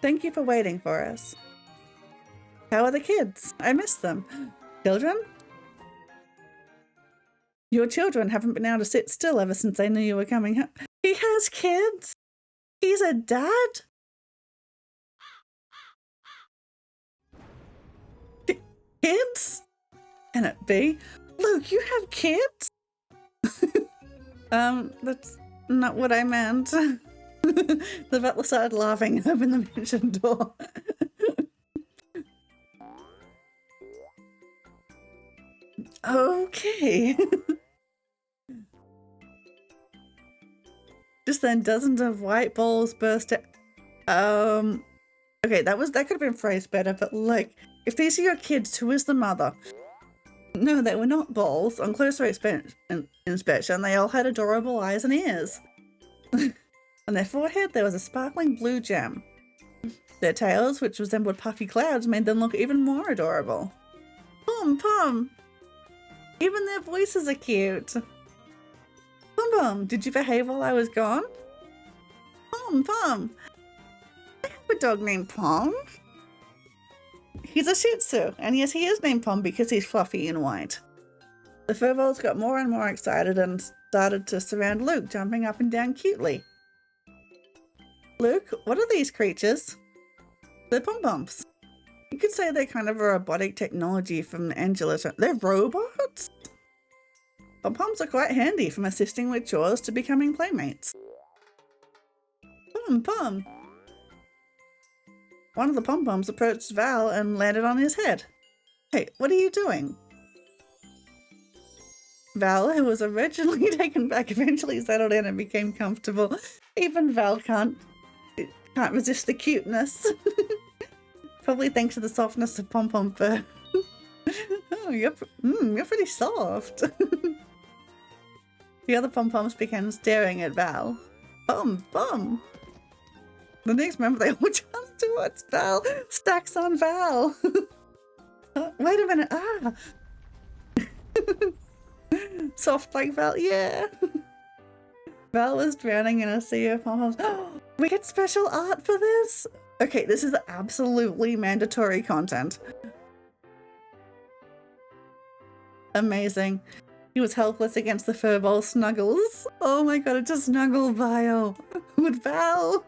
Thank you for waiting for us. How are the kids? I miss them. Children? Your children haven't been able to sit still ever since they knew you were coming home. He has kids? He's a dad? Kids? Can it be? Luke, you have kids? That's not what I meant. The butler started laughing and opened the mansion door. Okay. Just then dozens of white balls burst out. Okay, that could have been phrased better, but like, if these are your kids, who is the mother? No, they were not balls. On closer inspection, they all had adorable eyes and ears. On their forehead, there was a sparkling blue gem. Their tails, which resembled puffy clouds, made them look even more adorable. Pom! Even their voices are cute. Pom, did you behave while I was gone? Pom. I have a dog named Pom. He's a Shih Tzu, and yes, he is named Pom because he's fluffy and white. The furballs got more and more excited and started to surround Luke, jumping up and down cutely. Luke, what are these creatures? They're pom-poms. You could say they're kind of a robotic technology from Angela's. They're robots? Pom-poms are quite handy, from assisting with chores to becoming playmates. Pom. One of the pom-poms approached Val and landed on his head. Hey, what are you doing? Val, who was originally taken back, eventually settled in and became comfortable. Even Val can't resist the cuteness. Probably thanks to the softness of pom-pom fur. Oh, you're pretty soft. The other pom-poms began staring at Val. Pom. The next moment they all jumped towards Val. Stacks on Val. Wait a minute. Soft like Val, yeah. Val was drowning in a sea of pom-poms. We get special art for this? Okay, this is absolutely mandatory content. Amazing. He was helpless against the furball snuggles. Oh my god, it's a snuggle vial with Val.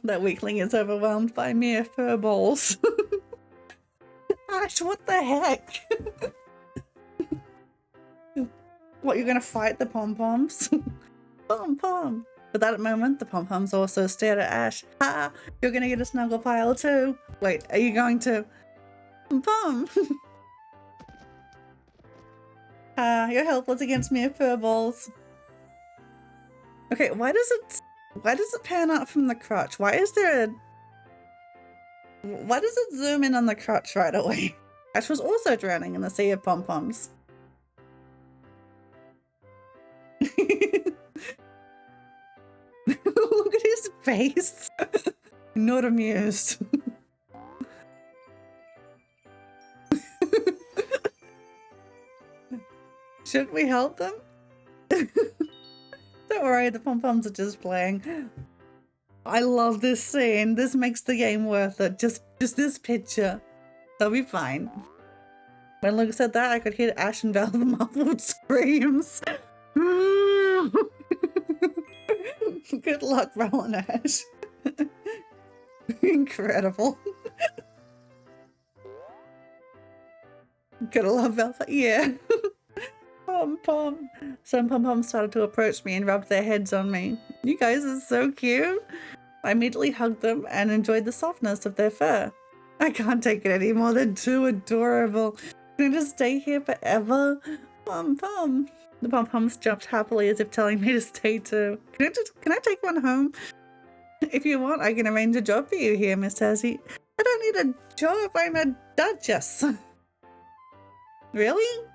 That weakling is overwhelmed by mere furballs. Ash, what the heck? What, you're gonna fight the pom-poms? Pom. At that moment, the pom-poms also stared at Ash. Ha! You're gonna get a snuggle pile too. Wait, are you going to? Pom! You're helpless against mere furballs. Okay, why does it pan out from the crotch? Why does it zoom in on the crotch right away? Ash was also drowning in the sea of pom-poms. Look at his face. Not amused. Should we help them? Don't worry, the pom-poms are just playing. I love this scene. This makes the game worth it. Just this picture. They'll be fine. When Luke said that, I could hear Ash and Val the muffled screams. Good luck, Val and Ash. Incredible. Gotta love Val. Yeah. Pom. Some pom-poms started to approach me and rubbed their heads on me. You guys are so cute. I immediately hugged them and enjoyed the softness of their fur. I can't take it anymore. They're too adorable. I'm gonna stay here forever. Pom-pom. The pom-poms jumped happily as if telling me to stay too. Can I take one home? If you want, I can arrange a job for you here, Miss Tassie. I don't need a job, I'm a duchess. Really?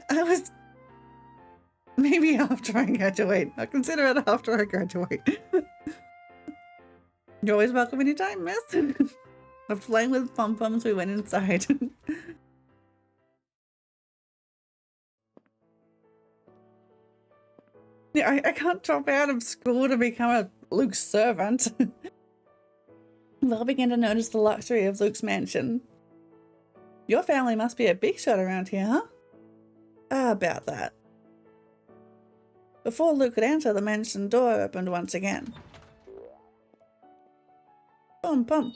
I was... Maybe after I graduate. I'll consider it after I graduate. You're always welcome anytime, miss. After playing with pom-poms, we went inside. Yeah, I can't drop out of school to become a Luke's servant. Val began to notice the luxury of Luke's mansion. Your family must be a big shot around here, huh? About that. Before Luke could answer, the mansion door opened once again. Pom-pom.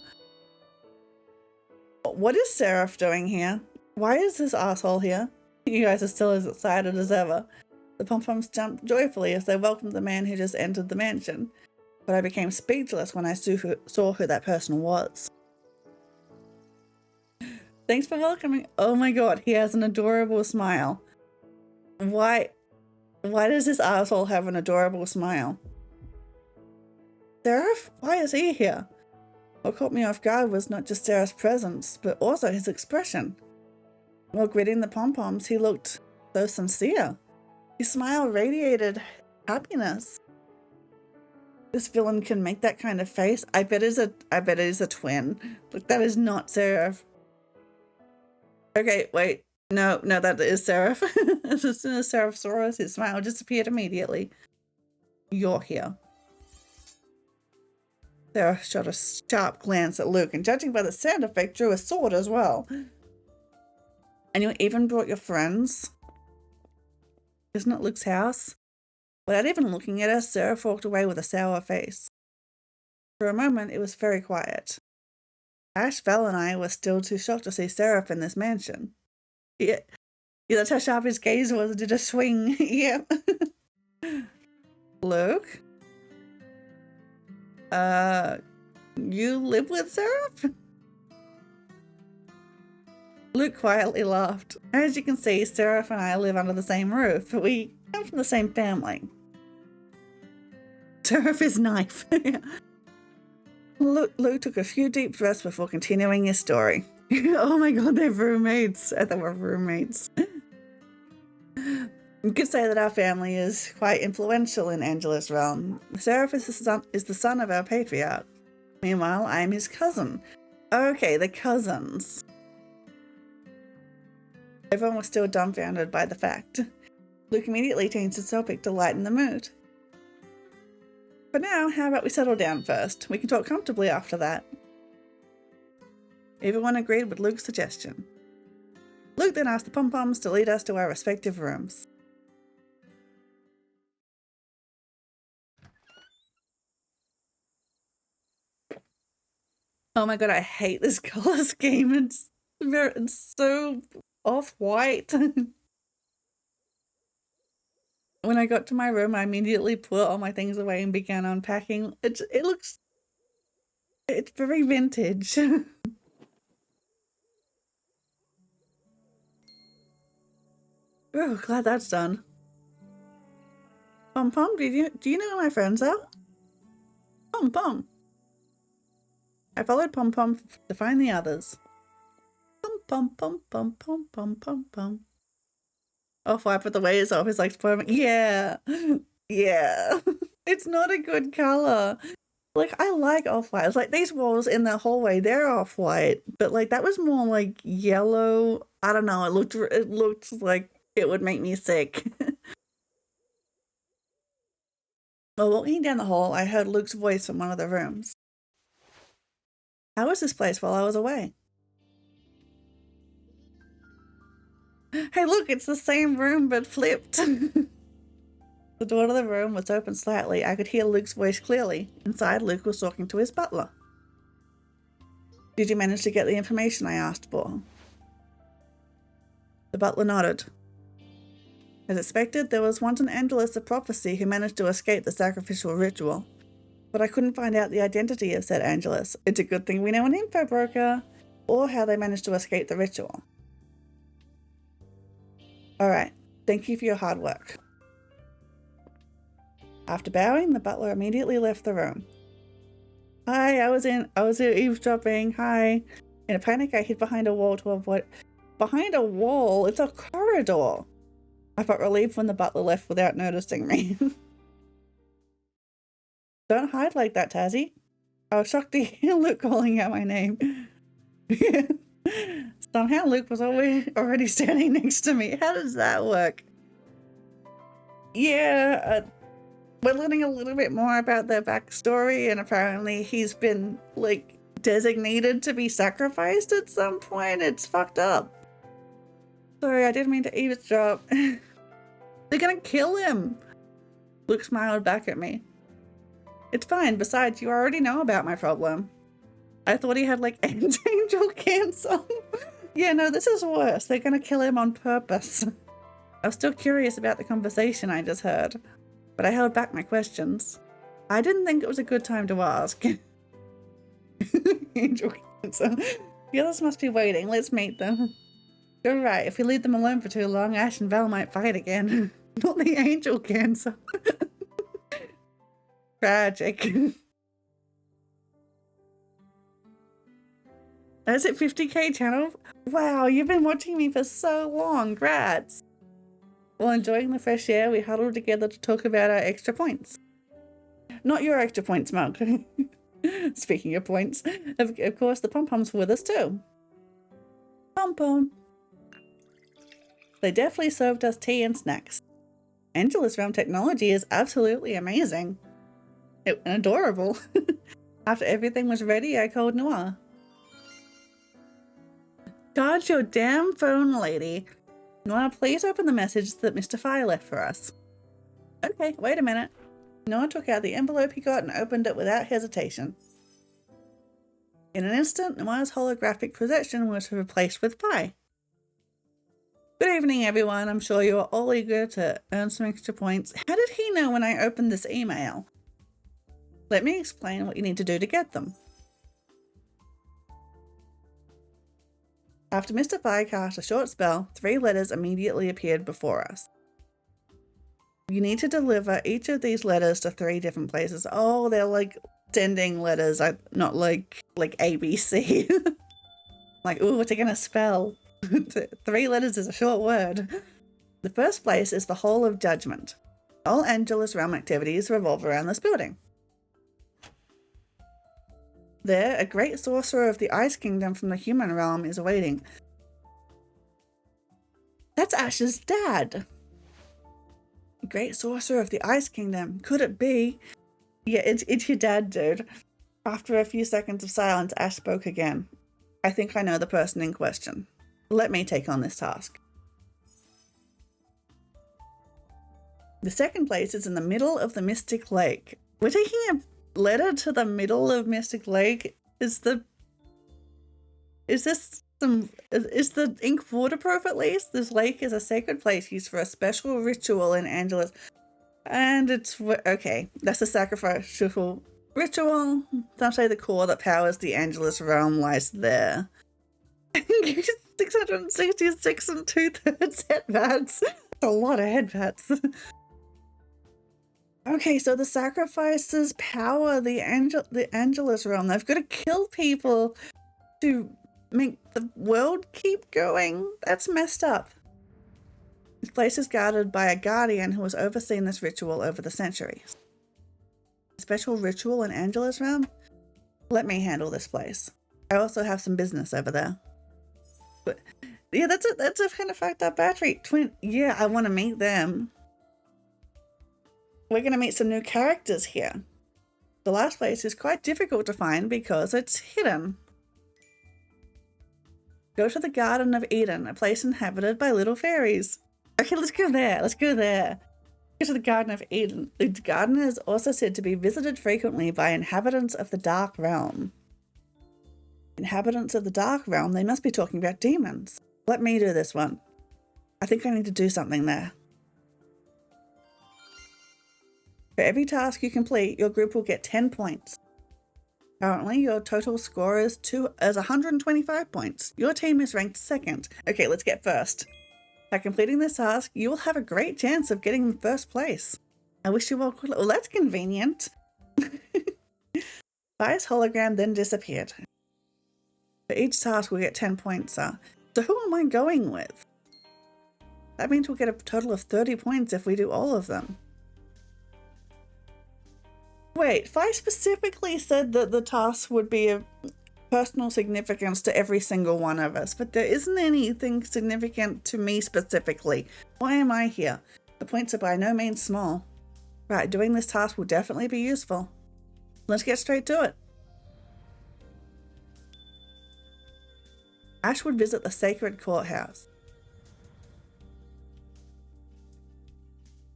What is Seraph doing here? Why is this asshole here? You guys are still as excited as ever. The pom-poms jumped joyfully as they welcomed the man who just entered the mansion, but I became speechless when I saw who that person was. Thanks for welcoming. Oh my god, he has an adorable smile. Why does this asshole have an adorable smile? Seraph? Why is he here? What caught me off guard was not just Seraph's presence, but also his expression. While greeting the pom-poms, he looked so sincere. His smile radiated happiness. This villain can make that kind of face. I bet it is a twin. Look, that is not Seraph. Okay, wait. No, that is Seraph. As soon as Seraph saw us, his smile disappeared immediately. You're here. Seraph shot a sharp glance at Luke, and judging by the sound effect, drew a sword as well. And you even brought your friends? Isn't it Luke's house? Without even looking at us, Seraph walked away with a sour face. For a moment, it was very quiet. Ash, Val, and I were still too shocked to see Seraph in this mansion. Yeah, that's how sharp his gaze was. It did a swing. Yeah. Luke? You live with Seraph? Luke quietly laughed. As you can see, Seraph and I live under the same roof. We come from the same family. Seraph is knife. Luke took a few deep breaths before continuing his story. Oh my god, they're roommates. I thought we were roommates. You could say that our family is quite influential in Angela's realm. Seraph is the son of our patriarch. Meanwhile, I am his cousin. Okay, the cousins. Everyone was still dumbfounded by the fact. Luke immediately changed his topic to lighten the mood. For now, how about we settle down first? We can talk comfortably after that. Everyone agreed with Luke's suggestion. Luke then asked the pom-poms to lead us to our respective rooms. Oh my god, I hate this color scheme. It's so off-white. When I got to my room, I immediately put all my things away and began unpacking. It's very vintage. Oh, glad that's done. Pom-pom, do you know where my friends are? Pom-pom. I followed Pom-pom to find the others. Pom-pom-pom-pom-pom-pom-pom. Off-white, but the way it's off is like spoiling. Yeah. Yeah. It's not a good color. Like, I like off-white. It's like these walls in the hallway, they're off-white. But like that was more like yellow. I don't know. It looked like it would make me sick. While walking down the hall, I heard Luke's voice from one of the rooms. How was this place while I was away? Hey look, it's the same room but flipped. The door to the room was open slightly. I could hear Luke's voice clearly. Inside, Luke was talking to his butler. Did you manage to get the information I asked for? The butler nodded. As expected, there was once an Angelus of prophecy who managed to escape the sacrificial ritual. But I couldn't find out the identity of said Angelus. It's a good thing we know an info broker. or how they managed to escape the ritual. Alright, thank you for your hard work. After bowing, the butler immediately left the room. Hi, I was eavesdropping. Hi. In a panic, I hid behind a wall to avoid. Behind a wall? It's a corridor. I felt relieved when the butler left without noticing me. Don't hide like that, Tazzy. I was shocked to hear Luke calling out my name. Somehow Luke was already standing next to me. How does that work? Yeah, we're learning a little bit more about their backstory, and apparently he's been, like, designated to be sacrificed at some point. It's fucked up. Sorry, I didn't mean to eavesdrop. They're gonna kill him. Luke smiled back at me. It's fine. Besides, you already know about my problem. I thought he had, like, angel cancer. Yeah, no, this is worse. They're gonna kill him on purpose. I was still curious about the conversation I just heard, but I held back my questions. I didn't think it was a good time to ask. Angel cancer. The others must be waiting. Let's meet them. You're right. If we leave them alone for too long, Ash and Val might fight again. Not the angel cancer. Tragic. Is it 50k channel? Wow, you've been watching me for so long. Grats. While enjoying the fresh air, we huddled together to talk about our extra points. Not your extra points, Mug. Speaking of points, of course the pom-poms were with us too. Pom-pom. They definitely served us tea and snacks. Angela's realm technology is absolutely amazing. And adorable. After everything was ready, I called Noir. Charge your damn phone, lady. Noir, please open the message that Mr. Fire left for us. Okay, wait a minute. Noir took out the envelope he got and opened it without hesitation. In an instant, Noir's holographic projection was replaced with Pi. Good evening, everyone. I'm sure you are all eager to earn some extra points. How did he know when I opened this email? Let me explain what you need to do to get them. After Mr. Fire cast a short spell, 3 letters immediately appeared before us. You need to deliver each of these letters to 3 different places. Oh, they're like sending letters, not like ABC. Like, ooh, what's it gonna spell? 3 letters is a short word. The first place is the Hall of Judgment. All Angela's realm activities revolve around this building. There, a great sorcerer of the Ice Kingdom from the human realm is awaiting. That's Ash's dad. Great sorcerer of the Ice Kingdom. Could it be? Yeah, it's your dad, dude. After a few seconds of silence, Ash spoke again. I think I know the person in question. Let me take on this task. The second place is in the middle of the Mystic Lake. We're taking a letter to the middle of Mystic Lake. Is the ink waterproof at least? This lake is a sacred place used for a special ritual in Angela's. And it's, okay, that's a sacrificial ritual. Some say the core that powers the Angela's realm lies there. 666 and 2/3 headbats. That's a lot of headbats. Okay, so the sacrifices power the Angela's realm. They've got to kill people to make the world keep going. That's messed up. This place is guarded by a guardian who has overseen this ritual over the centuries. A special ritual in Angela's realm? Let me handle this place. I also have some business over there. But yeah, that's a kind of fucked up battery. Yeah, I want to meet them. We're going to meet some new characters here. The last place is quite difficult to find because it's hidden. Go to the Garden of Eden, a place inhabited by little fairies. Okay, let's go there. Let's go there. Go to the Garden of Eden. The garden is also said to be visited frequently by inhabitants of the Dark Realm. Inhabitants of the Dark Realm? They must be talking about demons. Let me do this one. I think I need to do something there. For every task you complete, your group will get 10 points. Currently, your total score is 125 points. Your team is ranked second. Okay, let's get first. By completing this task, you will have a great chance of getting first place. I wish you all good luck. Well, that's convenient. Fire's hologram then disappeared. For each task, we'll get 10 points. So who am I going with? That means we'll get a total of 30 points if we do all of them. Wait, Fi specifically said that the task would be of personal significance to every single one of us, but there isn't anything significant to me specifically. Why am I here? The points are by no means small. Right, doing this task will definitely be useful. Let's get straight to it. Ash would visit the sacred courthouse.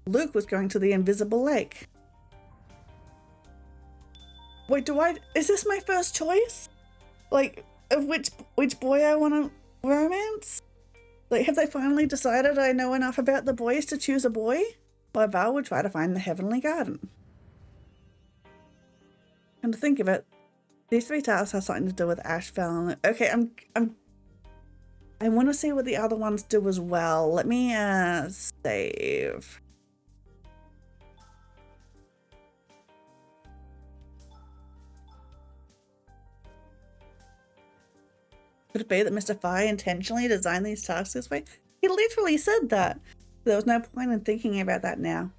Luke was going to the invisible lake. Wait, is this my first choice? Like, of which boy I want to romance? Like, have they finally decided I know enough about the boys to choose a boy? Well, Val would try to find the Heavenly Garden. And to think of it, these 3 tasks have something to do with Ash, Val, and okay, I want to see what the other ones do as well. Let me save. Could it be that Mr. Fye intentionally designed these tasks this way? He literally said that. There was no point in thinking about that now.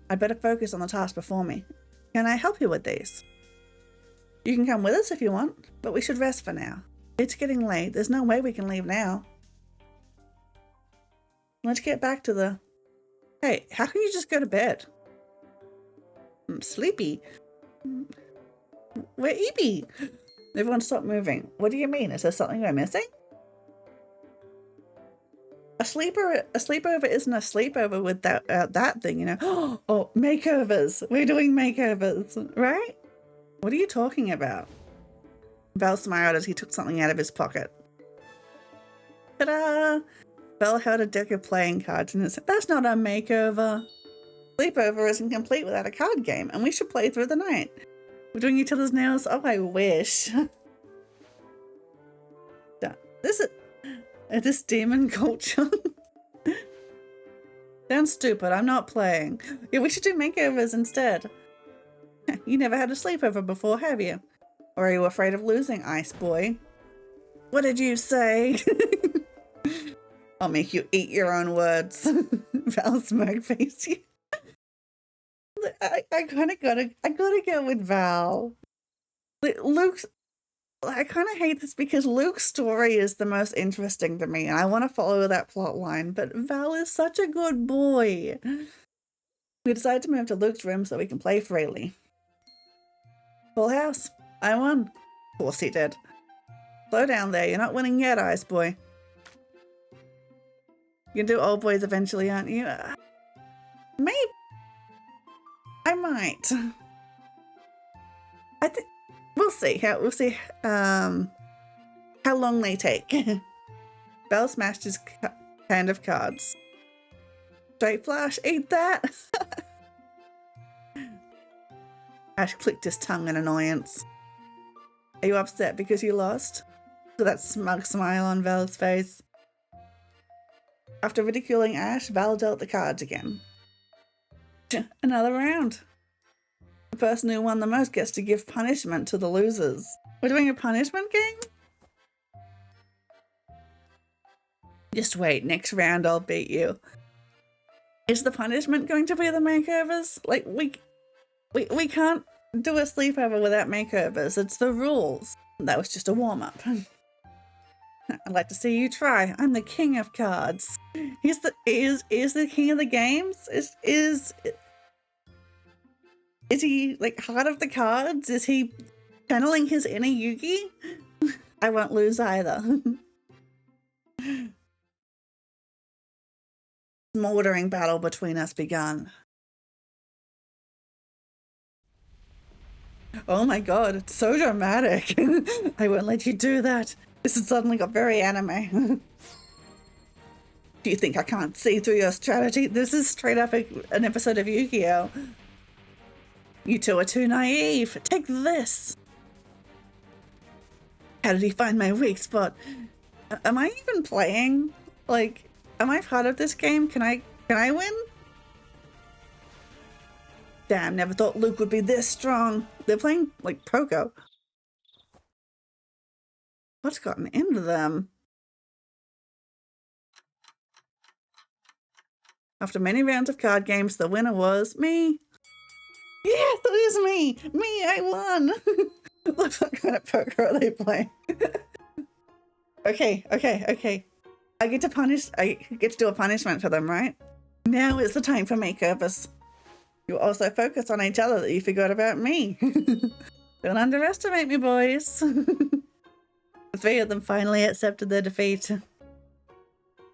I'd better focus on the task before me. Can I help you with these? You can come with us if you want, but we should rest for now. It's getting late. There's no way we can leave now. Let's get back to the... Hey, how can you just go to bed? I'm sleepy. Where Evie? Everyone stop moving. What do you mean? Is there something we're missing? A sleepover isn't a sleepover with that thing, you know. Oh, makeovers. We're doing makeovers, right? What are you talking about? Val smiled as he took something out of his pocket. Ta-da! Val held a deck of playing cards and said, "That's not a makeover. Sleepover isn't complete without a card game, and we should play through the night. We're doing each other's nails? Oh, I wish." This demon culture. Sounds stupid. I'm not playing. Yeah, we should do makeovers instead. You never had a sleepover before, have you? Or are you afraid of losing, Ice Boy? What did you say? I'll make you eat your own words. Val smirk face you. I gotta go with Val. I kind of hate this because Luke's story is the most interesting to me and I want to follow that plot line, but Val is such a good boy. We decided to move to Luke's room so we can play freely. Full house. I won. Of course he did. Slow down there. You're not winning yet, Ice Boy. You can do old boys eventually, aren't you? Maybe. I might. I think we'll see how long they take. Bell smashed his hand of cards. Straight flash, eat that. Ash clicked his tongue in annoyance. Are you upset because you lost? With that smug smile on Val's face. After ridiculing Ash, Val dealt the cards again. Another round. The person who won the most gets to give punishment to the losers. We're doing a punishment game? Just wait, next round I'll beat you. Is the punishment going to be the makeovers? Like, we can't do a sleepover without makeovers. It's the rules. That was just a warm-up. I'd like to see you try. I'm the king of cards. Is the king of the games? Is he like heart of the cards? Is he channeling his inner Yugi? I won't lose either. Smoldering battle between us begun. Oh my god, it's so dramatic. I won't let you do that. This has suddenly got very anime. Do you think I can't see through your strategy? This is straight up an episode of Yu-Gi-Oh! You two are too naive. Take this. How did he find my weak spot? Am I even playing? Like, am I part of this game? Can I win? Damn, never thought Luke would be this strong. They're playing like Pogo. What's gotten into them? After many rounds of card games, the winner was me. Yes, it is me! Me, I won! What kind of poker are they playing? Okay. I get to do a punishment for them, right? Now is the time for makeovers. You also focus on each other that you forgot about me. Don't underestimate me, boys. The three of them finally accepted their defeat.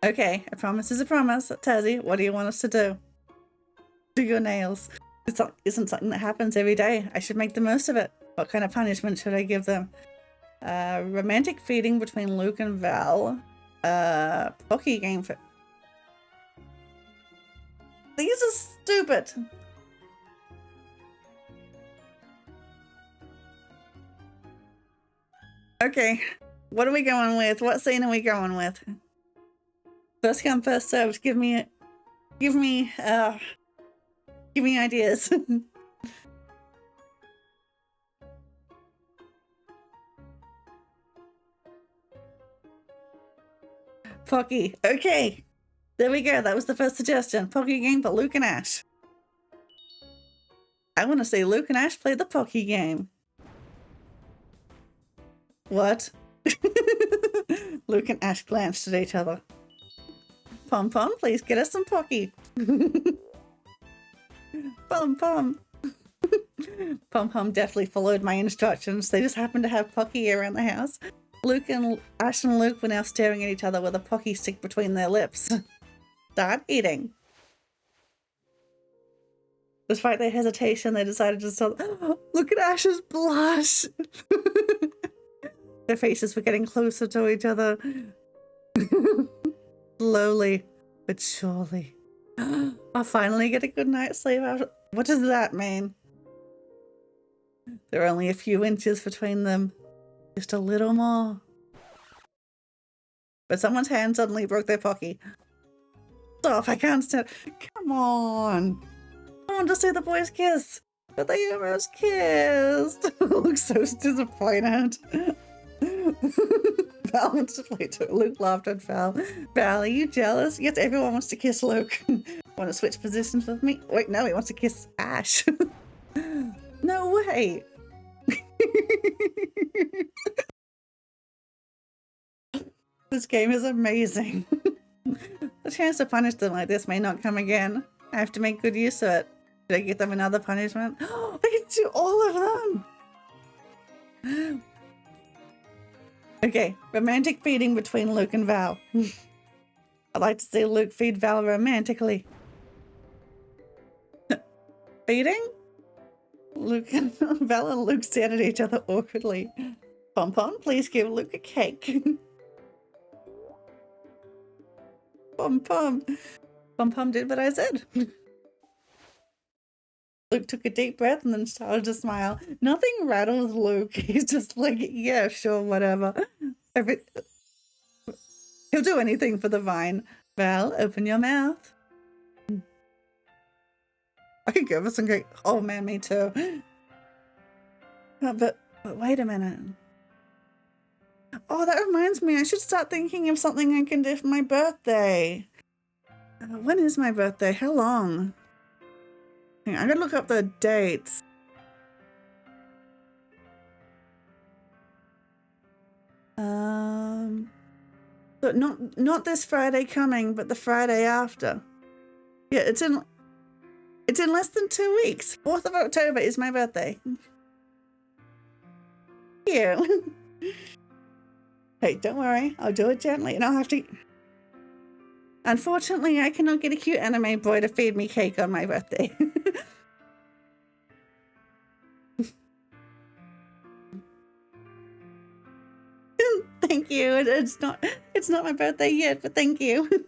Okay, a promise is a promise. Tazzy, what do you want us to do? Do your nails. It isn't something that happens every day. I should make the most of it. What kind of punishment should I give them? Romantic feeding between Luke and Val. Pocky game for... These are stupid. Okay, what are we going with? What scene are we going with? First come, first served. Give me ideas. Pocky. Okay. There we go. That was the first suggestion. Pocky game for Luke and Ash. I want to see Luke and Ash play the Pocky game. What? Luke and Ash glanced at each other. Pom Pom, please get us some Pocky. Pom Pom. Pom Pom definitely followed my instructions. They just happened to have Pocky around the house. Ash and Luke were now staring at each other with a Pocky stick between their lips. Start eating. Despite their hesitation, they decided to stop. Oh, look at Ash's blush. Their faces were getting closer to each other. Slowly, but surely. I'll finally get a good night's sleep out. What does that mean? There are only a few inches between them. Just a little more. But someone's hand suddenly broke their Pocky. Stop, I can't stand. Come on. I want to see the boys kiss. But they almost kissed. Looks so disappointed. Val wants to play too. Luke laughed at Val. Val, are you jealous? Yes, everyone wants to kiss Luke. Want to switch positions with me? Wait, no, he wants to kiss Ash. No way. This game is amazing. The chance to punish them like this may not come again. I have to make good use of it. Should I give them another punishment? I can do all of them! Okay, romantic feeding between Luke and Val. I'd like to see Luke feed Val romantically. Feeding? Val and Luke stared at each other awkwardly. Pom Pom, please give Luke a cake. Pom Pom. Pom Pom did what I said. Luke took a deep breath and then started to smile. Nothing rattles Luke. He's just like, yeah, sure, whatever. He'll do anything for the vine. Val, open your mouth. I could go for some great... Oh man, me too. But wait a minute. Oh, that reminds me. I should start thinking of something I can do for my birthday. When is my birthday? How long? Hang on, I gotta look up the dates. But not this Friday coming, but the Friday after. Yeah, it's in less than 2 weeks. 4th of October is my birthday. Yeah. Hey, don't worry. I'll do it gently, and I'll have to... Unfortunately, I cannot get a cute anime boy to feed me cake on my birthday. Thank you. It's not my birthday yet, but thank you.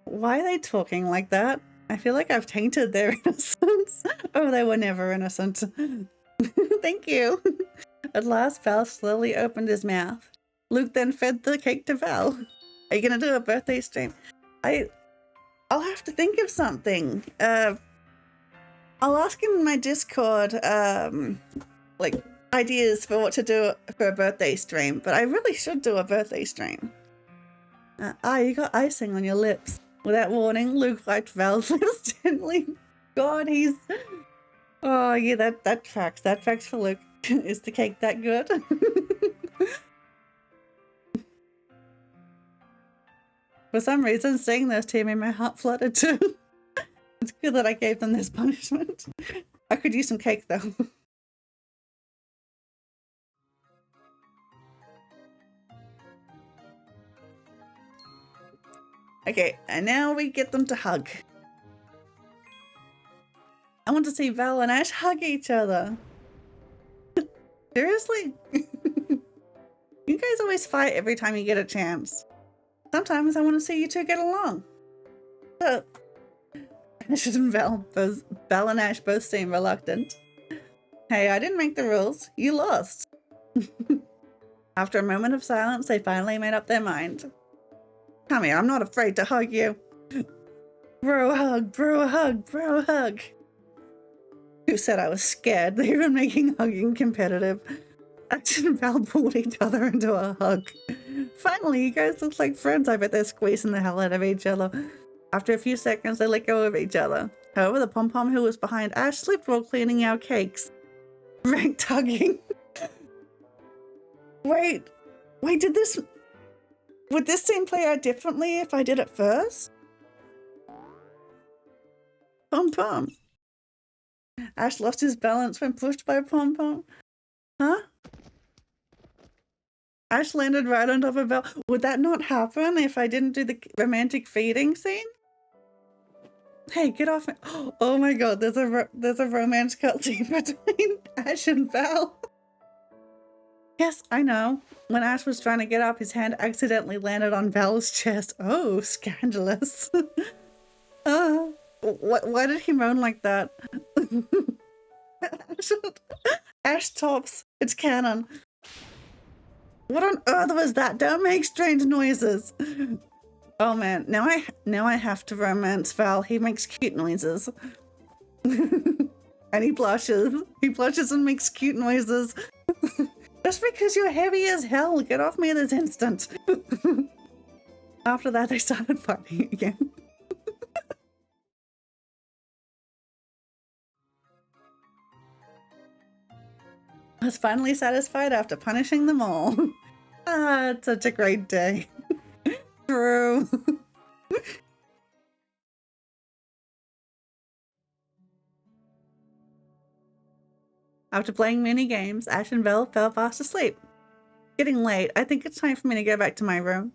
Why are they talking like that? I feel like I've tainted their innocence. Oh, they were never innocent. Thank you. At last, Val slowly opened his mouth. Luke then fed the cake to Val. Are you gonna do a birthday stream? I'll have to think of something. I'll ask in my Discord, like, ideas for what to do for a birthday stream, but I really should do a birthday stream. You got icing on your lips. Without warning, Luke wiped Val's lips gently. God, he's... Oh, yeah, that tracks. That tracks for Luke. Is the cake that good? For some reason, seeing those two made my heart flutter too. It's good that I gave them this punishment. I could use some cake though. Okay, and now we get them to hug. I want to see Val and Ash hug each other. Seriously? You guys always fight every time you get a chance. Sometimes I want to see you two get along. But Ash and Val and Ash both seem reluctant. Hey, I didn't make the rules. You lost. After a moment of silence, they finally made up their mind. Come here, I'm not afraid to hug you. Bro hug, bro hug, bro hug. Who said I was scared? They've been making hugging competitive. Ash and Val pulled each other into a hug. Finally, you guys look like friends. I bet they're squeezing the hell out of each other. After a few seconds, they let go of each other. However, the pom-pom who was behind Ash slipped while cleaning our cakes. Ranked hugging. Wait, would this scene play out differently if I did it first? Pom-pom. Ash lost his balance when pushed by Pom-pom. Huh? Ash landed right on top of Val. Would that not happen if I didn't do the romantic feeding scene? Hey, get off me. Oh my god, there's a romance cutscene between Ash and Val. Yes, I know. When Ash was trying to get up, his hand accidentally landed on Val's chest. Oh, scandalous. Why did he moan like that? Ash tops. It's canon. What on earth was that? Don't make strange noises. Oh man, now I have to romance Val. He makes cute noises. And he blushes. He blushes and makes cute noises. Just because you're heavy as hell, get off me this instant. After that, they started fighting again. I was finally satisfied after punishing them all. Ah, it's such a great day. True. After playing many games, Ash and Val fell fast asleep. Getting late, I think it's time for me to go back to my room.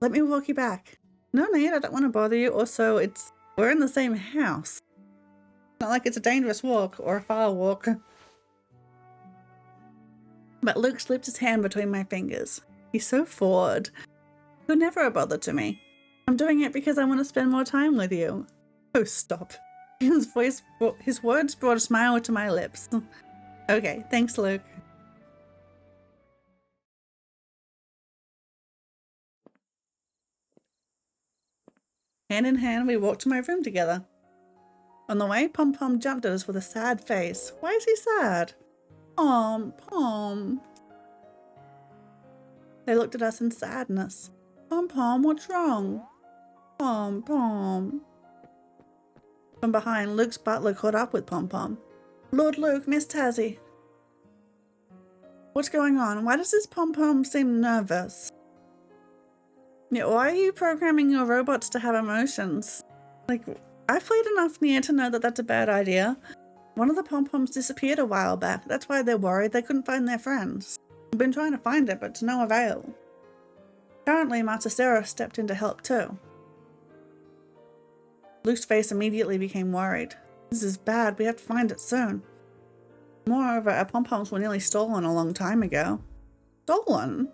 Let me walk you back. No need, I don't want to bother you. Also, we're in the same house. Not like it's a dangerous walk or a far walk. But Luke slipped his hand between my fingers. He's so forward. You're never a bother to me. I'm doing it because I want to spend more time with you. Oh, stop. His words brought a smile to my lips. Okay, thanks, Luke. Hand in hand, we walked to my room together. On the way, Pom-Pom jumped at us with a sad face. Why is he sad? Pom. They looked at us in sadness. Pom-Pom, what's wrong? Pom. From behind, Luke's butler caught up with Pom-Pom. Lord Luke, Miss Tazzy. What's going on? Why does this Pom-Pom seem nervous? Yeah, why are you programming your robots to have emotions? Like, I've played enough Nier to know that that's a bad idea. One of the Pom-Poms disappeared a while back. That's why they're worried they couldn't find their friends. I've been trying to find it, but to no avail. Apparently, Master Sarah stepped in to help too. Luke's face immediately became worried. This is bad. We have to find it soon. Moreover, our pom-poms were nearly stolen a long time ago. Stolen?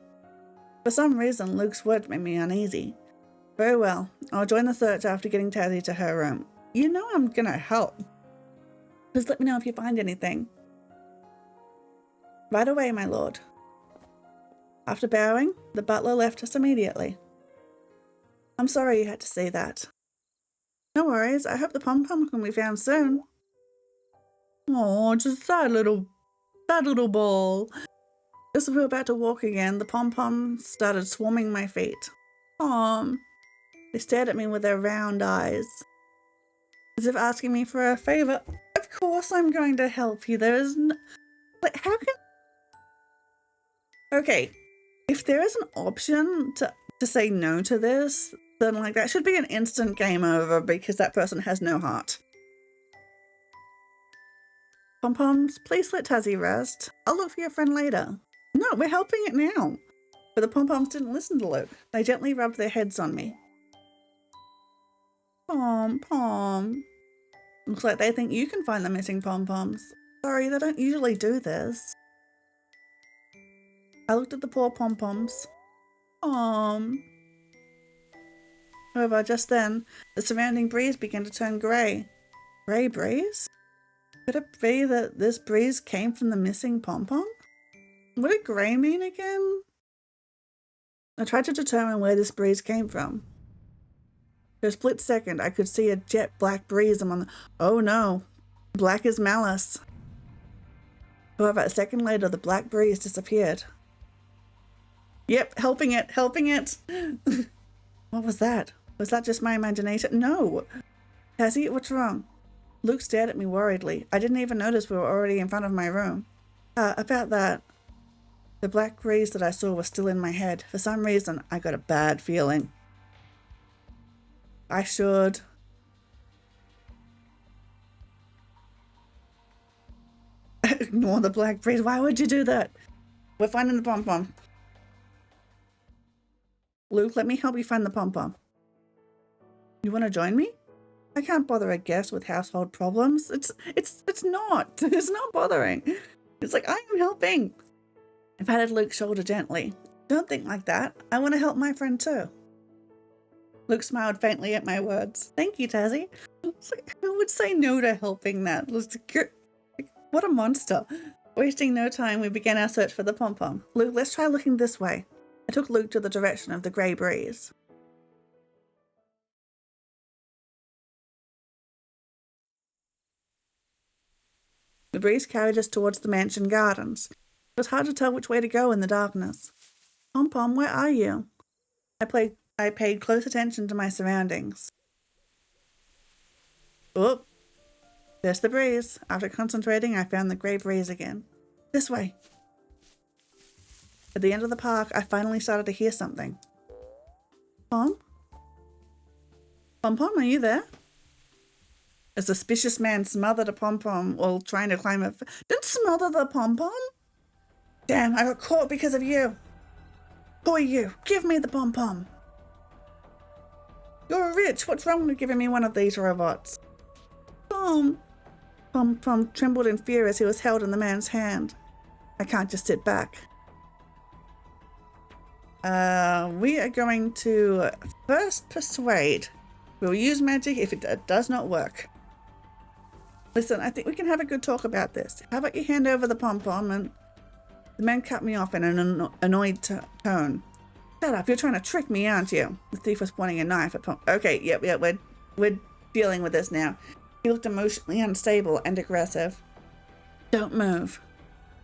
For some reason, Luke's words made me uneasy. Very well. I'll join the search after getting Tazzy to her room. You know I'm gonna help. Just let me know if you find anything. Right away, my lord. After bowing, the butler left us immediately. I'm sorry you had to see that. No worries, I hope the pom-pom can be found soon. Oh, just sad little ball. Just as we were about to walk again, the pom-pom started swarming my feet. They stared at me with their round eyes, as if asking me for a favor. Of course I'm going to help you. There is no... Like, how can... Okay, if there is an option to say no to this, then like that should be an instant game over because that person has no heart. Pom-poms, please let Tazzy rest. I'll look for your friend later. No, we're helping it now. But the pom-poms didn't listen to Luke. They gently rubbed their heads on me. Pom-pom. Looks like they think you can find the missing pom-poms. Sorry, they don't usually do this. I looked at the poor pom-poms. However, just then, the surrounding breeze began to turn grey. Grey breeze? Could it be that this breeze came from the missing pom-pom? What did grey mean again? I tried to determine where this breeze came from. For a split second, I could see a jet black breeze among the... Oh no, black as malice. However, a second later, the black breeze disappeared. Yep, helping it. What was that? Was that just my imagination? No. Tazzy, what's wrong? Luke stared at me worriedly. I didn't even notice we were already in front of my room. About that. The black breeze that I saw was still in my head. For some reason, I got a bad feeling. I should... Ignore the black breeze. Why would you do that? We're finding the pom-pom. Luke, let me help you find the pom-pom. You want to join me? I can't bother a guest with household problems. It's not. It's not bothering. It's like, I am helping. I patted Luke's shoulder gently. Don't think like that. I want to help my friend too. Luke smiled faintly at my words. Thank you, Tazzy. It's like, who would say no to helping that? What a monster. Wasting no time, we began our search for the pom-pom. Luke, let's try looking this way. I took Luke to the direction of the grey breeze. The breeze carried us towards the mansion gardens. It was hard to tell which way to go in the darkness. Pom-pom, where are you? I paid close attention to my surroundings. Oh, there's the breeze. After concentrating, I found the grey breeze again. This way. At the end of the park, I finally started to hear something. Pom? Pom-pom, are you there? A suspicious man smothered a pom-pom while trying to climb it. Don't smother the pom-pom! Damn, I got caught because of you. Who are you? Give me the pom-pom. You're rich. What's wrong with giving me one of these robots? Pom. Pom-pom trembled in fear as he was held in the man's hand. I can't just sit back. We are going to first persuade. We'll use magic if it does not work. Listen, I think we can have a good talk about this. How about you hand over the pom-pom? And the man cut me off in an annoyed tone. Shut up, you're trying to trick me, aren't you? The thief was pointing a knife at Pom. Okay, yep, we're dealing with this now. He looked emotionally unstable and aggressive. Don't move.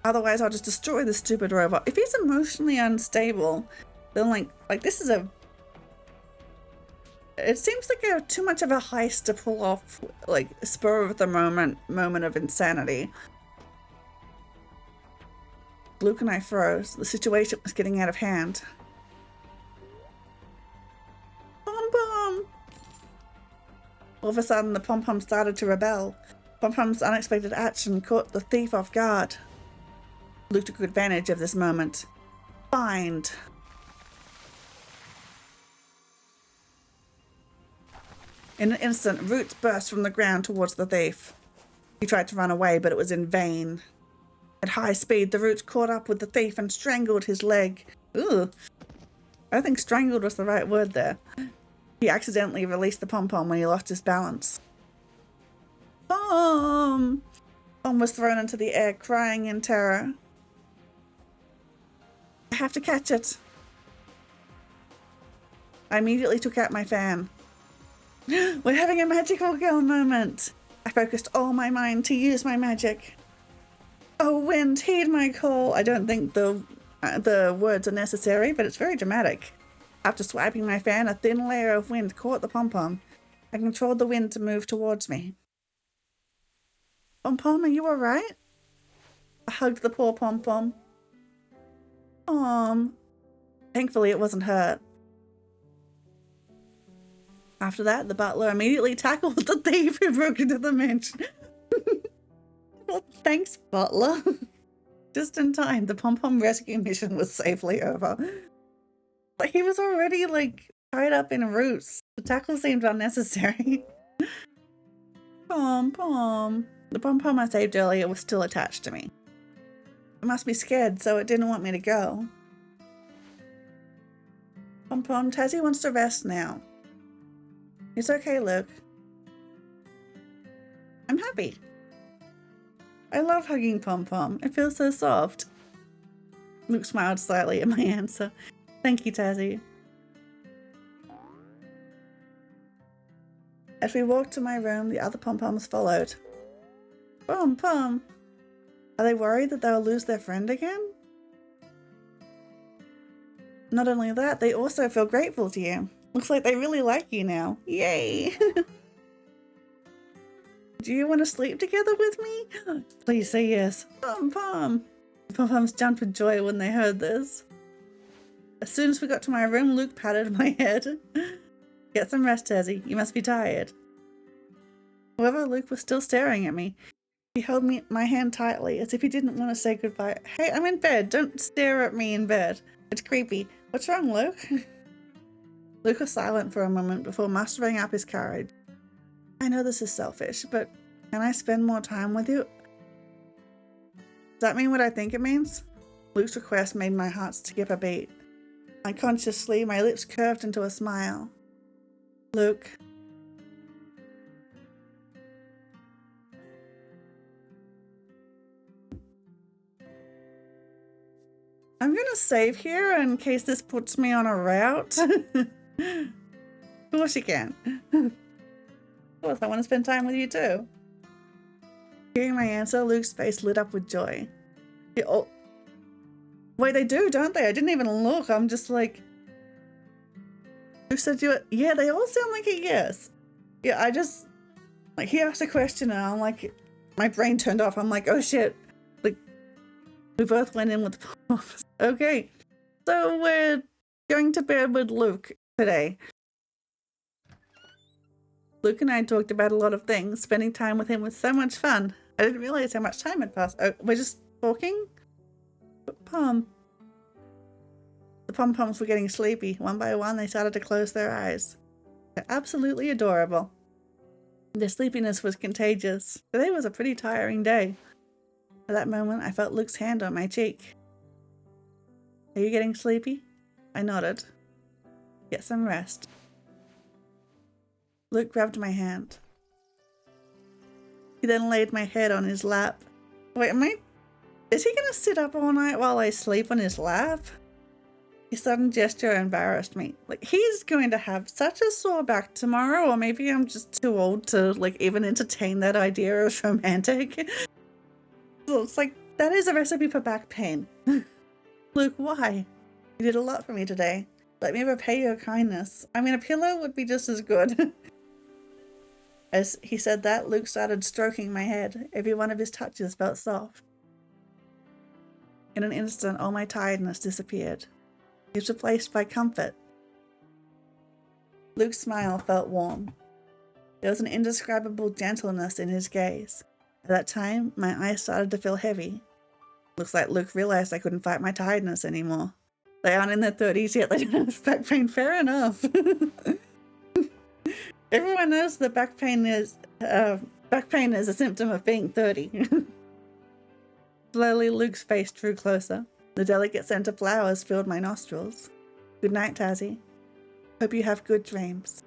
Otherwise, I'll just destroy the stupid robot. If he's emotionally unstable, then like this is a... It seems like too much of a heist to pull off, like, spur of the moment of insanity. Luke and I froze. The situation was getting out of hand. Pom-pom! All of a sudden, the pom-pom started to rebel. Pom-pom's unexpected action caught the thief off guard. Luke took advantage of this moment. Bind. In an instant, roots burst from the ground towards the thief. He tried to run away, but it was in vain. At high speed, the roots caught up with the thief and strangled his leg. Ugh. I think strangled was the right word there. He accidentally released the pom-pom when he lost his balance. Pom! Pom was thrown into the air, crying in terror. I have to catch it. I immediately took out my fan. We're having a magical girl moment. I focused all my mind to use my magic. Oh, wind, heed my call. I don't think the words are necessary, but it's very dramatic. After swiping my fan, a thin layer of wind caught the pom-pom. I controlled the wind to move towards me. Pom-pom, are you alright? I hugged the poor pom-pom. Thankfully, it wasn't hurt. After that, the butler immediately tackled the thief who broke into the mansion. Well, thanks, butler. Just in time, the pom-pom rescue mission was safely over. But he was already, like, tied up in roots. The tackle seemed unnecessary. Pom-pom. The pom-pom I saved earlier was still attached to me. It must be scared, so it didn't want me to go. Pom-pom, Tazzy wants to rest now. It's okay, Luke. I'm happy. I love hugging Pom-Pom. It feels so soft. Luke smiled slightly at my answer. Thank you, Tazzy. As we walked to my room, the other Pom-Poms followed. Pom-Pom. Are they worried that they'll lose their friend again? Not only that, they also feel grateful to you. Looks like they really like you now. Yay! Do you want to sleep together with me? Please say yes. Pom-Pom. The Pom-Poms jumped with joy when they heard this. As soon as we got to my room, Luke patted my head. Get some rest, Tazzy. You must be tired. However, Luke was still staring at me. He held my hand tightly, as if he didn't want to say goodbye. Hey, I'm in bed. Don't stare at me in bed. It's creepy. What's wrong, Luke? Luke was silent for a moment before mustering up his courage. I know this is selfish, but can I spend more time with you? Does that mean what I think it means? Luke's request made my heart skip a beat. Unconsciously, my lips curved into a smile. Luke. I'm gonna save here in case this puts me on a route. Of course you can. Of course, I want to spend time with you too. Hearing my answer, Luke's face lit up with joy. Oh, wait, they do, don't they? I didn't even look. I'm just like... Luke said you... Yeah, they all sound like a yes. Yeah, I just... Like, he asked a question and I'm like... My brain turned off. I'm like, oh shit. Like, we both went in with... Okay, so we're going to bed with Luke today. Luke and I talked about a lot of things. Spending time with him was so much fun. I didn't realize how much time had passed. Oh, we're just talking? Pom. The pom-poms were getting sleepy. One by one, they started to close their eyes. They're absolutely adorable. Their sleepiness was contagious. Today was a pretty tiring day. At that moment, I felt Luke's hand on my cheek. Are you getting sleepy? I nodded. Get some rest. Luke grabbed my hand. He then laid my head on his lap. Wait, is he gonna sit up all night while I sleep on his lap? His sudden gesture embarrassed me. Like, he's going to have such a sore back tomorrow, or maybe I'm just too old to, like, even entertain that idea of romantic. So it's like, that is a recipe for back pain. Luke, why? You did a lot for me today. Let me repay your kindness. I mean, a pillow would be just as good. As he said that, Luke started stroking my head. Every one of his touches felt soft. In an instant, all my tiredness disappeared. It was replaced by comfort. Luke's smile felt warm. There was an indescribable gentleness in his gaze. At that time, my eyes started to feel heavy. Looks like Luke realized I couldn't fight my tiredness anymore. They aren't in their 30s yet, they don't have back pain. Fair enough. Everyone knows that back pain is a symptom of being 30. Slowly, Luke's face drew closer. The delicate scent of flowers filled my nostrils. Good night, Tazzy. Hope you have good dreams.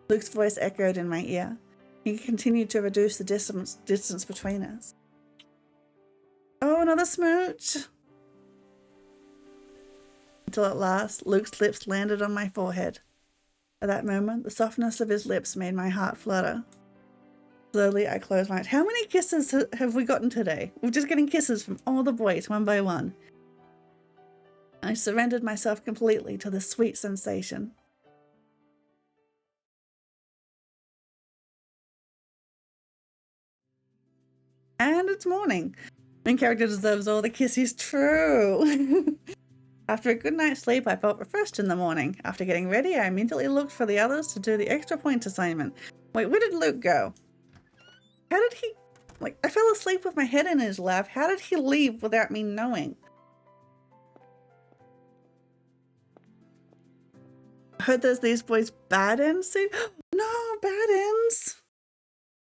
Luke's voice echoed in my ear. He continued to reduce the distance between us. Oh, another smooch. until at last Luke's lips landed on my forehead. At that moment, the softness of his lips made my heart flutter. Slowly, I closed my eyes. How many kisses have we gotten today? We're just getting kisses from all the boys, one by one. I surrendered myself completely to the sweet sensation. And it's morning. Main character deserves all the kisses. True. After a good night's sleep, I felt refreshed in the morning. After getting ready, I immediately looked for the others to do the extra points assignment. Wait, where did Luke go? How did he... Like, I fell asleep with my head in his lap. How did he leave without me knowing? I heard there's these boys' bad ends too. No, bad ends.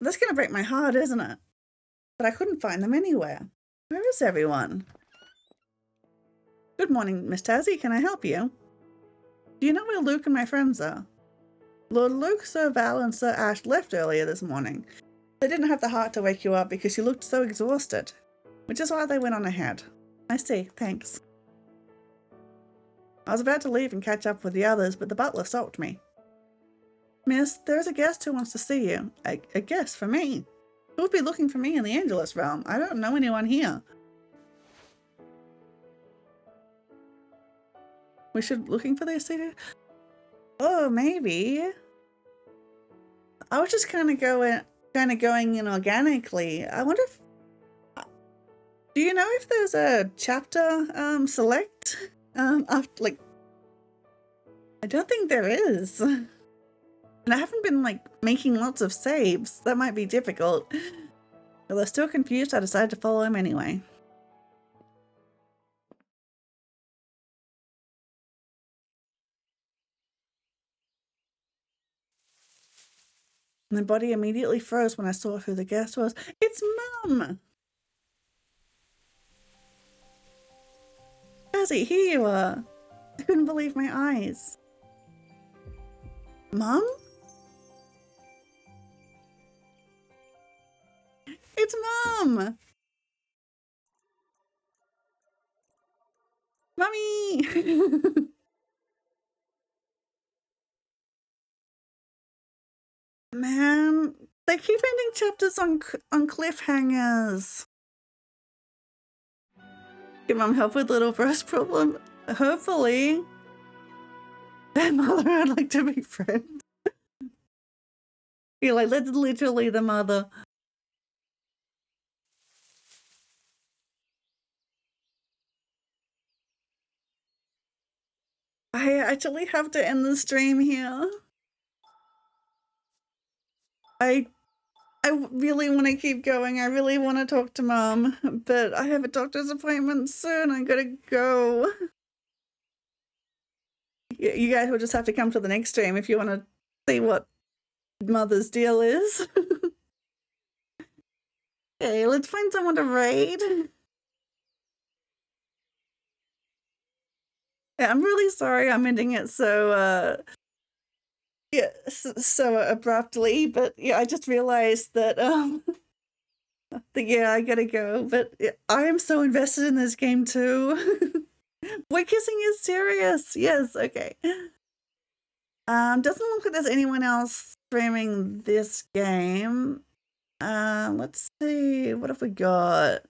That's gonna break my heart, isn't it? But I couldn't find them anywhere. Where is everyone? Good morning, Miss Tazzy. Can I help you? Do you know where Luke and my friends are? Lord Luke, Sir Val, and Sir Ash left earlier this morning. They didn't have the heart to wake you up because you looked so exhausted, which is why they went on ahead. I see, thanks. I was about to leave and catch up with the others, but the butler stopped me. Miss, there is a guest who wants to see you. A guest for me? Who would be looking for me in the Angelus realm? I don't know anyone here. We should looking for this city? Oh, maybe. I was just kind of going in organically. I wonder if... Do you know if there's a chapter select? After, like... I don't think there is. And I haven't been, like, making lots of saves. That might be difficult. Although still confused, I decided to follow him anyway. My body immediately froze when I saw who the guest was. It's Mum! Jazzy, here you are. I couldn't believe my eyes. Mum? It's Mum! Mummy! Man, they keep ending chapters on cliffhangers. Can Mum help with little bro's problem? Hopefully. Mother, I'd like to be friends. You're like, that's literally the mother. I actually have to end the stream here. I really want to keep going. I really want to talk to Mum, but I have a doctor's appointment soon. I gotta go. You guys will just have to come to the next stream if you want to see what Mother's deal is. Okay, let's find someone to raid. Yeah, I'm really sorry I'm ending it so yeah, so abruptly, but yeah, I just realized that yeah, I gotta go, but yeah, I am so invested in this game too. Boy kissing is serious. Yes, okay. Doesn't look like there's anyone else streaming this game. Let's see, what have we got?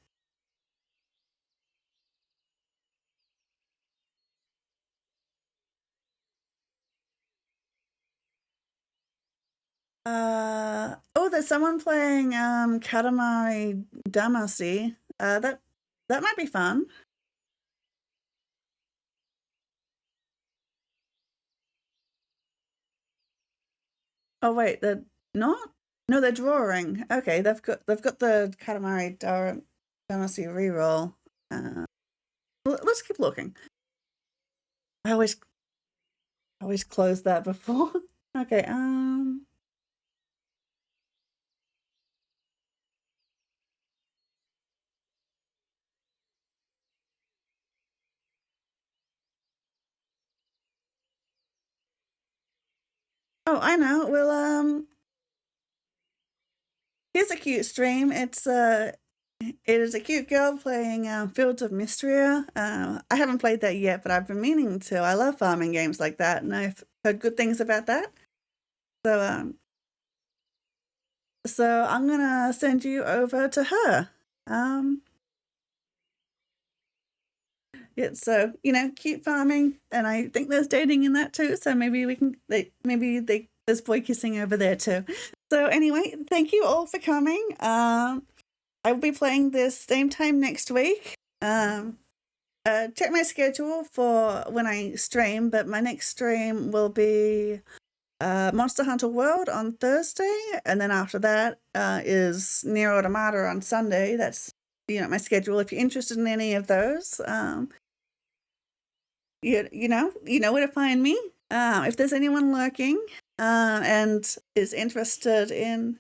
Oh, there's someone playing Katamari Damacy. That might be fun. Oh wait, they're not? No, they're drawing. Okay, they've got the Katamari Damacy reroll. Let's keep looking. I always close that before. Okay, oh, I know. Well, here's a cute stream. It's It is a cute girl playing Fields of Mystria. I haven't played that yet, but I've been meaning to. I love farming games like that, and I've heard good things about that. So, so I'm gonna send you over to her. Um, yeah, so keep farming, and I think there's dating in that too. So maybe we can, there's boy kissing over there too. So anyway, thank you all for coming. I will be playing this same time next week. Check my schedule for when I stream, but my next stream will be Monster Hunter World on Thursday, and then after that is Nier Automata on Sunday. That's my schedule. If you're interested in any of those, you know where to find me. If there's anyone lurking and is interested in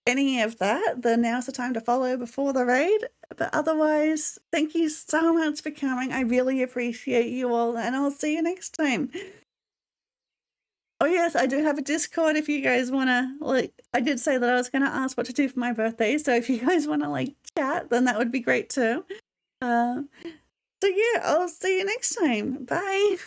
any of that, then now's the time to follow before the raid. But otherwise, thank you so much for coming. I really appreciate you all, and I'll see you next time. Oh yes, I do have a Discord if you guys want to, I did say that I was going to ask what to do for my birthday, so if you guys want to, chat, then that would be great too. So yeah, I'll see you next time. Bye!